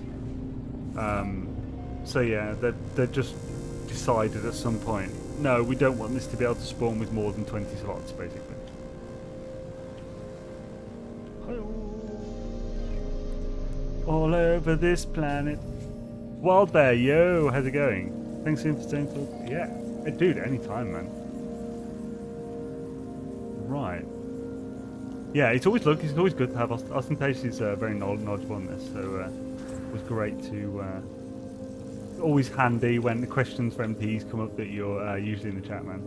So yeah, they just decided at some point, no, we don't want this to be able to spawn with more than 20 slots, basically. All over this planet. Wild Bear, yo, how's it going? Thanks for staying till... Yeah, dude, anytime, man. Right. Yeah, it's always good to have Ostentatious is very knowledgeable on this, so it was great to... always handy when the questions for MTs come up that you're usually in the chat, man.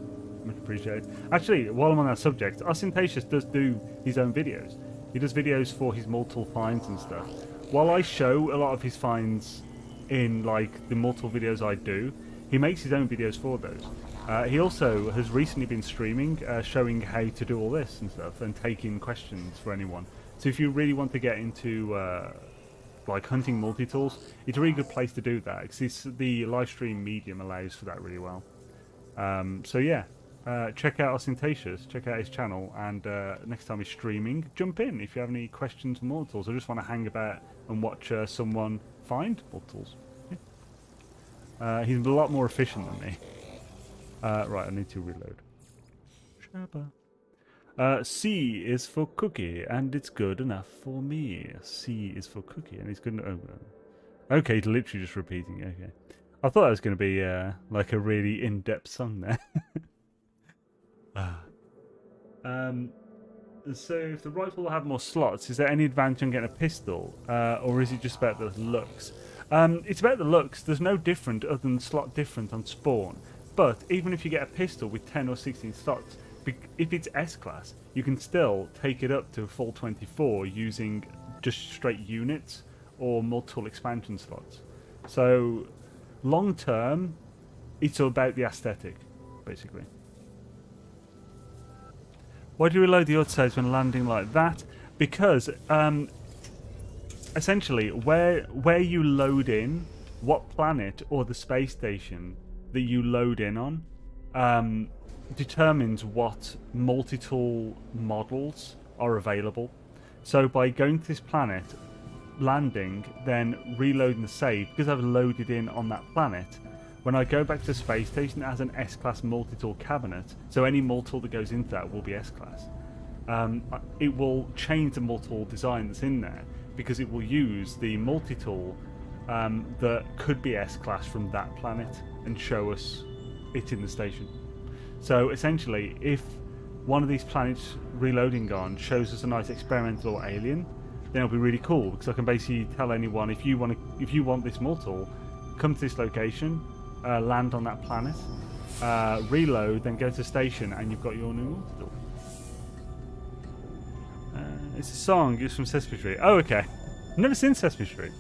Much appreciated. Actually, while I'm on that subject, Ostentatious does do his own videos. He does videos for his multiple finds and stuff. While I show a lot of his finds in like the multiple videos I do, he makes his own videos for those. He also has recently been streaming, showing how to do all this and stuff, and taking questions for anyone. So if you really want to get into like hunting multi-tools, it's a really good place to do that, because the live stream medium allows for that really well. So yeah, check out Ostentatious, check out his channel, and next time he's streaming, jump in if you have any questions for multi-tools, or just want to hang about and watch someone find multi-tools. Yeah. He's a lot more efficient than me. Right, I need to reload. Shabba. C is for cookie, and it's good enough for me. C is for cookie, and it's good enough. Oh, okay, he's literally just repeating. Okay, I thought that was going to be like a really in-depth song there. So if the rifle will have more slots, is there any advantage on getting a pistol, or is it just about the looks? It's about the looks. There's no different other than slot different on spawn. But even if you get a pistol with 10 or 16 slots, if it's S-class, you can still take it up to a full 24 using just straight units or multiple expansion slots. So long term, it's all about the aesthetic, basically. Why do you reload the auto-saves when landing like that? Because essentially where you load in, what planet or the space station that you load in on determines what multi-tool models are available. So by going to this planet, landing, then reloading the save, because I've loaded in on that planet, when I go back to the space station, it has an S-Class multi-tool cabinet, so any multi-tool that goes into that will be S-Class. It will change the multi-tool design that's in there, because it will use the multi-tool that could be S-Class from that planet and show us it in the station. So essentially, if one of these planets reloading on shows us a nice experimental or alien, then it'll be really cool, because I can basically tell anyone, if you want this multi-tool, come to this location, land on that planet, reload, then go to the station, and you've got your new multi-tool. It's a song. It's from Sesame Street. Oh, okay. Never seen Sesame Street.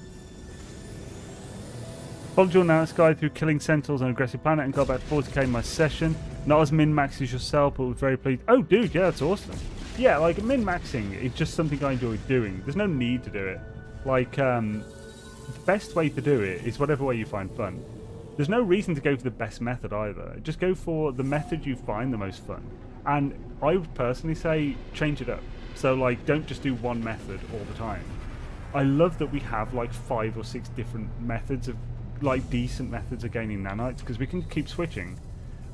Followed your announced guide through killing Sentinels on an aggressive planet and got about 40k in my session. Not as min-max as yourself, but was very pleased. Oh, dude, yeah, that's awesome. Yeah, like, min-maxing is just something I enjoy doing. There's no need to do it. Like, the best way to do it is whatever way you find fun. There's no reason to go for the best method either. Just go for the method you find the most fun. And I would personally say change it up. So, like, don't just do one method all the time. I love that we have, like, 5 or 6 different methods of, like, decent methods of gaining nanites, because we can keep switching.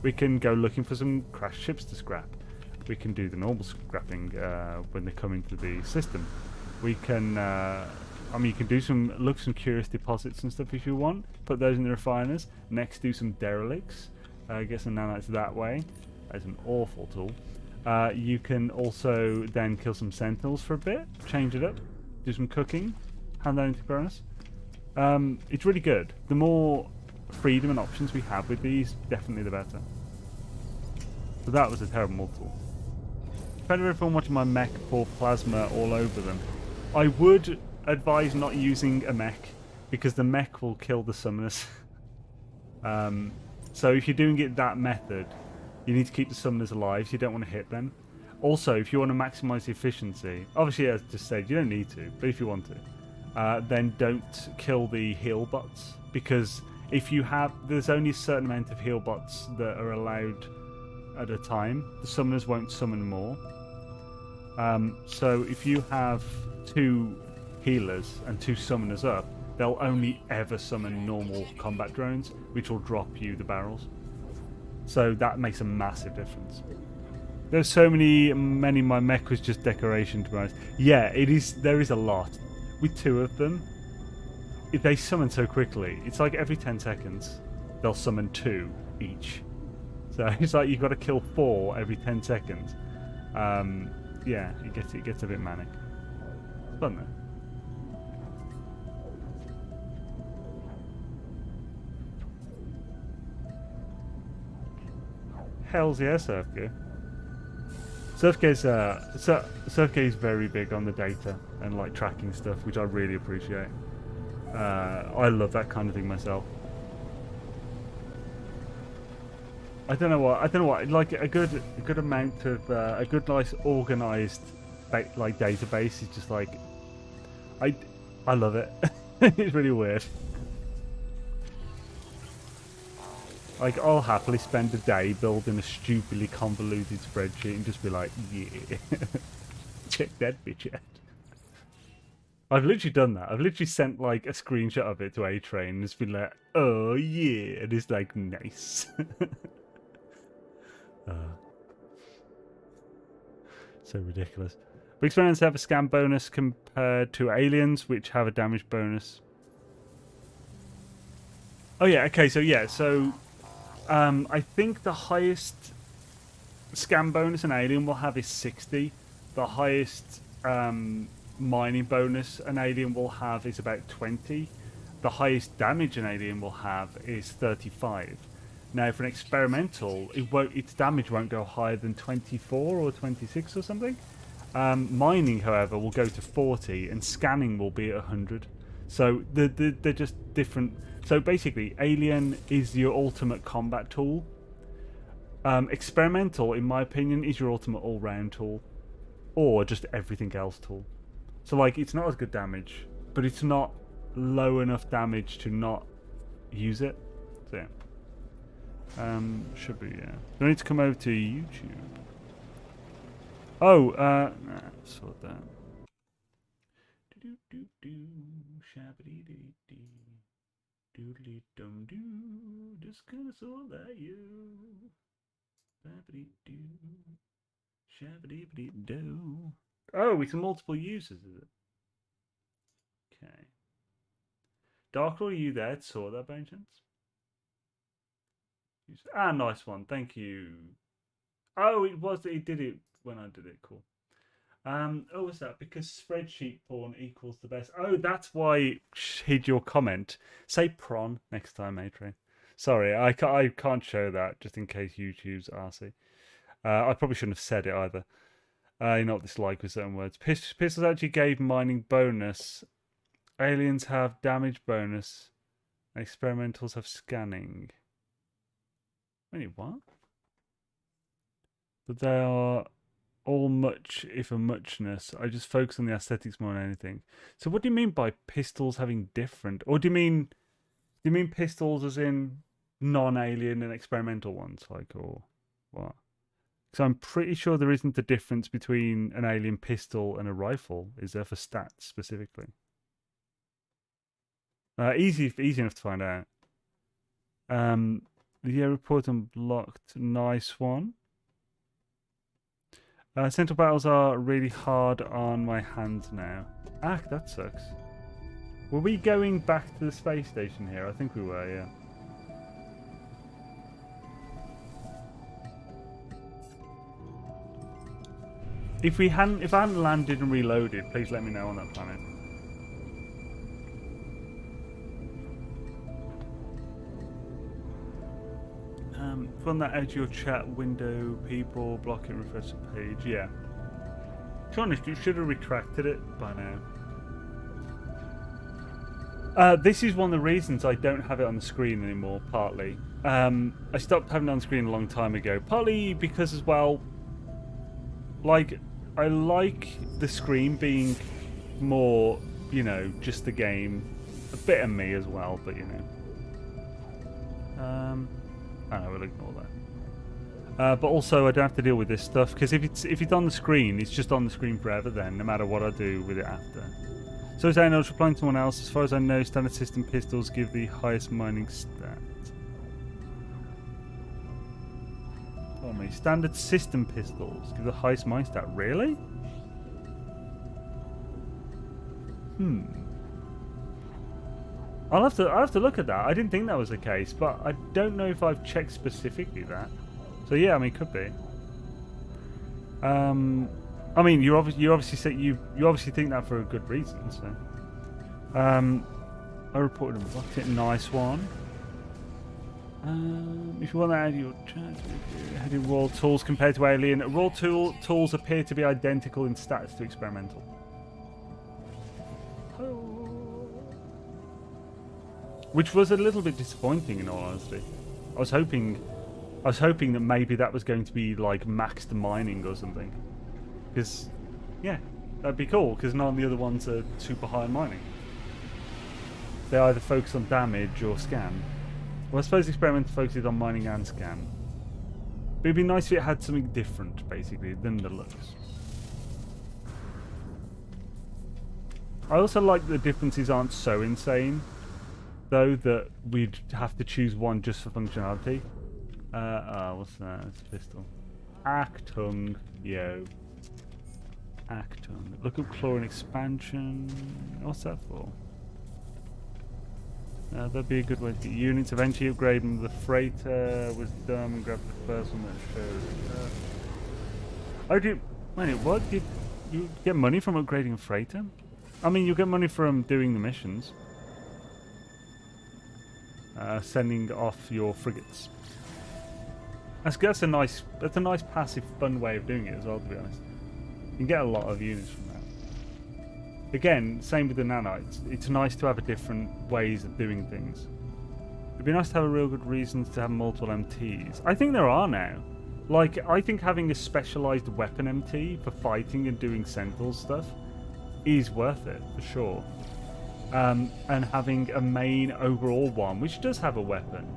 We can go looking for some crashed ships to scrap. We can do the normal scrapping when they come into the system. We can, I mean, you can do look some curious deposits and stuff if you want. Put those in the refiners. Next, do some derelicts. Get some nanites that way. That's an awful tool. You can also then kill some sentinels for a bit. Change it up. Do some cooking. Hand that into bonus. It's really good. The more freedom and options we have with these, definitely the better. So that was a terrible multi-tool. Depending if I'm watching my mech pour plasma all over them. I would advise not using a mech, because the mech will kill the summoners. So if you're doing it that method, you need to keep the summoners alive, so you don't want to hit them. Also, if you want to maximize the efficiency, obviously as I just said, you don't need to, but if you want to, then don't kill the heal bots, because if you have, there's only a certain amount of heal bots that are allowed at a time. The summoners won't summon more. So if you have 2 healers and 2 summoners up, they'll only ever summon normal combat drones, which will drop you the barrels. So that makes a massive difference. There's so many my mech was just decoration, to be honest. Yeah, it is. There is a lot. With 2 of them, they summon so quickly. It's like every 10 seconds, they'll summon 2 each. So it's like you've got to kill 4 every 10 seconds. Yeah, it gets a bit manic. It's fun though. Hell's yeah, Surfgate. Surfgate is very big on the data and like tracking stuff, which I really appreciate. I love that kind of thing myself. I don't know what. Like a good amount of a good, nice, organized like database is just like I love it. It's really weird. Like, I'll happily spend a day building a stupidly convoluted spreadsheet and just be like, yeah, check that bitch out. I've literally done that. I've literally sent like a screenshot of it to A-Train and it's been like, oh yeah, and it's like, nice. So ridiculous. But experiments have a scan bonus compared to aliens, which have a damage bonus. Oh yeah, okay, so yeah, so I think the highest scan bonus an alien will have is 60. The highest mining bonus an alien will have is about 20. The highest damage an alien will have is 35. Now, for an experimental, its damage won't go higher than 24 or 26 or something. Mining, however, will go to 40, and scanning will be at 100. So they're just different. So basically, alien is your ultimate combat tool. Experimental, in my opinion, is your ultimate all-round tool, or just everything else tool. So like, it's not as good damage, but it's not low enough damage to not use it. So yeah. Should be, yeah. Do I need to come over to YouTube? Oh, nah, sort that. Doodly-dum-doo, just gonna sort that you. Shabba-dee-dee-doo. Oh, it's multiple users, is it? Okay. Dark, are you there to sort that by any chance? Ah, nice one. Thank you. Oh, it did it when I did it. Cool. Oh, what's that? Because spreadsheet porn equals the best. Oh, that's why it hid your comment. Say prawn next time, Adrian. Sorry, I can't show that just in case YouTube's arsey. I probably shouldn't have said it either. You know what this like with certain words. Pistols actually gave mining bonus. Aliens have damage bonus. Experimentals have scanning. Wait, what? But they are all much, if a muchness. I just focus on the aesthetics more than anything. So what do you mean by pistols having different? Or do you mean pistols as in non-alien and experimental ones, like, or what? Because I'm pretty sure there isn't a difference between an alien pistol and a rifle, is there, for stats specifically? Easy enough to find out. The report unlocked. Nice one. Central battles are really hard on my hands now. Ah, that sucks. Were we going back to the space station here? I think we were, yeah. If I hadn't landed and reloaded, please let me know on that planet. From that out of your chat window, people block it, refresh the page. Yeah. To be honest, you should have retracted it by now. This is one of the reasons I don't have it on the screen anymore, partly. I stopped having it on screen a long time ago. Partly because as well, like, I like the screen being more, you know, just the game. A bit of me as well, but you know. I know, we'll ignore that. But also, I don't have to deal with this stuff, because if it's on the screen, it's just on the screen forever then, no matter what I do with it after. So Xaine, I was replying to someone else. As far as I know, standard system pistols give the highest mining stat. Tell me, standard system pistols give the highest mining stat. Really? I'll have to look at that. I didn't think that was the case, but I don't know if I've checked specifically that. So yeah, I mean, it could be. I mean, you obviously think that for a good reason. So, I reported a bucket. Nice one. If you want to add your chat, heading raw tools compared to alien, raw tools appear to be identical in stats to experimental. Which was a little bit disappointing, in all honesty. I was hoping that maybe that was going to be like maxed mining or something. Because, yeah, that'd be cool. Because none of the other ones are super high in mining. They either focus on damage or scan. Well, I suppose experimental focuses on mining and scan. But it'd be nice if it had something different, basically, than the looks. I also like that the differences aren't so insane, though, that we'd have to choose one just for functionality. What's that? It's a pistol. Achtung, yo. Achtung. Look up chlorine expansion. What's that for? That'd be a good way to get units. Eventually upgrade them. The freighter was dumb and grab the first one that shows. Oh, wait, what? You get money from upgrading a freighter? I mean, you get money from doing the missions. Sending off your frigates. That's a nice passive, fun way of doing it as well, to be honest. You can get a lot of units from that. Again, same with the nanites. It's nice to have different ways of doing things. It'd be nice to have a real good reason to have multiple MTs. I think there are now. Like, I think having a specialised weapon MT for fighting and doing Sentinel stuff is worth it, for sure. And having a main overall one, which does have a weapon,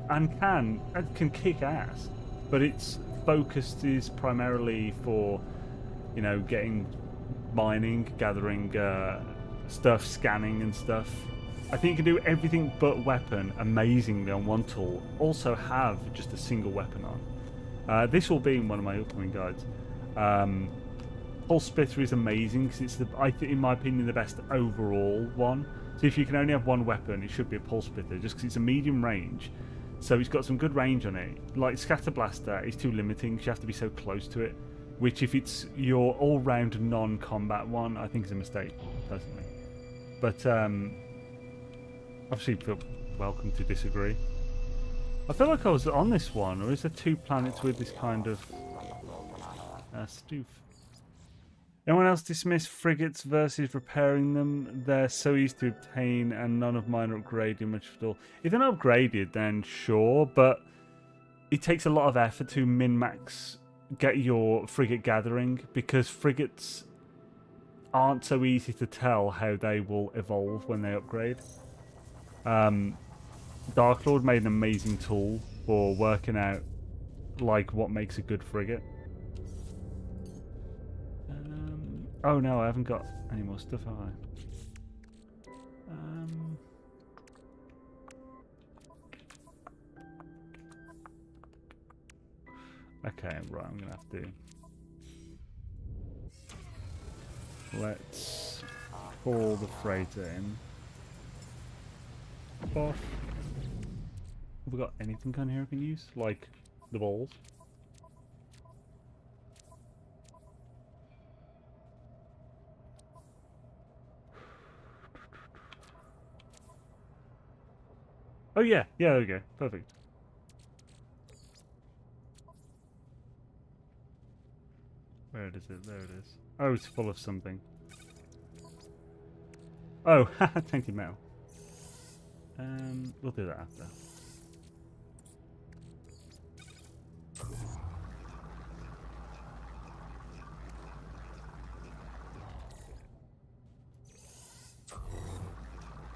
and can kick ass, but its focus is primarily for you know, getting mining, gathering stuff, scanning and stuff. I think you can do everything but weapon amazingly on one tool. Also have just a single weapon on. This will be in one of my upcoming guides. Pulse Splitter is amazing because it's, I think, in my opinion, the best overall one. So if you can only have one weapon, it should be a Pulse Splitter, just because it's a medium range. So it's got some good range on it. Like Scatter Blaster is too limiting because you have to be so close to it. Which, if it's your all-round non-combat one, I think is a mistake, personally. But obviously, feel welcome to disagree. I feel like I was on this one, or is there 2 planets with this kind of stoof? Anyone else dismiss frigates versus repairing them? They're so easy to obtain, and none of mine are upgraded much at all. If they're not upgraded, then sure, but it takes a lot of effort to min-max get your frigate gathering, because frigates aren't so easy to tell how they will evolve when they upgrade. Dark Lord made an amazing tool for working out like what makes a good frigate. Oh no, I haven't got any more stuff, have I? Okay, right, I'm gonna have to. Let's pull the freighter in. Off. Have we got anything on here we can use? Like the balls? Oh yeah, there we go. Perfect. Where is it? There it is. Oh, it's full of something. Oh, thank you, metal. We'll do that after.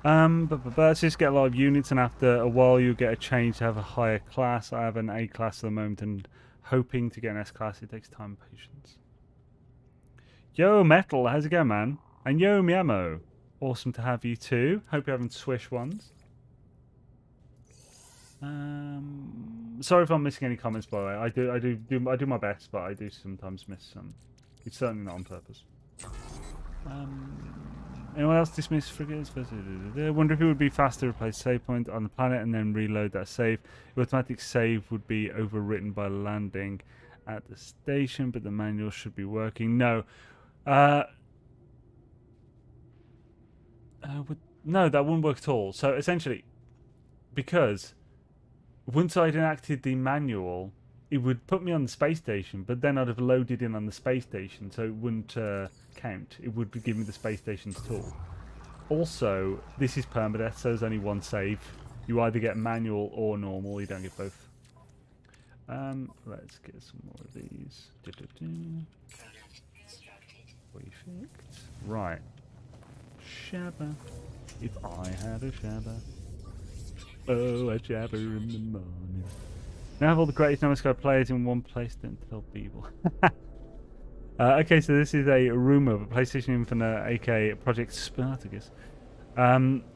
But let's just get a lot of units, and after a while you'll get a change to have a higher class. I have an A class at the moment and hoping to get an S class. It takes time and patience. Yo, Metal, how's it going, man? And yo, Miamo, awesome to have you too. Hope you're having swish ones. Sorry if I'm missing any comments, by the way. I do my best, but I do sometimes miss some. It's certainly not on purpose. Anyone else dismiss frigates? I wonder if it would be faster to replace save point on the planet and then reload that save. The automatic save would be overwritten by landing at the station, but the manual should be working. No. No, that wouldn't work at all. So essentially, because once I'd enacted the manual, it would put me on the space station, but then I'd have loaded in on the space station, so it wouldn't count. It would give me the space station's tool. Also, this is permadeath, so there's only one save. You either get manual or normal, you don't get both. Let's get some more of these. Perfect. Right. Shabba. If I had a shabba. Oh, a jabber in the morning. Now have all the greatest NMS players in one place, don't tell people. Okay, so this is a rumour, but PlayStation Infinite, aka Project Spartacus,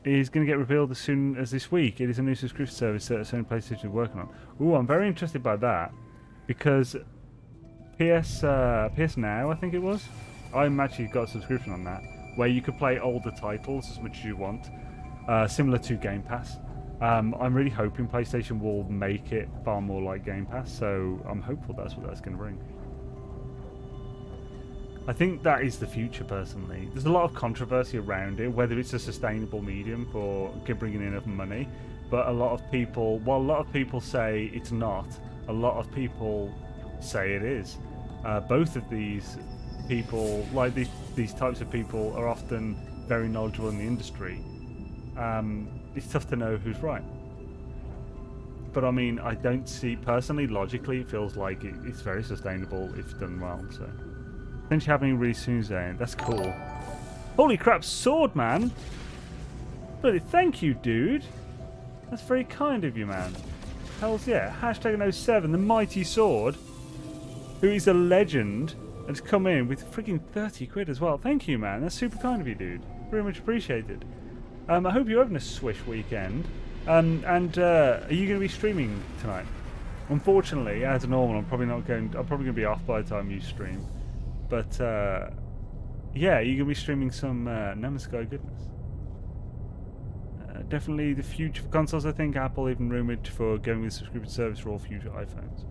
is going to get revealed as soon as this week. It is a new subscription service that Sony PlayStation is working on. Ooh, I'm very interested by that, because PS Now, I think it was, I'm actually got a subscription on that, where you could play older titles as much as you want, similar to Game Pass. I'm really hoping PlayStation will make it far more like Game Pass, so I'm hopeful that's what that's going to bring. I think that is the future, personally. There's a lot of controversy around it, whether it's a sustainable medium for bringing in enough money, but a lot of people, while a lot of people say it's not, a lot of people say it is. Both of these people, like these types of people, are often very knowledgeable in the industry. It's tough to know who's right. But I mean, I don't see, personally, logically, it feels like it's very sustainable if done well, so. Potentially happening really soon, Xaine. That's cool. Holy crap, sword, man! Bloody thank you, dude! That's very kind of you, man. Hells yeah. Hashtag 07, the mighty sword, who is a legend and just come in with freaking 30 quid as well. Thank you, man. That's super kind of you, dude. Very much appreciated. I hope you're having a swish weekend. Are you going to be streaming tonight? Unfortunately, as normal, I'm probably going to be off by the time you stream. But yeah, you're going to be streaming some No Man's Sky goodness. Definitely the future for consoles, I think. Apple even rumoured for going with subscription service for all future iPhones.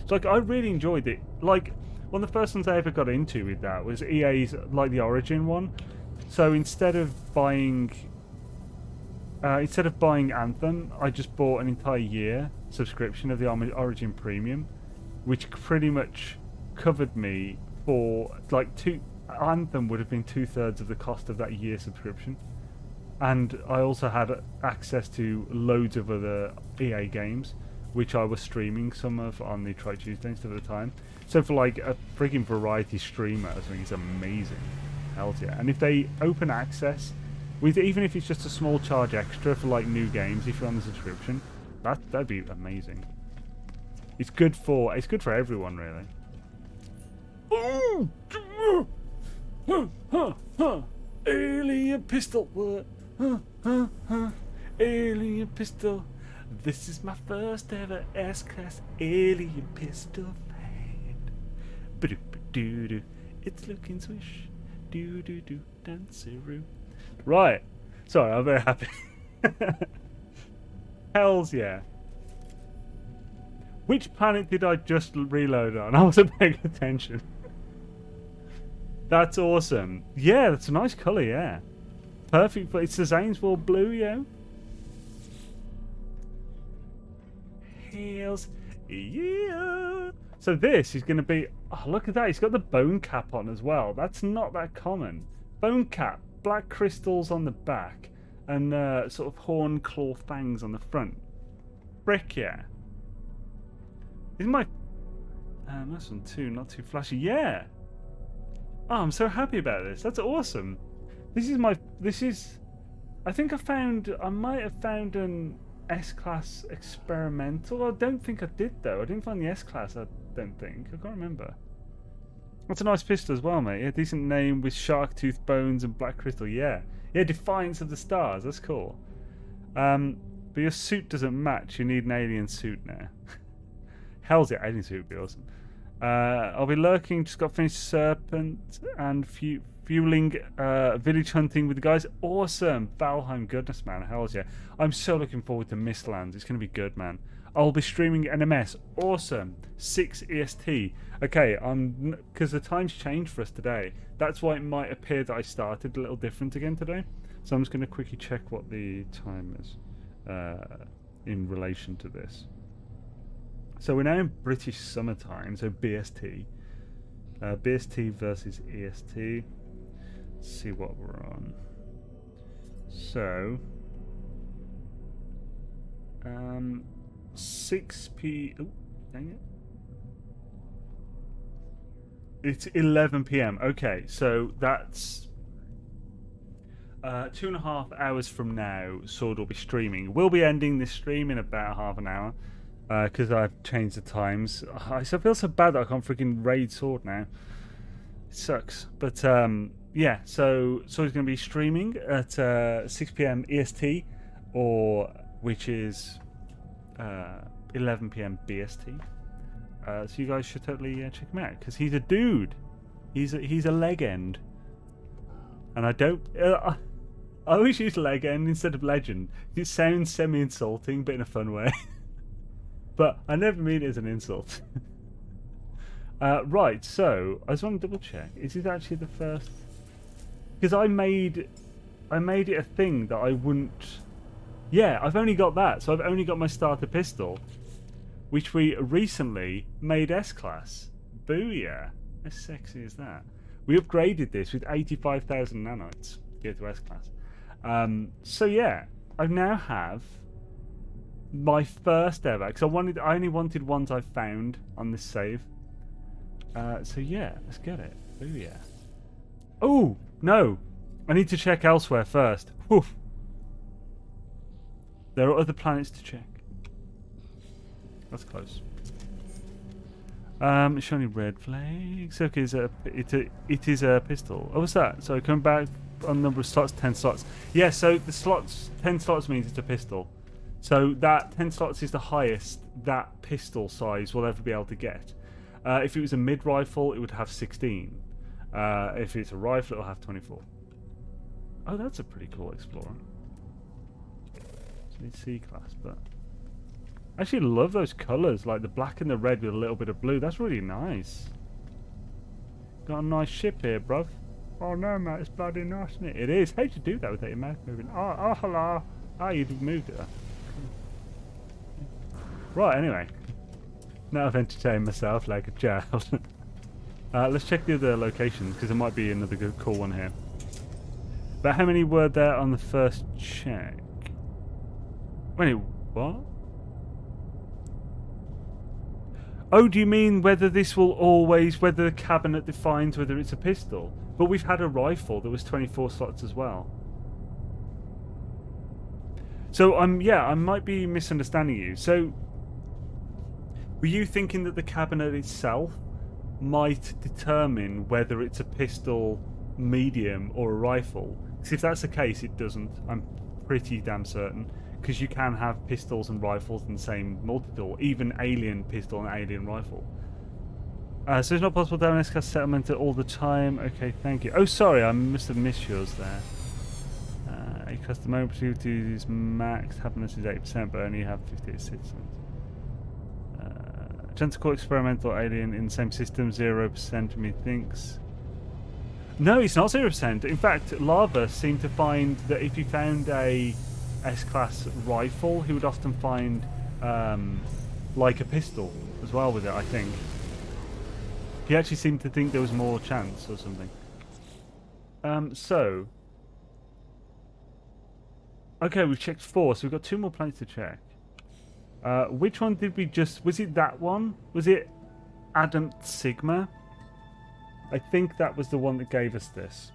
So, like, I really enjoyed it. Like, one of the first ones I ever got into with that was EA's, like, the Origin one. So instead of buying Anthem, I just bought an entire year subscription of the Origin Premium, which pretty much covered me for, like, Anthem would have been 2/3 of the cost of that year subscription. And I also had access to loads of other EA games, which I was streaming some of on the Try Tuesday instead of the time. So for like a freaking variety streamer, I think it's amazing. Hell yeah. And if they open access, with even if it's just a small charge extra for like new games, if you're on the subscription, that'd be amazing. It's good for everyone, really. Alien pistol. Alien pistol. This is my first ever S-Class alien pistol fight. It's looking swish. Do danceroo. Right. Sorry, I'm very happy. Hells yeah. Which planet did I just reload on? I wasn't paying attention. That's awesome. Yeah, that's a nice colour, yeah. Perfect, but it's the Xaine's World blue, yo. Hells yeah. So this is going to be... Oh, look at that. He's got the bone cap on as well. That's not that common. Bone cap, black crystals on the back, and sort of horn claw fangs on the front. Frick yeah. This is my... nice one too, not too flashy. Yeah. Oh, I'm so happy about this. That's awesome. This is... I think I might have found an S-Class experimental. I don't think I did, though. I didn't find the S-Class, I don't think. I can't remember. That's a nice pistol as well, mate. Yeah, decent name with shark tooth bones and black crystal. Yeah. Yeah, Defiance of the Stars. That's cool. But your suit doesn't match. You need an alien suit now. Hell's yeah, alien suit would be awesome. I'll be lurking. Just got finished Serpent and fueling village hunting with the guys. Awesome. Valheim, goodness, man. Hell's yeah. I'm so looking forward to Mistlands. It's going to be good, man. I'll be streaming NMS. Awesome. 6 EST. Okay, because the time's changed for us today. That's why it might appear that I started a little different again today. So I'm just going to quickly check what the time is in relation to this. So we're now in British summertime, so BST. BST versus EST. Let's see what we're on. So 6 p. Oh, dang it! It's 11 p.m. Okay, so that's 2.5 hours from now. Sword will be streaming. We'll be ending this stream in about half an hour because I've changed the times. I feel so bad that I can't freaking raid Sword now. It sucks, but yeah. So Sword's going to be streaming at 6 p.m. EST, or which is 11 p.m. BST. So you guys should totally check him out because he's a dude. He's a leg end, and I don't. I always use leg end instead of legend. It sounds semi-insulting, but in a fun way. But I never mean it as an insult. Right. So I just want to double check. Is it actually the first? Because I made it a thing that I wouldn't. Yeah, I've only got that, so I've only got my starter pistol, which we recently made S-Class. Booyah. How sexy is that? We upgraded this with 85,000 nanites to get to S-Class. So yeah, I now have my first ever, because I only wanted ones I found on this save. So yeah, let's get it. Booyah. Oh, no. I need to check elsewhere first. Whew. There are other planets to check. That's close. Shiny red flags. Okay, it is a pistol. Oh, what's that? So coming back on number of slots, 10 slots. Yeah, so the slots, 10 slots means it's a pistol. So that 10 slots is the highest that pistol size will ever be able to get. If it was a mid rifle, it would have 16. If it's a rifle, it'll have 24. Oh, that's a pretty cool Explorer. It's C class, but I actually love those colours, like the black and the red with a little bit of blue. That's really nice. Got a nice ship here, bruv. Oh no, mate, it's bloody nice, isn't it? It is. How'd you do that without your mouth moving? Oh, hello. Oh, you moved it. Right, anyway. Now I've entertained myself like a child. Let's check the other locations, because there might be another good cool one here. But how many were there on the first check? Wait, what? Oh, do you mean whether this will always, whether the cabinet defines whether it's a pistol? But we've had a rifle that was 24 slots as well. So, yeah, I might be misunderstanding you. So, were you thinking that the cabinet itself might determine whether it's a pistol, medium, or a rifle? Because if that's the case, it doesn't. I'm pretty damn certain. Because you can have pistols and rifles in the same multi-tool, even alien pistol and alien rifle. So it's not possible to have an S-class settlement all the time. Okay, thank you. Oh, sorry, I must have missed yours there. A custom opportunity is max. Happiness is 8%, but only have 58 citizens. Tentacle experimental alien in the same system, 0% methinks. No, it's not 0%. In fact, Lava seemed to find that if you found a S-class rifle, he would often find like a pistol as well with it, I think. He actually seemed to think there was more chance or something. So okay, we've checked 4, so we've got 2 more planets to check. Which one did we just... Was it that one? Was it Adam Sigma? I think that was the one that gave us this.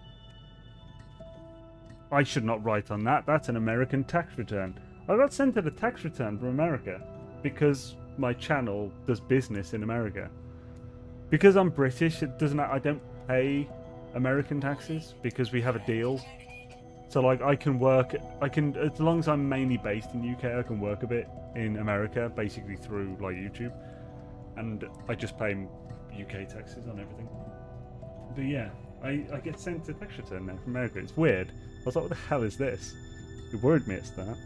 I should not write on that. That's an American tax return. I got sent a tax return from America because my channel does business in America. Because I'm British, it doesn't. I don't pay American taxes because we have a deal. So like I can work. I can, as long as I'm mainly based in UK, I can work a bit in America, basically through like YouTube, and I just pay UK taxes on everything. But yeah, I get sent a tax return now from America. It's weird. I was like, what the hell is this? It worried me at start.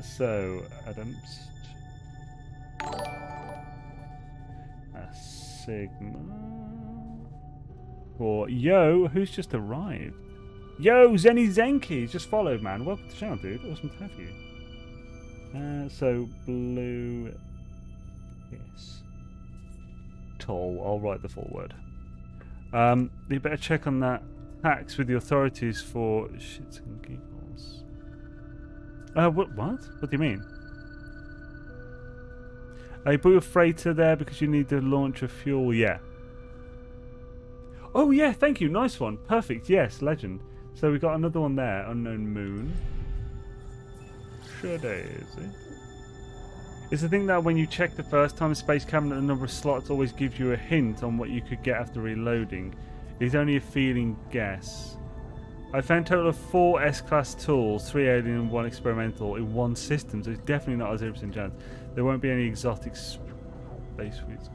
So, Adams. A Sigma. Or, yo, who's just arrived? Yo, Zenny Zenki just followed, man. Welcome to the channel, dude. Awesome to have you. So, blue. Yes. Tall. I'll write the full word. You better check on that tax with the authorities for shits and giggles. What? What do you mean? You put a freighter there because you need to launch a fuel. Yeah. Oh yeah, thank you. Nice one. Perfect. Yes, legend. So we got another one there. Unknown moon. Sure days. It's the thing that when you check the first time, space cabinet, the number of slots always gives you a hint on what you could get after reloading. It's only a feeling guess. I found a total of 4 S-class tools, 3 alien and 1 experimental in one system, so it's definitely not a 0% chance. There won't be any exotic space suites.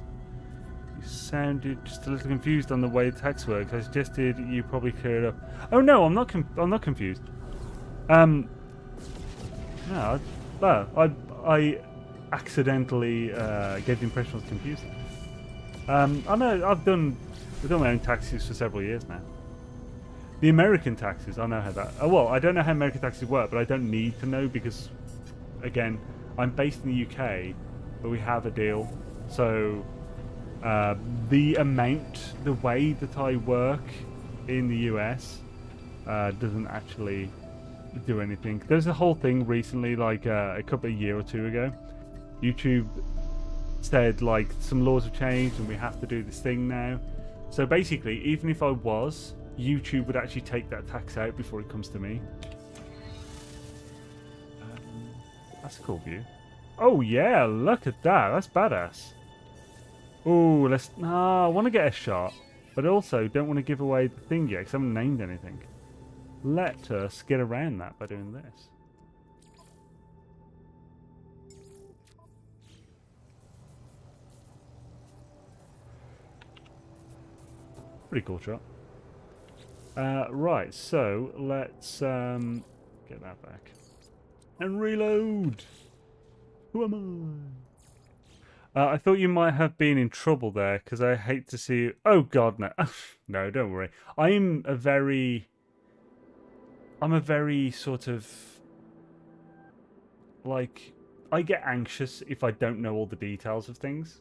You sounded just a little confused on the way the tax works. I suggested you probably clear it up. Oh no, I'm not confused. No, I accidentally gave the impression I was confused. I know I've done my own taxes for several years now. The American taxes, I know how that... well, I don't know how American taxes work, but I don't need to know because, again, I'm based in the UK, but we have a deal. So, the way that I work in the US doesn't actually do anything. There's a whole thing recently, like a year or two ago. YouTube said, like, some laws have changed and we have to do this thing now. So basically, even if I was, YouTube would actually take that tax out before it comes to me. That's a cool view. Oh yeah, look at that. That's badass. Ooh, let's... No, I want to get a shot. But also, don't want to give away the thing yet, because I haven't named anything. Let us get around that by doing this. Pretty cool shot. Right, so let's get that back. And reload! Who am I? I thought you might have been in trouble there, because I hate to see you... Oh god, no. No, don't worry. I'm a very sort of... Like, I get anxious if I don't know all the details of things.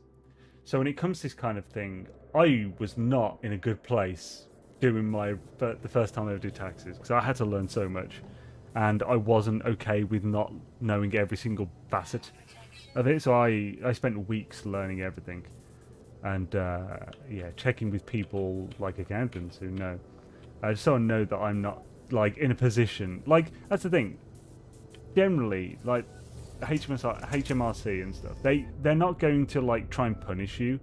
So when it comes to this kind of thing, I was not in a good place doing the first time I ever did taxes, because I had to learn so much. And I wasn't okay with not knowing every single facet of it, so I spent weeks learning everything, and yeah, checking with people like accountants who know, just so I know that I'm not like in a position. Like, that's the thing. Generally, like HMRC and stuff, they're not going to like try and punish you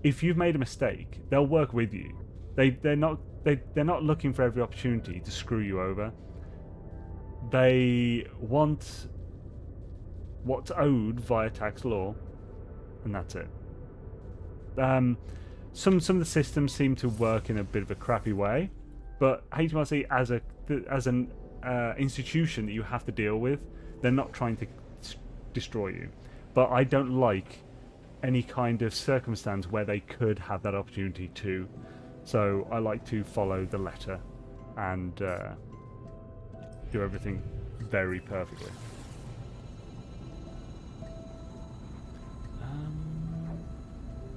if you've made a mistake. They'll work with you. They're not looking for every opportunity to screw you over. They want what's owed via tax law, and that's it. Some of the systems seem to work in a bit of a crappy way, but HMRC as an institution that you have to deal with, they're not trying to destroy you. But I don't like any kind of circumstance where they could have that opportunity to. So I like to follow the letter and do everything very perfectly.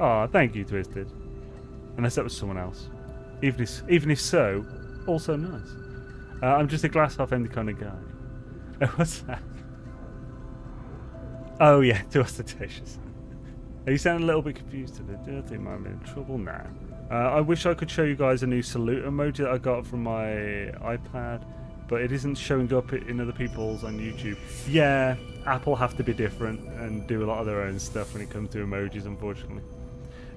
Oh, thank you, Twisted. Unless that was someone else. Even if so, also nice. I'm just a glass half empty kind of guy. What's that? Oh yeah, too ostentatious. You sound a little bit confused today. Do I think I'm in trouble now? I wish I could show you guys a new salute emoji that I got from my iPad, but it isn't showing up in other people's on YouTube. Yeah, Apple have to be different and do a lot of their own stuff when it comes to emojis, unfortunately.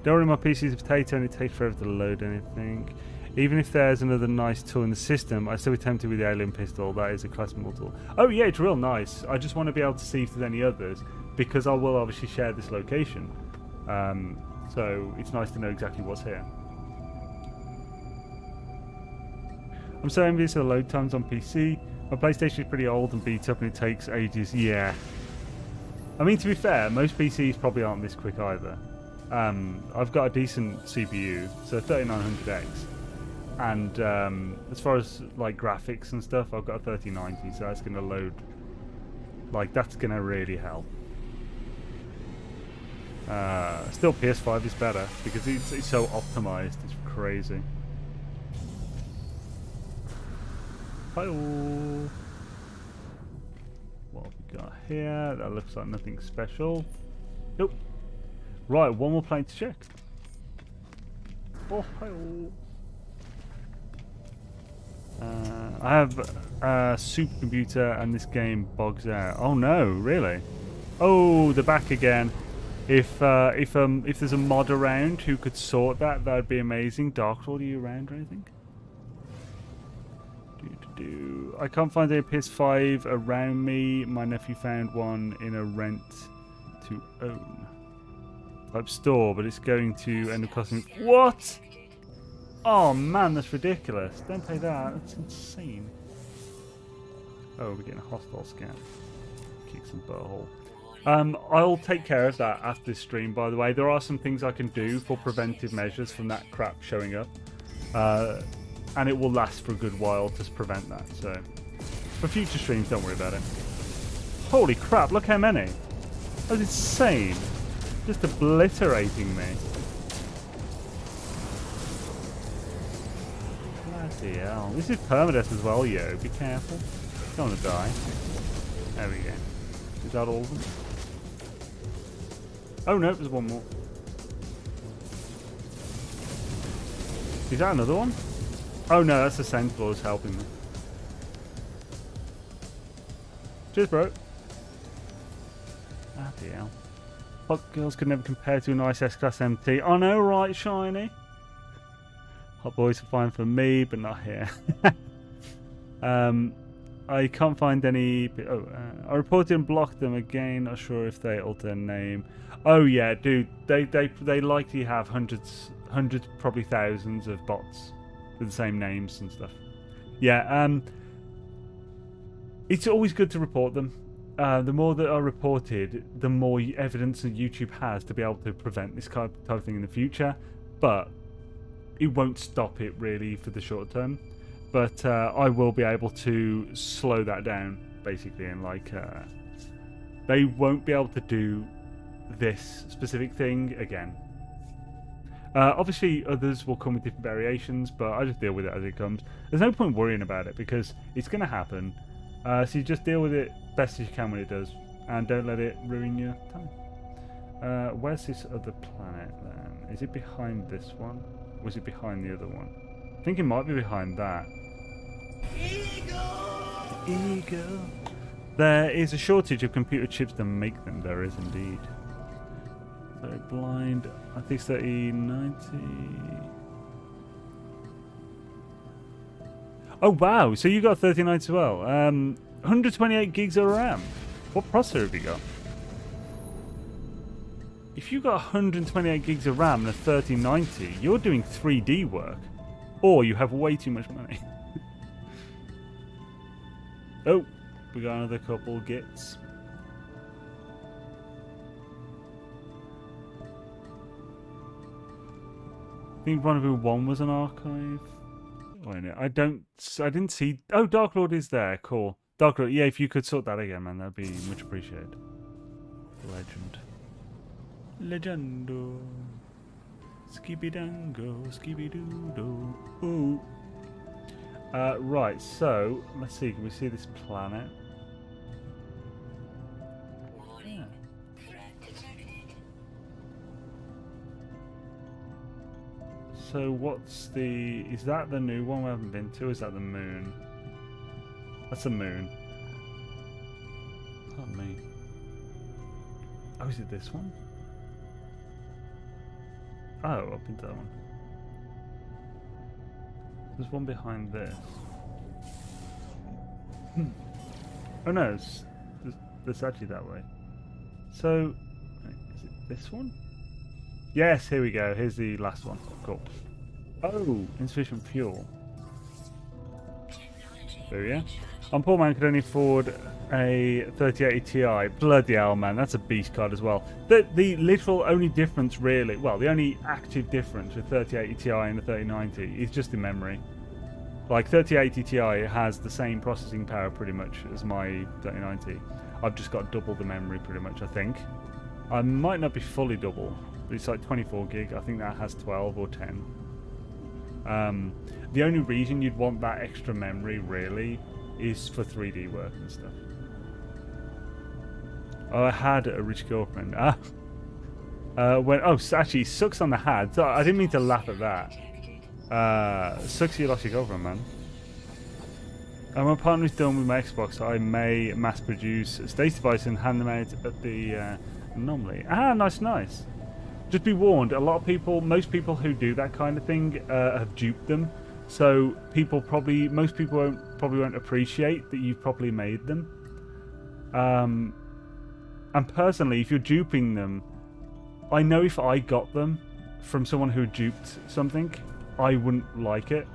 Don't worry, my PC's a potato and it takes forever to load anything. Even if there's another nice tool in the system, I still be tempted with the alien pistol. That is a class tool. Oh yeah, it's real nice. I just want to be able to see if there's any others, because I will obviously share this location. So it's nice to know exactly what's here. I'm so envious of the load times on PC. My PlayStation is pretty old and beat up and it takes ages. Yeah. I mean, to be fair, most PCs probably aren't this quick either. I've got a decent CPU, so 3900X. And as far as like graphics and stuff, I've got a 3090, so that's going to load. Like, that's going to really help. Still, PS5 is better because it's so optimized. It's crazy. Hi-oh. What have we got here? That looks like nothing special. Nope. Right, one more plane to check. Oh, hi-oh. I have a supercomputer and this game bogs out. Oh no, really? Oh, they're back again. If there's a mod around who could sort that, that'd be amazing. Dark Lord, are you around or anything? I can't find a PS5 around me. My nephew found one in a rent to own type store, but it's going to end up costing. What? Oh man, that's ridiculous. Don't pay that. That's insane. Oh, we're getting a hostile scan. Kick some butthole. I'll take care of that after this stream, by the way. There are some things I can do for preventive measures from that crap showing up. And it will last for a good while to prevent that. So, for future streams, don't worry about it. Holy crap, look how many. That's insane. Just obliterating me. Bloody hell. This is permadeath as well, yo. Be careful. Don't want to die. There we go. Is that all of them? Oh no, there's one more. Is that another one? Oh no, that's the Sentinel who's helping me. Cheers, bro. Bloody hell. Hot girls could never compare to a nice S-Class MT. I know, right, Shiny? Hot boys are fine for me, but not here. I can't find any... I reported and blocked them again. Not sure if they altered their name. Oh, yeah, dude. They likely have hundreds, probably thousands of bots with the same names and stuff. Yeah, it's always good to report them. The more that are reported, the more evidence that YouTube has to be able to prevent this type of thing in the future. But it won't stop it really for the short term. But I will be able to slow that down, basically, and like they won't be able to do this specific thing again. Obviously, others will come with different variations, but I just deal with it as it comes. There's no point worrying about it because it's going to happen. So you just deal with it best as you can when it does, and don't let it ruin your time. Where's this other planet then? Is it behind this one? Or is it behind the other one? I think it might be behind that. Eagle. There is a shortage of computer chips to make them. There is indeed. So blind. I think 3090. Oh wow! So you got 3090 as well. 128 gigs of RAM. What processor have you got? If you got 128 gigs of RAM and a 3090, you're doing 3D work. Or you have way too much money. Oh, we got another couple gits. I think Rendezvous 1 was an archive. Wait a minute, I didn't see... Oh, Dark Lord is there, cool. Dark Lord, yeah, if you could sort that again, man, that'd be much appreciated. Legend. Legendo. Skibby-dango, skibby-doo-doo. Ooh. Right, so, let's see, can we see this planet? Yeah. So what's the... Is that the new one we haven't been to? Or is that the moon? That's the moon. Pardon me. Oh, is it this one? Oh, up into that one. There's one behind this. Oh no, it's actually that way. So, is it this one? Yes, here we go. Here's the last one. Cool. Oh, insufficient fuel. There we go. I'm poor man could only afford a 3080 Ti. Bloody hell, man, that's a beast card as well. The literal only difference, really, well, the only active difference with 3080 Ti and the 3090 is just the memory. Like 3080 Ti has the same processing power pretty much as my 3090. I've just got double the memory pretty much, I think. I might not be fully double, but it's like 24 gig. I think that has 12 or 10. The only reason you'd want that extra memory really is for 3D work and stuff. Oh, I had a rich girlfriend. Actually, sucks on the had. So I didn't mean to laugh at that. Sucks you lost your girlfriend, man. My partner's done with my Xbox. I may mass produce a state device and hand them out at the anomaly. Nice. Just be warned, a lot of people, most people who do that kind of thing have duped them. So most people probably won't appreciate that you've properly made them. And personally, if you're duping them, I know if I got them from someone who duped something, I wouldn't like it.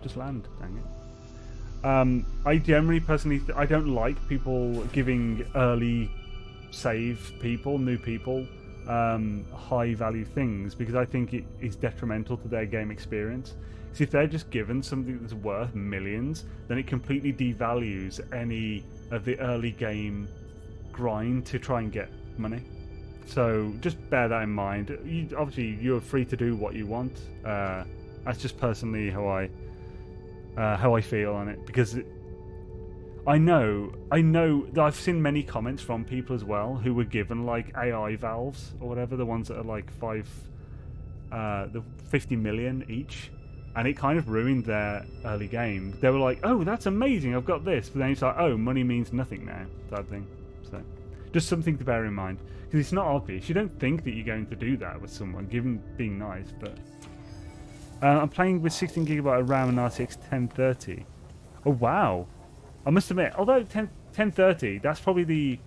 Just land, dang it. I generally, personally, I don't like people giving early save people, new people, high value things, because I think it is detrimental to their game experience. So if they're just given something that's worth millions, then it completely devalues any of the early game grind to try and get money. So just bear that in mind. Obviously you're free to do what you want. That's just personally how I feel on it, because I know that I've seen many comments from people as well who were given like AI valves or whatever, the ones that are like 50 million each, and it kind of ruined their early game. They were like, oh, that's amazing, I've got this, but then it's like, oh, money means nothing now, type thing. So Just something to bear in mind, because it's not obvious. You don't think that you're going to do that with someone, given being nice, but... I'm playing with 16GB of RAM and RTX 1030. Oh, wow. I must admit, although 1030, that's probably the...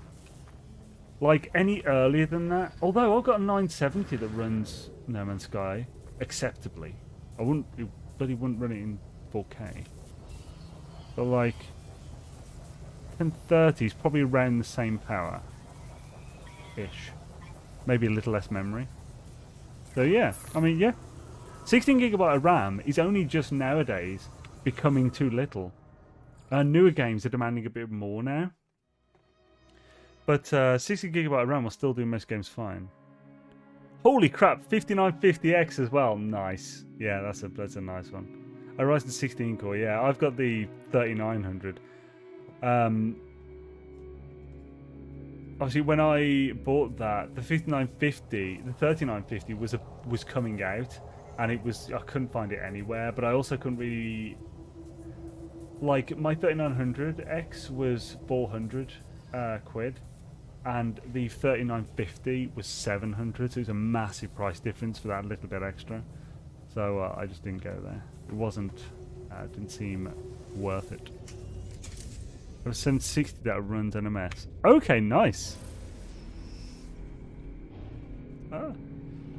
Like, any earlier than that... Although, I've got a 970 that runs No Man's Sky acceptably. I wouldn't... It bloody wouldn't run it in 4K. But, like... 1030 is probably around the same power. Ish. Maybe a little less memory. So, yeah. I mean, yeah. 16GB of RAM is only just nowadays becoming too little. Newer games are demanding a bit more now. But 60GB of RAM will still do most games fine. Holy crap, 5950X as well. Nice. Yeah, that's a nice one. A Ryzen 16 core, yeah. I've got the 3900. Obviously, when I bought that, the 3950 was coming out, and I couldn't find it anywhere. But I also couldn't really, like, my 3900X was 400 quid, and the 3950 was 700. So it was a massive price difference for that little bit extra. So I just didn't go there. It didn't seem worth it. I have a 760 that runs NMS. Okay, nice.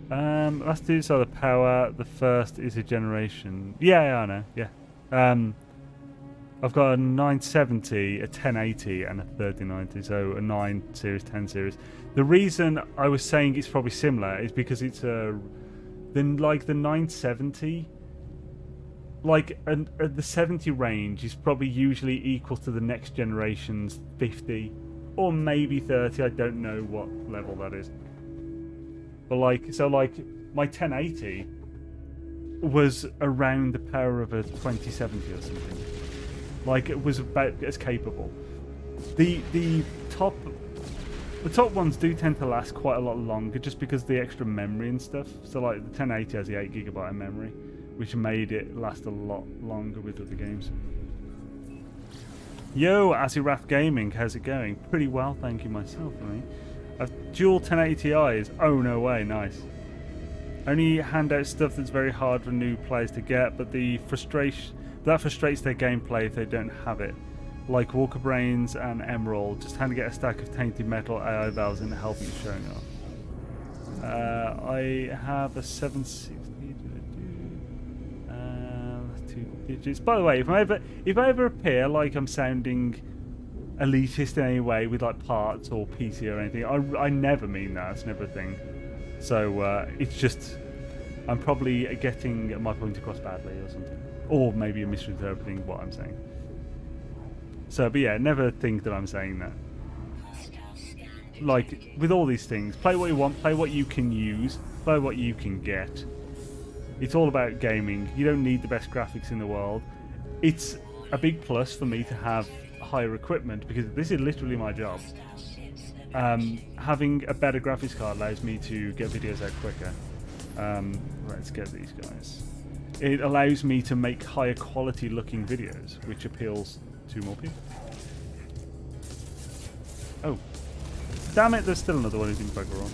Let's do so. The power. The first is a generation. Yeah, I know. Yeah. I've got a 970, a 1080, and a 3090. So a 9 series, 10 series. The reason I was saying it's probably similar is because it's the 970. Like, the 70 range is probably usually equal to the next generation's 50, or maybe 30. I don't know what level that is. But my 1080 was around the power of a 2070 or something. Like, it was about as capable. The top ones do tend to last quite a lot longer, just because of the extra memory and stuff. So like the 1080 has the 8GB of memory, which made it last a lot longer with other games. Yo, Azirath Gaming, how's it going? Pretty well, thank you myself, mate. I've dual 1080 Ti's. Oh, no way, nice. Only hand out stuff that's very hard for new players to get, but that frustrates their gameplay if they don't have it. Like Walker Brains and Emerald, just trying to get a stack of tainted metal AI valves and helping showing off. I have a 760. Digits. By the way, if I ever appear like I'm sounding elitist in any way with like parts or PC or anything, I never mean that. It's never a thing. So it's just I'm probably getting my point across badly or something, or maybe you're misinterpreting what I'm saying. So, but yeah, never think that I'm saying that. Like with all these things, play what you want, play what you can use, play what you can get. It's all about gaming. You don't need the best graphics in the world. It's a big plus for me to have higher equipment, because this is literally my job. Having a better graphics card allows me to get videos out quicker. Let's get these guys. It allows me to make higher quality looking videos, which appeals to more people. Oh. Damn it, there's still another one who didn't bugger on.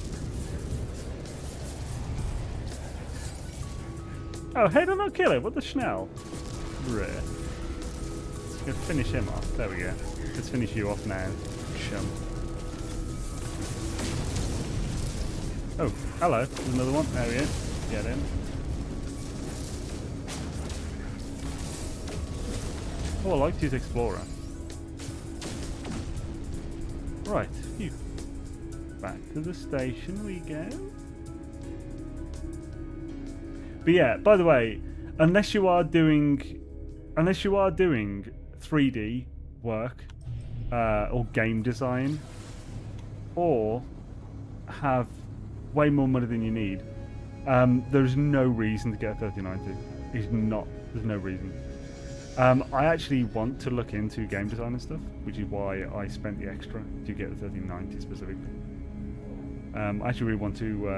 Oh, hey, do not kill it. What the schnell? Rare. Let's finish him off. There we go. Let's finish you off now, chum. Oh, hello. There's another one. There we go. Get in. Oh, I like to use Explorer. Right, phew. Back to the station we go. But yeah, by the way, unless you are doing 3D work or game design, or have way more money than you need, there's no reason to get a 3090. There's no reason. I actually want to look into game design and stuff, which is why I spent the extra to get the 3090 specifically. I actually really want to.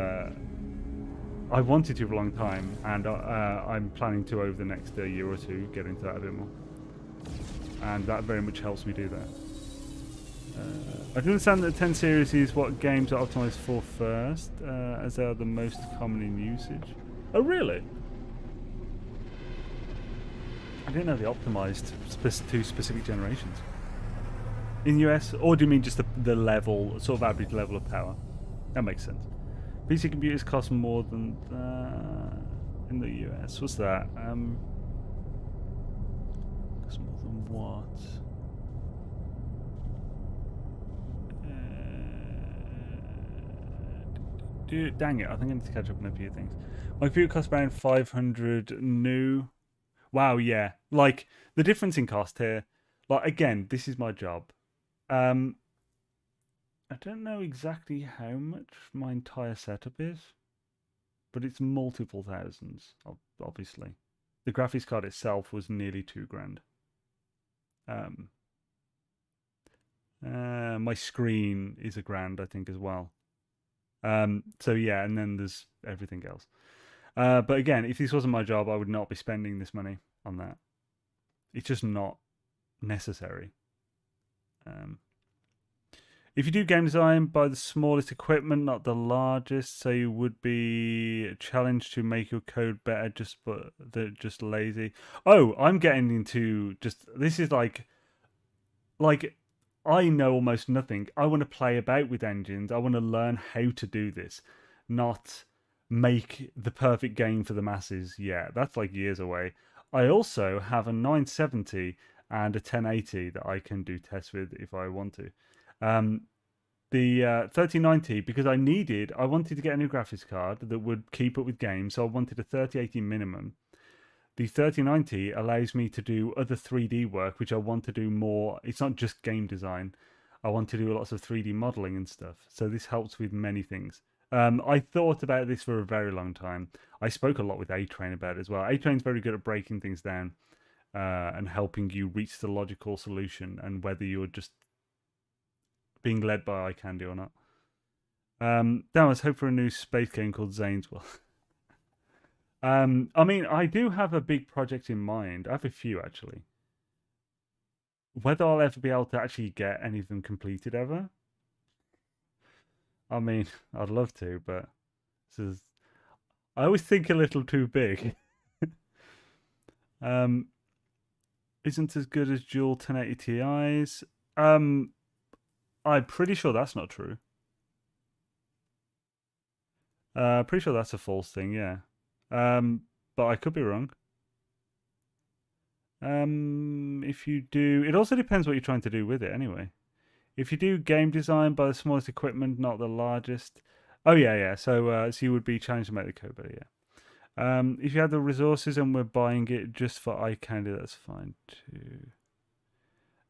I wanted to for a long time, and I'm planning to over the next year or two get into that a bit more, and that very much helps me do that. I do understand that the 10 series is what games are optimized for first, as they are the most common in usage. Oh, really? I didn't know they optimized to specific generations. In the US, or do you mean just the level, sort of average level of power? That makes sense. PC computers cost more than in the US. What's that? Cost more than what? Dang it! I think I need to catch up on a few things. My computer costs around 500 new. Wow, yeah. Like the difference in cost here. Like again, this is my job. I don't know exactly how much my entire setup is, but it's multiple thousands, obviously. The graphics card itself was nearly $2,000. My screen is $1,000, I think, as well. So yeah, and then there's everything else. But again, if this wasn't my job, I would not be spending this money on that. It's just not necessary. If you do game design, buy the smallest equipment, not the largest. So you would be challenged to make your code better, just lazy. Oh, I'm getting into this is like I know almost nothing. I want to play about with engines. I want to learn how to do this, not make the perfect game for the masses. Yeah, that's like years away. I also have a 970 and a 1080 that I can do tests with if I want to. The 3090, because I wanted to get a new graphics card that would keep up with games, so I wanted a 3080 minimum. The 3090 allows me to do other 3D work, which I want to do more. It's not just game design. I want to do lots of 3D modeling and stuff. So this helps with many things. I thought about this for a very long time. I spoke a lot with A-Train about it as well. A-Train's very good at breaking things down and helping you reach the logical solution, and whether you're just being led by eye candy or not. Now let's hope for a new space game called Xaine's World. I mean, I do have a big project in mind. I have a few, actually. Whether I'll ever be able to actually get any of them completed ever? I mean, I'd love to, but I always think a little too big. Isn't as good as dual 1080 Ti's. I'm pretty sure that's not true. Pretty sure that's a false thing, yeah. But I could be wrong. If you do, it also depends what you're trying to do with it anyway. If you do game design, by the smallest equipment, not the largest. Oh yeah. So you would be challenged to make the code better, yeah. If you have the resources and we're buying it just for eye candy, that's fine too.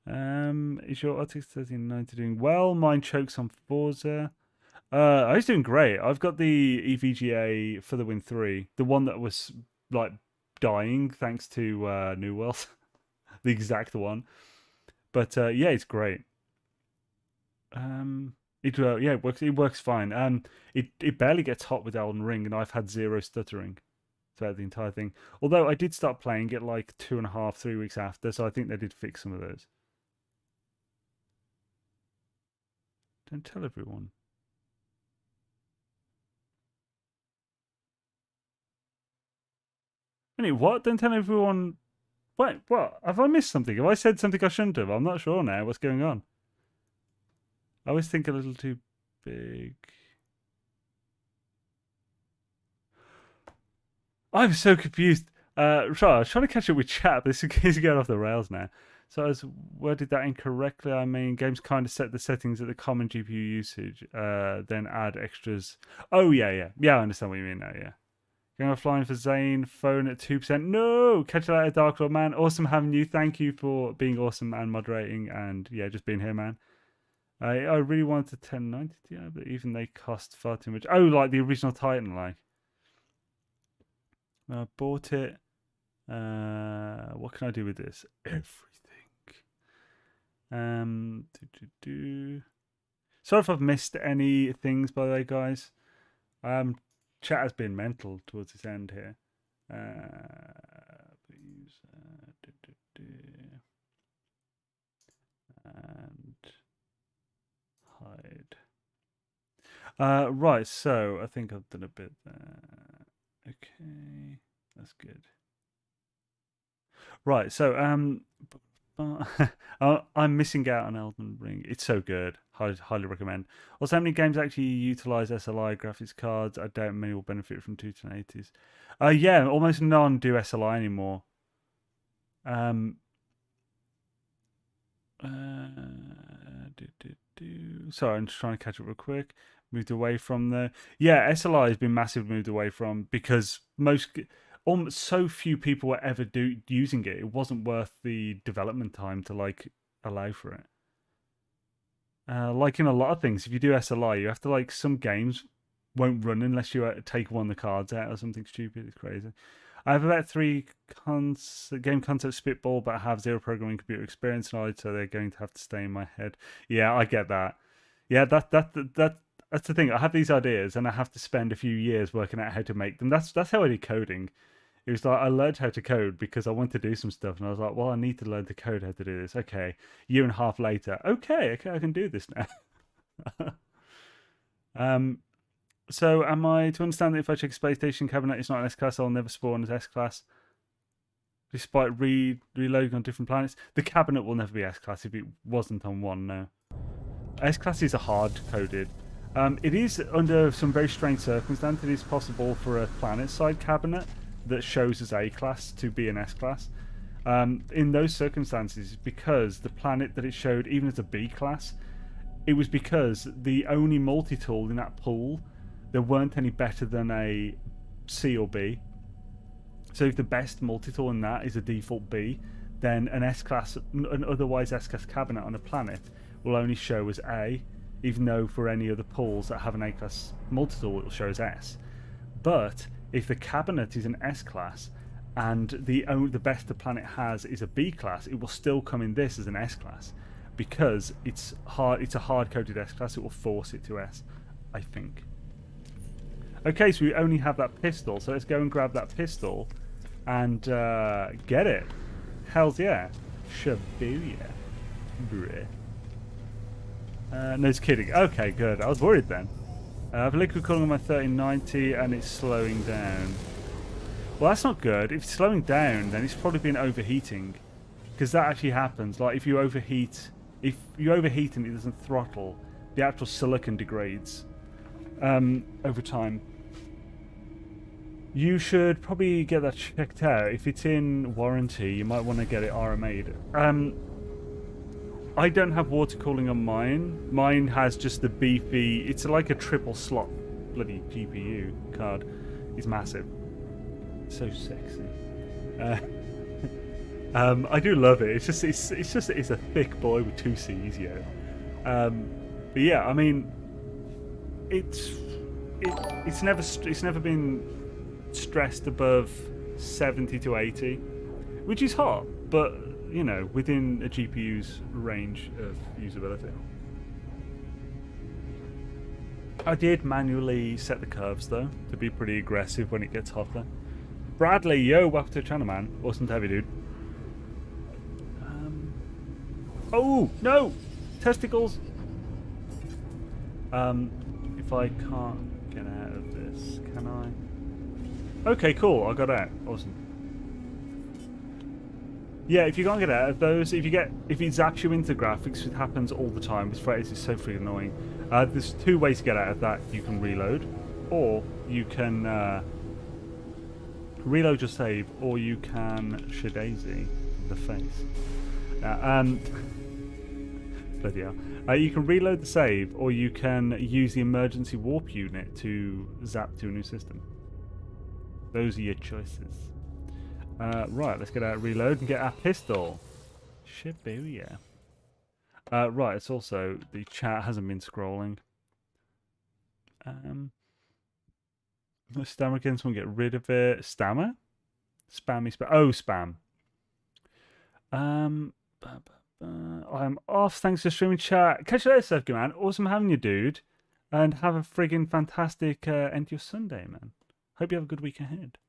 Is your RTX 3090 doing well? Mine chokes on Forza. I was doing great. I've got the EVGA for the Win 3, the one that was like dying thanks to New World, the exact one. But yeah, it's great. It works fine. It barely gets hot with Elden Ring, and I've had zero stuttering throughout the entire thing. Although I did start playing it like 2.5, 3 weeks after, so I think they did fix some of those. Don't tell everyone. Anyway, what? Don't tell everyone. What? Have I missed something? Have I said something I shouldn't have? I'm not sure now. What's going on? I always think a little too big. I'm so confused. Sorry, I was trying to catch up with chat, but this is going off the rails now. So I was worded that incorrectly. I mean, games kind of set the settings at the common GPU usage, then add extras. Oh, yeah. Yeah, I understand what you mean now, yeah. Going offline for Xaine, phone at 2%. No! Catch you later, Dark Lord, man. Awesome having you. Thank you for being awesome and moderating and, yeah, just being here, man. I really wanted a 1090 Ti, but even they cost far too much. Oh, like the original Titan, like. I bought it. What can I do with this? Everything. Sorry if I've missed any things, by the way, guys. Chat has been mental towards this end here. Please. And Right, so I think I've done a bit there. Okay, that's good. Right, so I'm missing out on Elden Ring. It's so good. Highly recommend. Also, how many games actually utilize SLI graphics cards? I doubt many will benefit from 21080s. Yeah, almost none do SLI anymore. Sorry, I'm just trying to catch up real quick. Moved away from the SLI has been massively moved away from because almost so few people were ever using it. It wasn't worth the development time to like allow for it. Like in a lot of things, if you do SLI, you have to like some games won't run unless you take one of the cards out or something stupid. It's crazy. I have about 3 game concepts spitball, but I have 0 programming computer experience knowledge, so they're going to have to stay in my head. Yeah, I get that. Yeah, that's the thing. I have these ideas, and I have to spend a few years working out how to make them. That's how I did coding. It was like I learned how to code because I wanted to do some stuff, and I was like, well, I need to learn to code how to do this. Okay, year and a half later, okay, I can do this now. So am I to understand that if I check a space station cabinet, it's not an S-class, I'll never spawn as S-class? Despite reloading on different planets? The cabinet will never be S-class if it wasn't on one, no. S-class is a hard-coded. It is, under some very strange circumstances, it is possible for a planet-side cabinet that shows as A-class to be an S-class. In those circumstances, because the planet that it showed, even as a B-class, it was because the only multi-tool in that pool, there weren't any better than a C or B. So if the best multi-tool in that is a default B, then an S-class, an otherwise S-class cabinet on a planet will only show as A, even though for any other pools that have an A-class multi-tool, it will show as S. But if the cabinet is an S-class and the best the planet has is a B-class, it will still come in this as an S-class because it's a hard-coded S-class. It will force it to S, I think. Okay, so we only have that pistol, so let's go and grab that pistol and get it. Hells yeah. Shabuya. Bruh. No, it's kidding. Okay, good. I was worried then. I have a liquid cooling on my 1390 and it's slowing down. Well, that's not good. If it's slowing down, then it's probably been overheating. Because that actually happens. Like, if you overheat and it doesn't throttle, the actual silicon degrades over time. You should probably get that checked out. If it's in warranty, you might want to get it RMA'd. I don't have water cooling on mine. Mine has just the beefy... It's like a triple slot bloody GPU card. It's massive. So sexy. I do love it. It's a thick boy with 2 C's, yo. But yeah, I mean, it's never been stressed above 70 to 80, which is hot, but you know, within a GPU's range of usability. I did manually set the curves though to be pretty aggressive when it gets hotter. Bradley, yo, welcome to the channel, man. Awesome to have you, dude. Oh no, testicles. If I can't get out of this, can I? Okay, cool. I got out. Awesome. Yeah, if you can't get out of those, if it zaps you into graphics, it happens all the time. It's so freaking annoying. There's 2 ways to get out of that. You can reload, or you can reload your save, or you can Shadaisy the face. Bloody hell. You can reload the save, or you can use the emergency warp unit to zap to a new system. Those are your choices. Right, let's get out, reload, and get our pistol. Shibuya. Right, it's also, the chat hasn't been scrolling. Stammer again, someone get rid of it. Stammer? Spammy spam. Oh, spam. I'm off. Thanks for streaming, chat. Catch you later, Surfing Man. Awesome having you, dude. And have a friggin' fantastic end to your Sunday, man. Hope you have a good week ahead.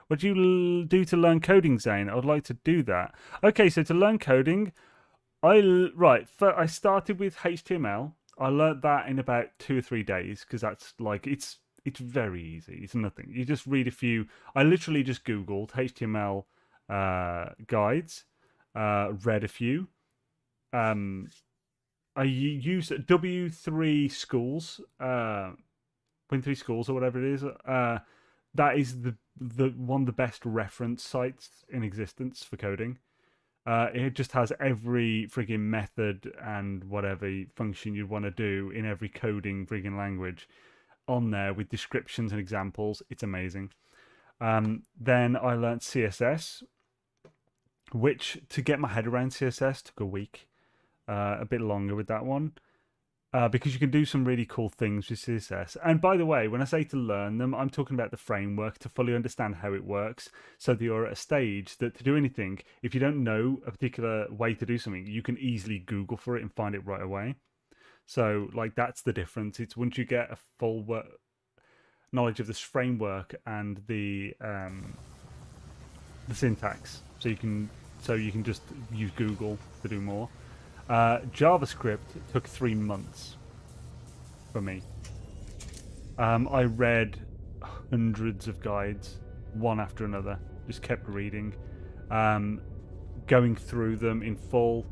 What do you do to learn coding, Xaine? I would like to do that. Okay, so to learn coding, I started with HTML. I learnt that in about 2 or 3 days because that's like it's very easy. It's nothing. You just read a few. I literally just Googled HTML guides, read a few. I use W3 Schools, Win3 Schools or whatever it is. That is the one of the best reference sites in existence for coding. It just has every frigging method and whatever function you'd want to do in every coding frigging language on there with descriptions and examples. It's amazing. Then I learnt CSS, which to get my head around CSS took a week, a bit longer with that one. Because you can do some really cool things with CSS. And by the way, when I say to learn them, I'm talking about the framework to fully understand how it works so that you're at a stage that to do anything, if you don't know a particular way to do something, you can easily Google for it and find it right away. So, like, that's the difference. It's once you get a full knowledge of this framework and the syntax, so you can just use Google to do more. JavaScript took 3 months for me. I read hundreds of guides, one after another. Just kept reading, going through them in full,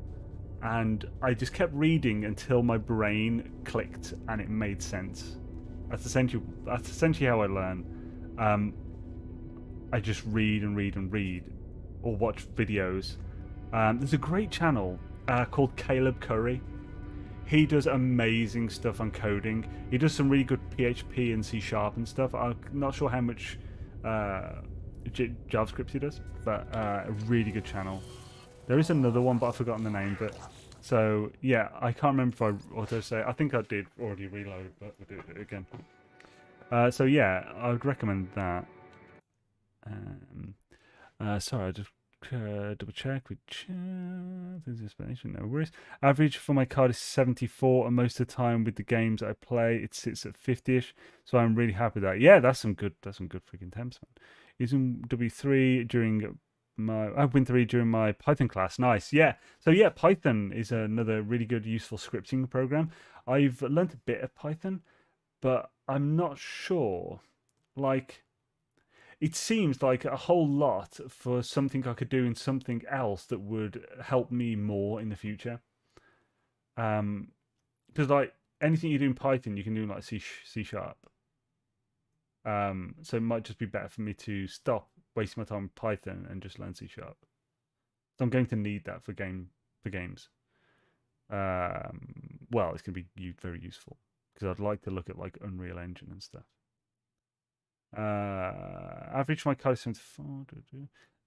and I just kept reading until my brain clicked and it made sense. That's essentially how I learn. I just read and read and read, or watch videos. There's a great channel called Caleb Curry. He does amazing stuff on coding. He does some really good PHP and C# and stuff. I'm not sure how much JavaScript he does, but a really good channel. There is another one, but I've forgotten the name. But so yeah, I can't remember if I auto say. I think I did already reload, but we'll do it again. So yeah, I would recommend that. Sorry, I just double check with there's explanation. No worries. Average for my card is 74, and most of the time with the games I play, it sits at 50ish. So I'm really happy with that. Yeah, that's some good freaking temps, man. Using W3 during my Win3 during my Python class. Nice. Yeah. So yeah, Python is another really good, useful scripting program. I've learned a bit of Python, but I'm not sure. Like, it seems like a whole lot for something I could do in something else that would help me more in the future. Because like anything you do in Python, you can do in like C#. So it might just be better for me to stop wasting my time with Python and just learn C#. So I'm going to need that for games. Well, it's going to be very useful because I'd like to look at like Unreal Engine and stuff. Average my card is 74,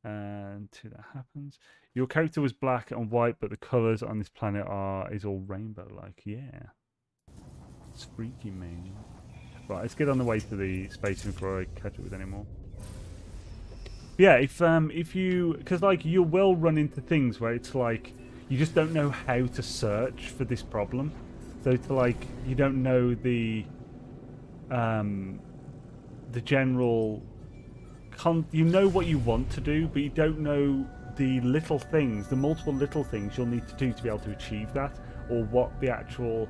until that happens. Your character was black and white, but the colours on this planet is all rainbow like. Yeah, it's freaky, man. Right, let's get on the way to the space before I catch up with any more. Yeah, if you, because like you will run into things where it's like you just don't know how to search for this problem. So it's like you don't know the general, you know what you want to do, but you don't know the little things, the multiple little things you'll need to do to be able to achieve that, or what the actual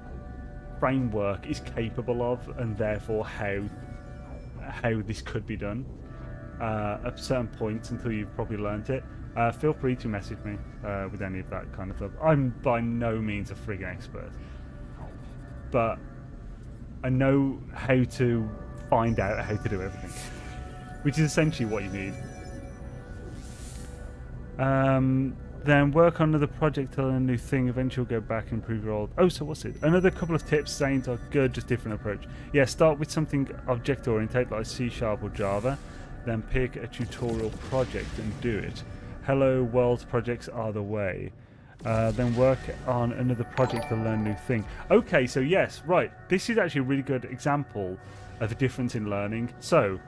framework is capable of, and therefore how this could be done at certain points until you've probably learnt it. Feel free to message me with any of that kind of stuff. I'm by no means a friggin' expert, but I know how to find out how to do everything, which is essentially what you need. Then work on another project till a new thing. Eventually go back and improve your old. Oh, so what's it? Another couple of tips. Xaine are good, just different approach. Yeah, start with something object oriented like C# or Java. Then pick a tutorial project and do it. Hello world projects are the way. Then work on another project to learn new thing. Okay, so yes, right. This is actually a really good example of a difference in learning. So,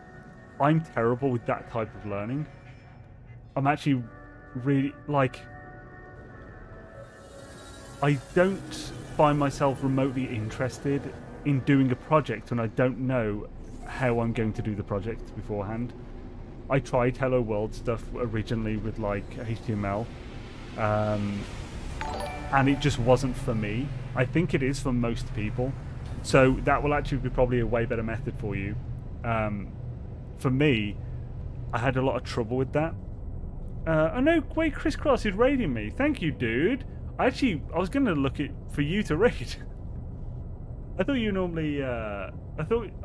I'm terrible with that type of learning. I'm actually really, like, I don't find myself remotely interested in doing a project when I don't know how I'm going to do the project beforehand. I tried Hello World stuff originally with like HTML, and it just wasn't for me. I think it is for most people. So that will actually be probably a way better method for you. For me, I had a lot of trouble with that. Oh no, wait, Crisscross is raiding me. Thank you, dude. I was going to look for you to raid. I thought you normally, I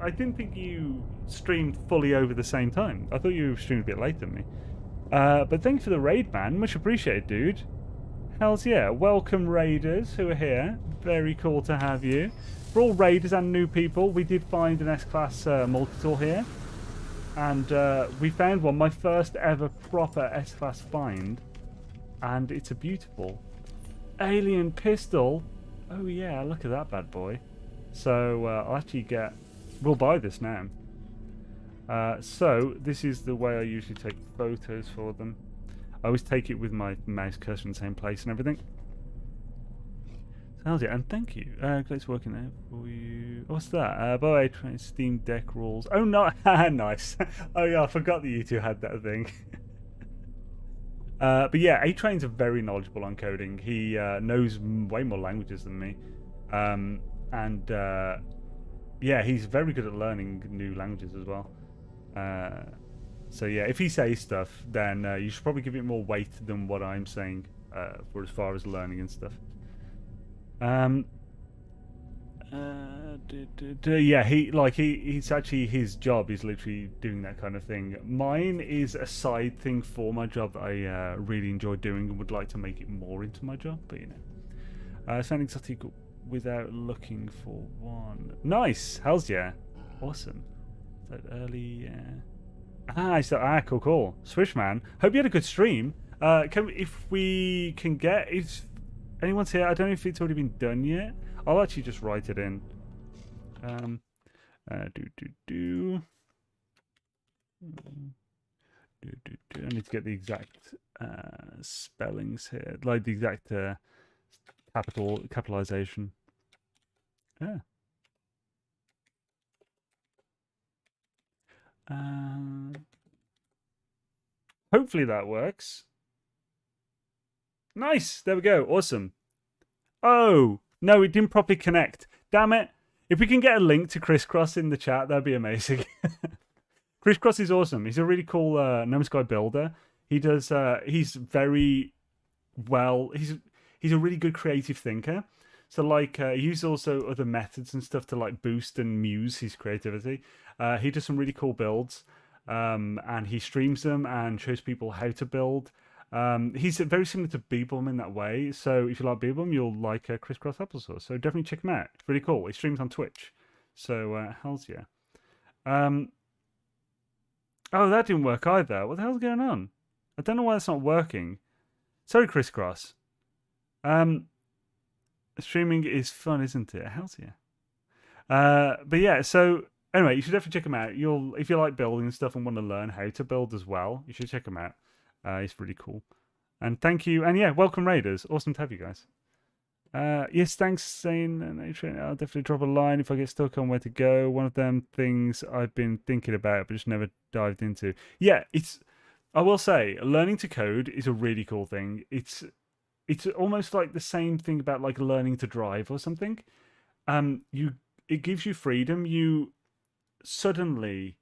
didn't think you streamed fully over the same time. I thought you streamed a bit later than me. But thank you for the raid, man. Much appreciated, dude. Hells yeah. Welcome, raiders who are here. Very cool to have you. For all raiders and new people, we did find an S-Class multi-tool here. And we found one, my first ever proper S-Class find. And it's a beautiful alien pistol. Oh yeah, look at that bad boy. So I'll actually we'll buy this now. So this is the way I usually take photos for them. I always take it with my mouse cursor in the same place and everything. Sounds it, and thank you. Great working there for you. What's that? By the way, trying Steam Deck rules. Oh no, nice. Oh yeah, I forgot that you two had that thing. But yeah, A-Train's are very knowledgeable on coding. He knows way more languages than me. Yeah, he's very good at learning new languages as well. So yeah, if he says stuff, then you should probably give it more weight than what I'm saying for as far as learning and stuff. Yeah, he's actually, his job is literally doing that kind of thing. Mine is a side thing for my job that I really enjoy doing and would like to make it more into my job, but you know. Sound exotic without looking for one. Nice! Hells yeah. Awesome. That early, cool. Swishman. Hope you had a good stream. If we can get, if anyone's here, I don't know if it's already been done yet. I'll actually just write it in. I need to get the exact spellings here, like the exact capitalization. Yeah. Hopefully that works. Nice. There we go. Awesome. Oh no, it didn't properly connect. Damn it! If we can get a link to Crisscross in the chat, that'd be amazing. Crisscross is awesome. He's a really cool No Man's Sky builder. He does. He's very well. He's a really good creative thinker. So like he uses also other methods and stuff to like boost and muse his creativity. He does some really cool builds, and he streams them and shows people how to build. He's very similar to Beebum in that way. So if you like Beebum, you'll like Crisscross Applesauce. So definitely check him out. It's really cool. He streams on Twitch. So hells yeah. Oh, that didn't work either. What the hell's going on? I don't know why that's not working. Sorry, Crisscross. Streaming is fun, isn't it? Hells yeah. But yeah, so anyway, you should definitely check him out. If you like building and stuff and want to learn how to build as well, you should check him out. He's really cool. And thank you. And yeah, welcome Raiders. Awesome to have you guys. Yes, thanks, Xaine and A-Train. I'll definitely drop a line if I get stuck on where to go. One of them things I've been thinking about but just never dived into. Yeah, I will say, learning to code is a really cool thing. It's almost like the same thing about like learning to drive or something. It gives you freedom. You suddenly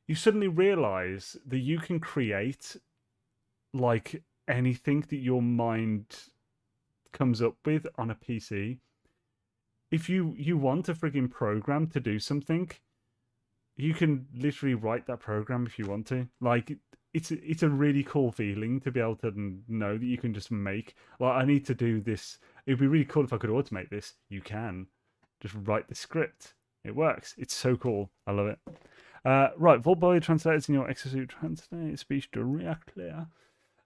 realize that you can create like anything that your mind comes up with on a PC. If you want a frigging program to do something, you can literally write that program if you want to. Like it's a really cool feeling to be able to know that you can just make, like, I need to do this. It'd be really cool if I could automate this. You can just write the script. It works. It's so cool. I love it. Right, Vault Body translates in your exosuit translate speech directly.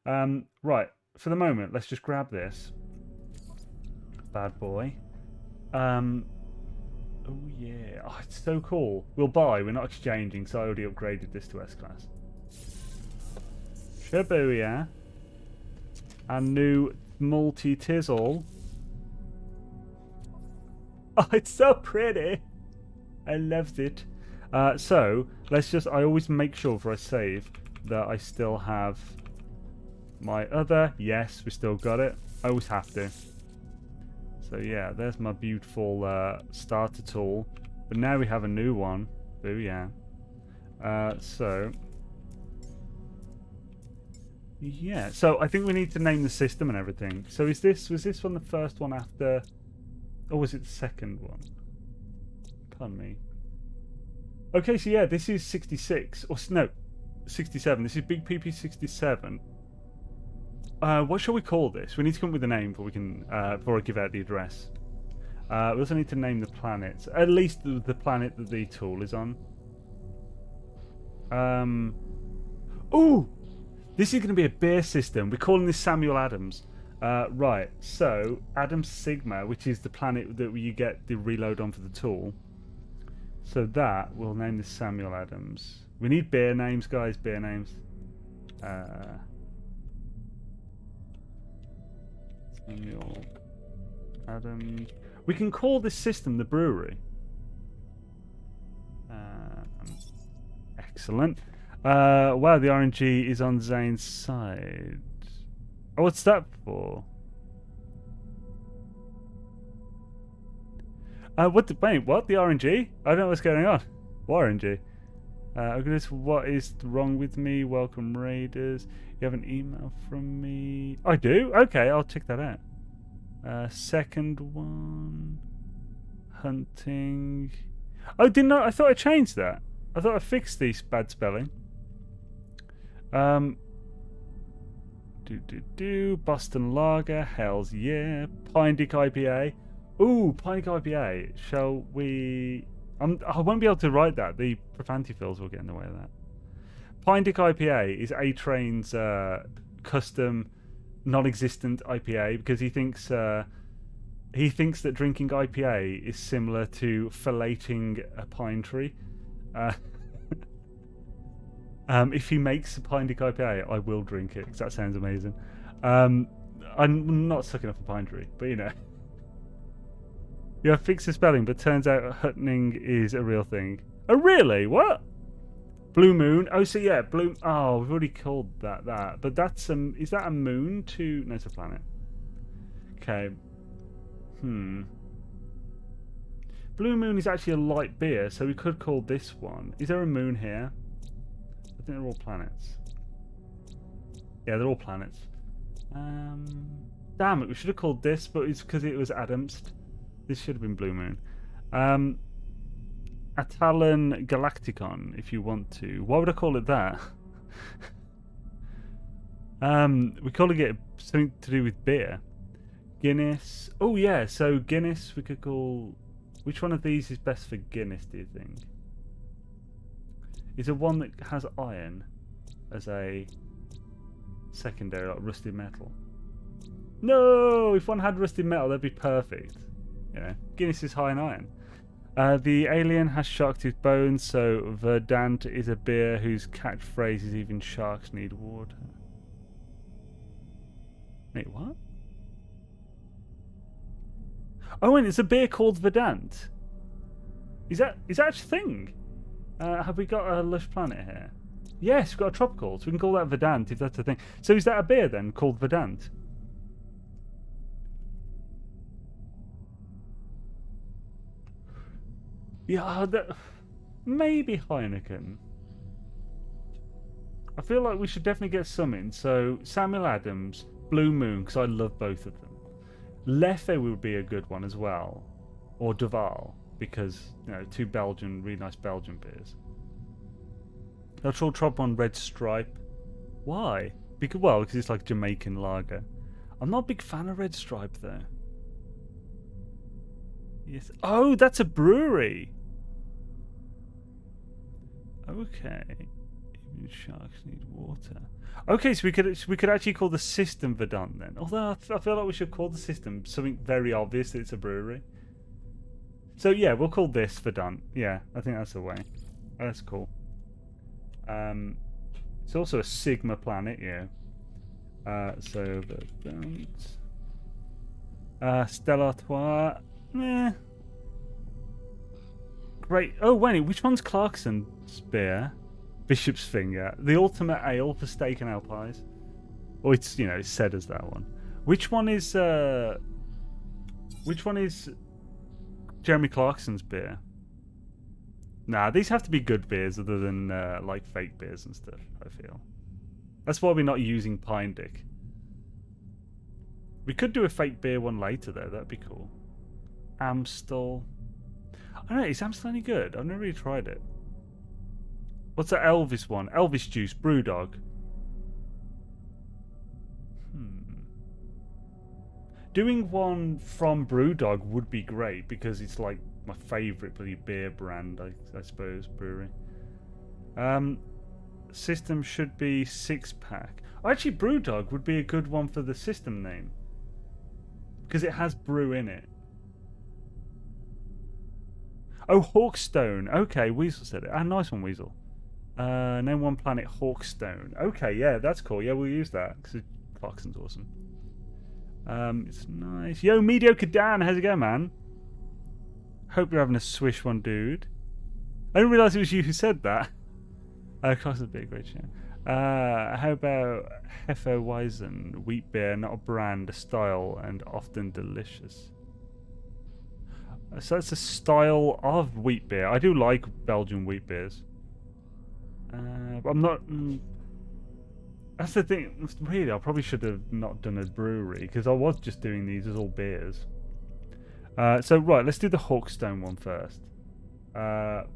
Right, for the moment, let's just grab this bad boy. Oh yeah, oh, it's so cool. We'll buy. We're not exchanging, so I already upgraded this to S-Class. Shibuya. And new Multitools. Oh, it's so pretty. I loved it. So let's just, I always make sure before I save that I still have my other. Yes, we still got it. I always have to. So yeah, there's my beautiful starter tool. But now we have a new one. Booyah. So yeah, so I think we need to name the system and everything. So was this one the first one after, or was it the second one? Pardon me. Okay, so yeah, this is 66, or no, 67. This is Big PP 67. What shall we call this? We need to come up with a name before we can, before I give out the address. We also need to name the planets, at least the planet that the tool is on. Ooh, this is going to be a beer system. We're calling this Samuel Adams. Right, so Adams Sigma, which is the planet that you get the reload on for the tool. So that, we'll name this Samuel Adams. We need beer names, guys, beer names. Samuel Adams. We can call this system the brewery. Excellent. Wow, the RNG is on Xaine's side. Oh, what's that for? Wait, what? The RNG? I don't know what's going on. What RNG? What is wrong with me? Welcome Raiders. You have an email from me. I do? Okay, I'll check that out. Second one. Hunting. Oh, didn't I? I thought I changed that. I thought I fixed these bad spelling. Boston Lager. Hells yeah. Pine Dick IPA. Ooh, Pine Dick IPA. Shall we... I won't be able to write that. The profanity fills will get in the way of that. Pine Dick IPA is A-Train's custom, non-existent IPA because he thinks that drinking IPA is similar to filleting a pine tree. If he makes a Pine Dick IPA, I will drink it because that sounds amazing. I'm not sucking off a pine tree, but you know. Yeah, I fixed the spelling, but turns out hutning is a real thing. Oh, really? What? Blue moon? Oh, so yeah, blue... Oh, we've already called that. But that's... is that a moon to... No, it's a planet. Okay. Blue moon is actually a light beer, so we could call this one... Is there a moon here? I think they're all planets. Yeah, they're all planets. Damn it, we should have called this, but it's because it was Adams. This should have been Blue Moon. Atalan Galacticon, if you want to. Why would I call it that? We're calling it something to do with beer. Guinness. Oh yeah, so Guinness we could call... Which one of these is best for Guinness, do you think? Is there one that has iron as a secondary, like rusted metal? No! If one had rusted metal, that'd be perfect. Yeah, Guinness is high in iron. The alien has shark-tooth bones, so Verdant is a beer whose catchphrase is even sharks need water. Wait, what? Oh, and it's a beer called Verdant. Is that a thing? Have we got a lush planet here? Yes, we've got a tropical, so we can call that Verdant if that's a thing. So is that a beer then called Verdant? Yeah, maybe Heineken. I feel like we should definitely get some in. So Samuel Adams, Blue Moon, because I love both of them. Leffe would be a good one as well, or Duval, because you know, two really nice Belgian beers. I'll drop on Red Stripe. Why? Because it's like Jamaican lager. I'm not a big fan of Red Stripe though. Yes. Oh, that's a brewery. Okay. Even sharks need water. Okay, so we could actually call the system Verdant then. Although I feel like we should call the system something very obvious that it's a brewery. So yeah, we'll call this Verdant. Yeah, I think that's the way. That's cool. It's also a Sigma planet, yeah. So Verdant. Stellartois. Meh. Great. Oh, wait, which one's Clarkson's beer? Bishop's Finger. The ultimate ale for steak and ale pies. Or it's, it's said as that one. Which one is, Which one is Jeremy Clarkson's beer? Nah, these have to be good beers other than like fake beers and stuff, I feel. That's why we're not using Pine Dick. We could do a fake beer one later though, that'd be cool. Amstel. I don't know, is Amstel any good? I've never really tried it. What's that Elvis one? Elvis Juice, Brewdog. Doing one from Brewdog would be great because it's like my favourite bloody beer brand, I suppose, brewery. System should be 6-pack. Oh, actually, Brewdog would be a good one for the system name because it has brew in it. Oh, Hawkstone. Okay, Weasel said it. Ah, nice one, Weasel. Name one planet, Hawkstone. Okay, yeah, that's cool. Yeah, we'll use that because Clarkson's awesome. It's nice. Yo, Mediocre Dan, how's it going, man? Hope you're having a swish one, dude. I didn't realise it was you who said that. Clarkson's a big great show. How about Hefeweizen? Wheat beer, not a brand, a style, and often delicious. So that's a style of wheat beer. I do like Belgian wheat beers. But I'm not... That's the thing. Really, I probably should have not done a brewery because I was just doing these as all beers. So, right, let's do the Hawkstone one first.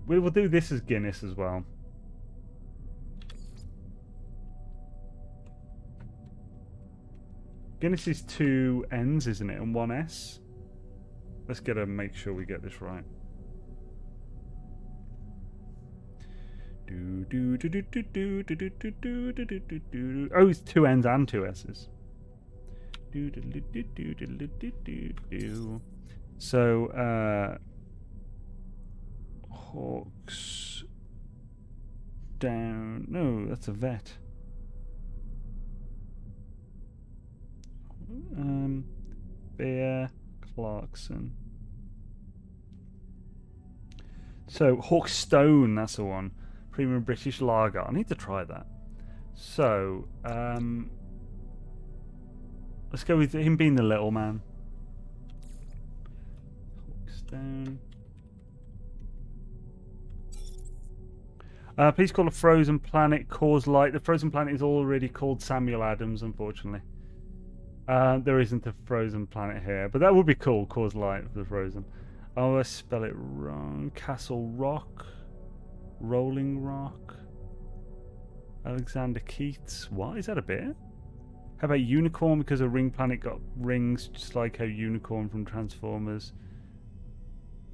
We will do this as Guinness as well. Guinness is 2 N's, isn't it? And 1 S. Let's make sure we get this right. Oh, it's 2 N's and 2 S's. So, Hawks down. No, that's a vet. Bear Clarkson. So, Hawkstone, that's the one. Premium British Lager. I need to try that. So, let's go with him being the little man. Hawkstone. Please call a frozen planet Cause Light. The frozen planet is already called Samuel Adams, unfortunately. There isn't a frozen planet here, but that would be cool. Cause Light for the frozen. Oh, I spell it wrong. Castle Rock. Rolling Rock. Alexander Keats. What? Is that a beer? How about Unicorn? Because a ring planet got rings, just like how Unicorn from Transformers.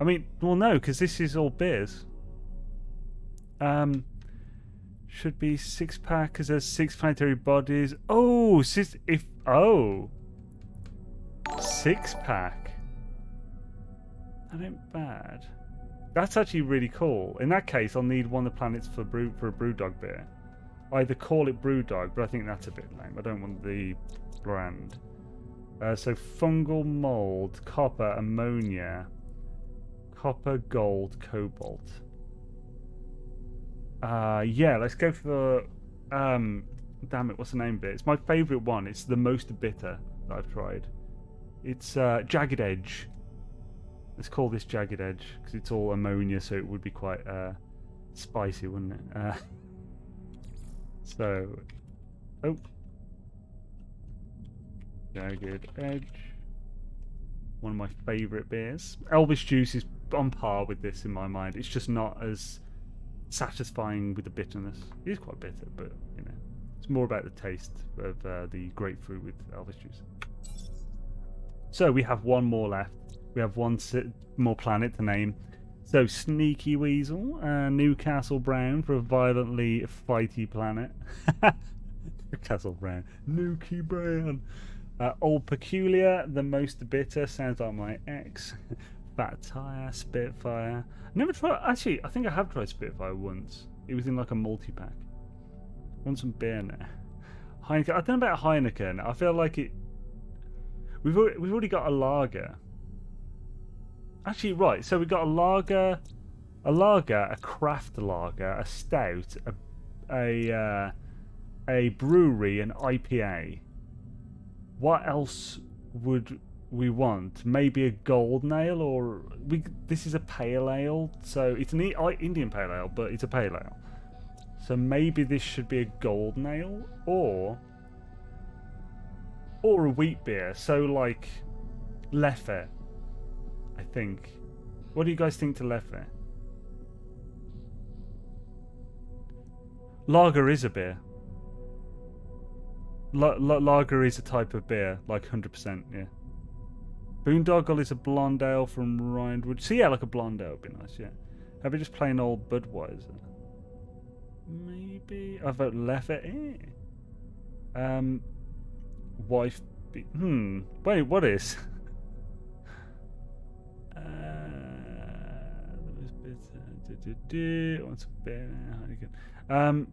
I mean, well, no, because this is all beers. Should be 6-pack because there's 6 planetary bodies. Oh, 6-pack. That ain't bad. That's actually really cool. In that case, I'll need one of the planets for a Brewdog beer. Either call it Brewdog, but I think that's a bit lame. I don't want the brand. So fungal mold, copper, ammonia, copper, gold, cobalt. Yeah, let's go for damn it, what's the name of it? It's my favourite one. It's the most bitter that I've tried. It's Jagged Edge. Let's call this Jagged Edge because it's all ammonia, so it would be quite spicy, wouldn't it? Jagged Edge. One of my favourite beers. Elvis Juice is on par with this in my mind. It's just not as satisfying with the bitterness. It is quite bitter, but you know, it's more about the taste of the grapefruit with Elvis Juice. So we have one more left. We have one more planet to name. So Sneaky Weasel, Newcastle Brown for a violently fighty planet. Newcastle Brown, Nuki Brown. Old Peculiar, the most bitter. Sounds like my ex. Fat Tire, Spitfire. Never tried. Actually, I think I have tried Spitfire once. It was in like a multi-pack. Want some beer now? Heineken. I don't know about Heineken. I feel like it. We've already got a lager. Actually, right. So we've got a lager, a craft lager, a stout, a brewery, an IPA. What else would we want. Maybe a gold nail, or this is a pale ale, so it's an Indian pale ale, but it's a pale ale. So maybe this should be a gold nail, or a wheat beer. So like Leffe, I think. What do you guys think to Leffe? Lager is a beer. Lager is a type of beer, like 100%, yeah. Boondoggle is a blonde ale from Rhinewood. So yeah, like a blonde ale would be nice, yeah. How about just plain old Budweiser? Maybe I vote Leffe. Wife. Wait, what is? What's a beer?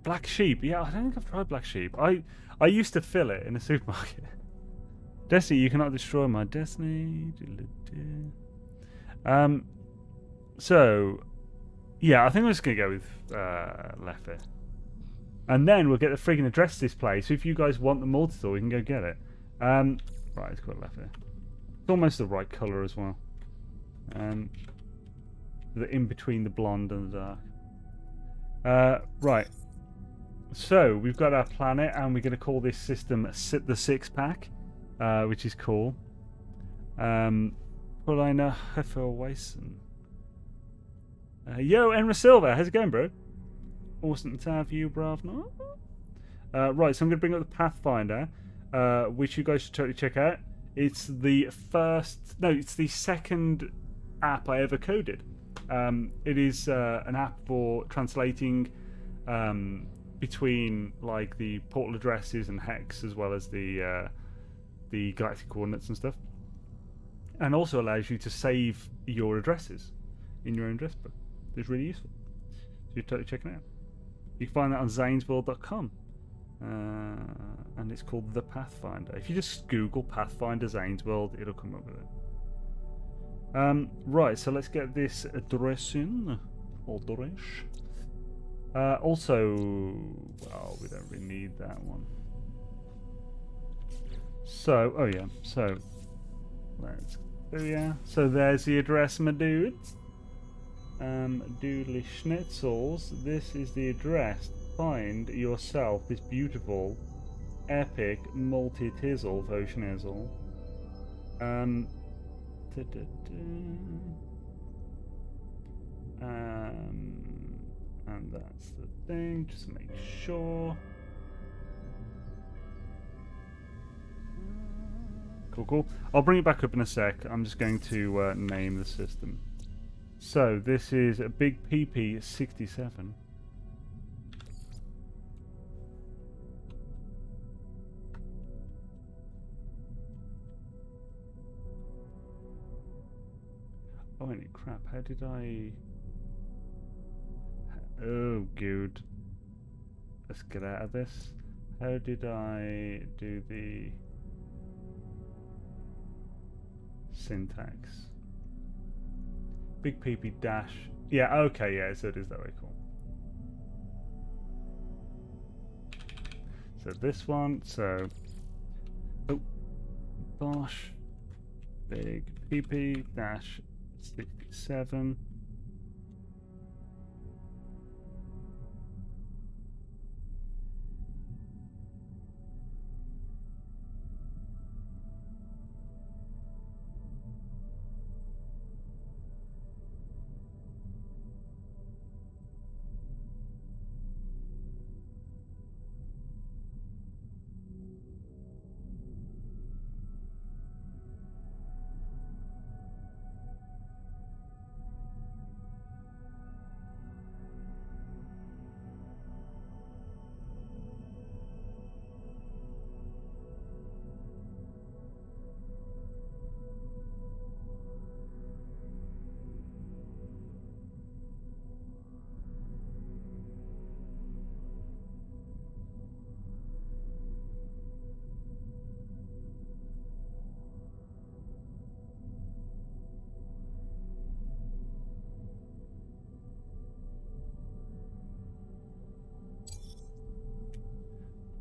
Black Sheep. Yeah, I don't think I've tried Black Sheep. I used to fill it in a supermarket. Destiny, you cannot destroy my destiny. So, yeah, I think I'm just going to go with Leffe. And then we'll get the friggin' address display. So if you guys want the multi-tool, we can go get it. Right, it's got Leffe. It's almost the right colour as well. The in between the blonde and the dark. Right. So we've got our planet, and we're going to call this system the Six Pack, which is cool. Paulina Hefferweissen. Yo, Enra Silva, how's it going, bro? Awesome to have you, bruv. No? Right, so I'm going to bring up the Pathfinder, which you guys should totally check out. It's the second app I ever coded. It is an app for translating between like the portal addresses and hex, as well as the galactic coordinates and stuff, and also allows you to save your addresses in your own address book. It's really useful. So you're totally checking it out. You can find that on xainesworld.com, and it's called the Pathfinder. If you just Google Pathfinder Xaine's World, it'll come up with it. Right, so let's get this address in. Also, well, we don't really need that one. So, oh yeah, so let's go, yeah. So there's the address, my dudes. Doodly schnitzels, this is the address. Find yourself this beautiful, epic, multi-tizzle Voshinezzle. And that's the thing, just make sure. Cool. I'll bring it back up in a sec. I'm just going to name the system. So this is a Big PP 67. Oh, any crap. How did I... Oh, good. Let's get out of this. How did I do the syntax? Big PP dash. Yeah, okay, yeah, so it is that way. Cool. So this one, so... Oh. Bosh. Big PP dash 67.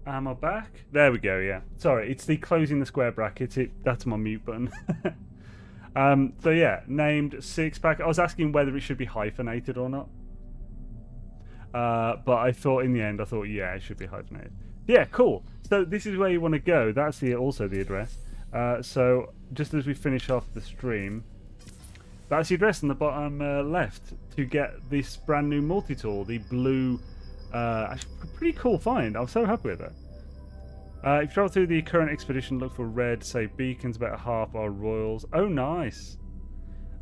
Am I back? There we go, yeah. Sorry, it's the closing the square brackets. That's my mute button. So yeah, named 6-pack. I was asking whether it should be hyphenated or not. But I thought in the end, yeah, it should be hyphenated. Yeah, cool. So this is where you want to go. That's also the address. So just as we finish off the stream, that's the address on the bottom left to get this brand new multi-tool, the blue. Actually, pretty cool find. I'm so happy with that. If you travel through the current expedition, look for red, say beacons. About half are royals. Oh, nice.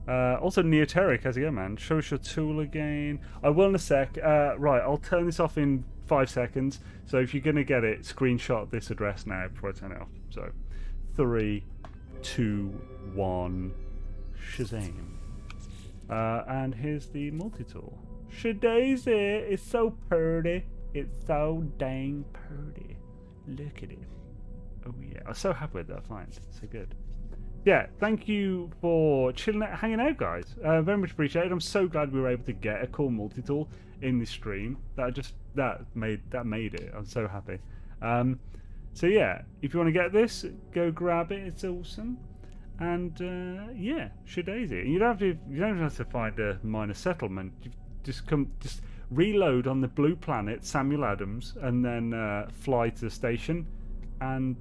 Also, Neoteric, how's it going, man? Show us your tool again. I will in a sec. Right, I'll turn this off in 5 seconds. So if you're going to get it, screenshot this address now before I turn it off. So 3, 2, 1, Shazam. And here's the multi-tool. Shadazy, it's so pretty. It's so dang pretty. Look at it. Oh yeah, I'm so happy with that find. So good. Yeah, thank you for chilling out, hanging out, guys. Very much appreciated. I'm so glad we were able to get a cool multi-tool in this stream. That made it. I'm so happy. So yeah, if you want to get this, go grab it. It's awesome. And yeah, Shadazy. You don't have to find a minor settlement. You just reload on the blue planet, Samuel Adams, and then fly to the station and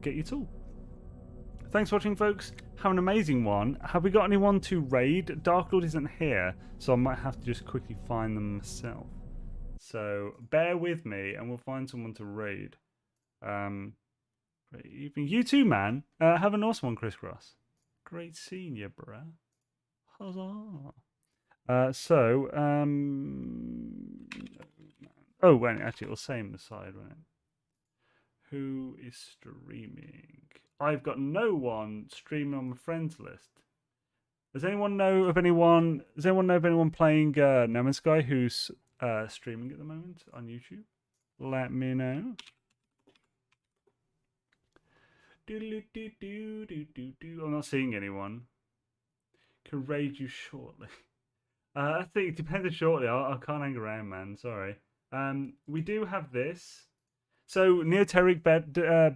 get your tool. Thanks for watching, folks. Have an amazing one. Have we got anyone to raid? Dark Lord isn't here, so I might have to just quickly find them myself. So bear with me, and we'll find someone to raid. Great evening. You too, man. Have an awesome one, Crisscross. Great seeing you, bruh. Huzzah. Oh, wait, actually, it'll say on the side, won't it? Who is streaming? I've got no one streaming on my friends list. Does anyone know of anyone playing No Man's Sky who's streaming at the moment on YouTube? Let me know. I'm not seeing anyone. Can raid you shortly. I think it depends on shortly. I can't hang around, man. Sorry. We do have this. So Neoteric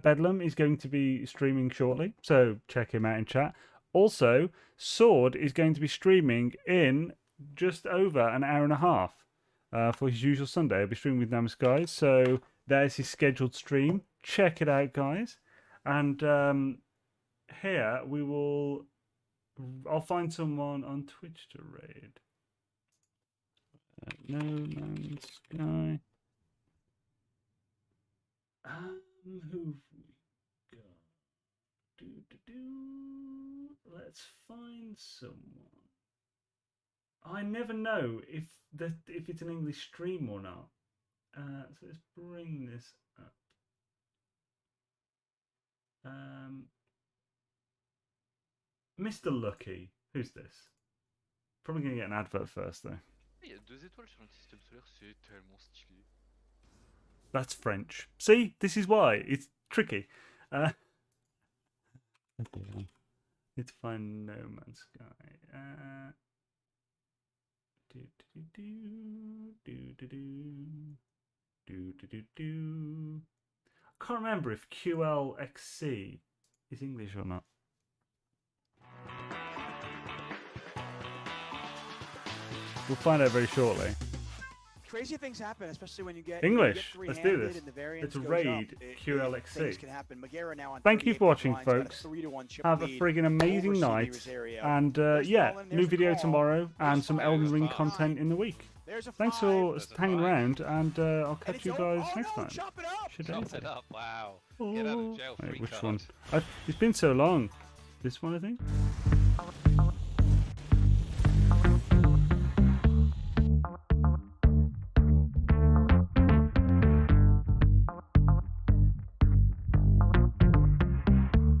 Bedlam is going to be streaming shortly. So check him out in chat. Also, Sword is going to be streaming in just over an hour and a half for his usual Sunday. He'll be streaming with Namus guys. So there's his scheduled stream. Check it out, guys. And here we will. I'll find someone on Twitch to raid. No Man's Sky. Who've we got? Let's find someone. I never know if it's an English stream or not. So let's bring this up. Mr. Lucky. Who's this? Probably going to get an advert first, though. Il y a 2 étoiles sur le système solaire, c'est tellement stylé. That's French. See? This is why. It's tricky. Let's find No Man's Sky. I can't remember if QLXC is English or not. We'll find out very shortly. Crazy things happen, especially when you get English. You get Let's do this. and the variance Let's goes raid up. QLXC. Things can happen. Magera now on Thank you for watching, 38 points, folks. got a 3-1 chip Have a lead friggin' amazing over night. Senior's area. And There's yeah, Colin, new there's video Call. tomorrow and There's some fire, Elden there's Ring fire. content in the week. There's a Thanks five. for hanging around, and I'll And catch it's you over. guys next no, time. chop it up. Chop it up, wow. Get out of jail free Wait, which card. one? It's been so long. This one, I think.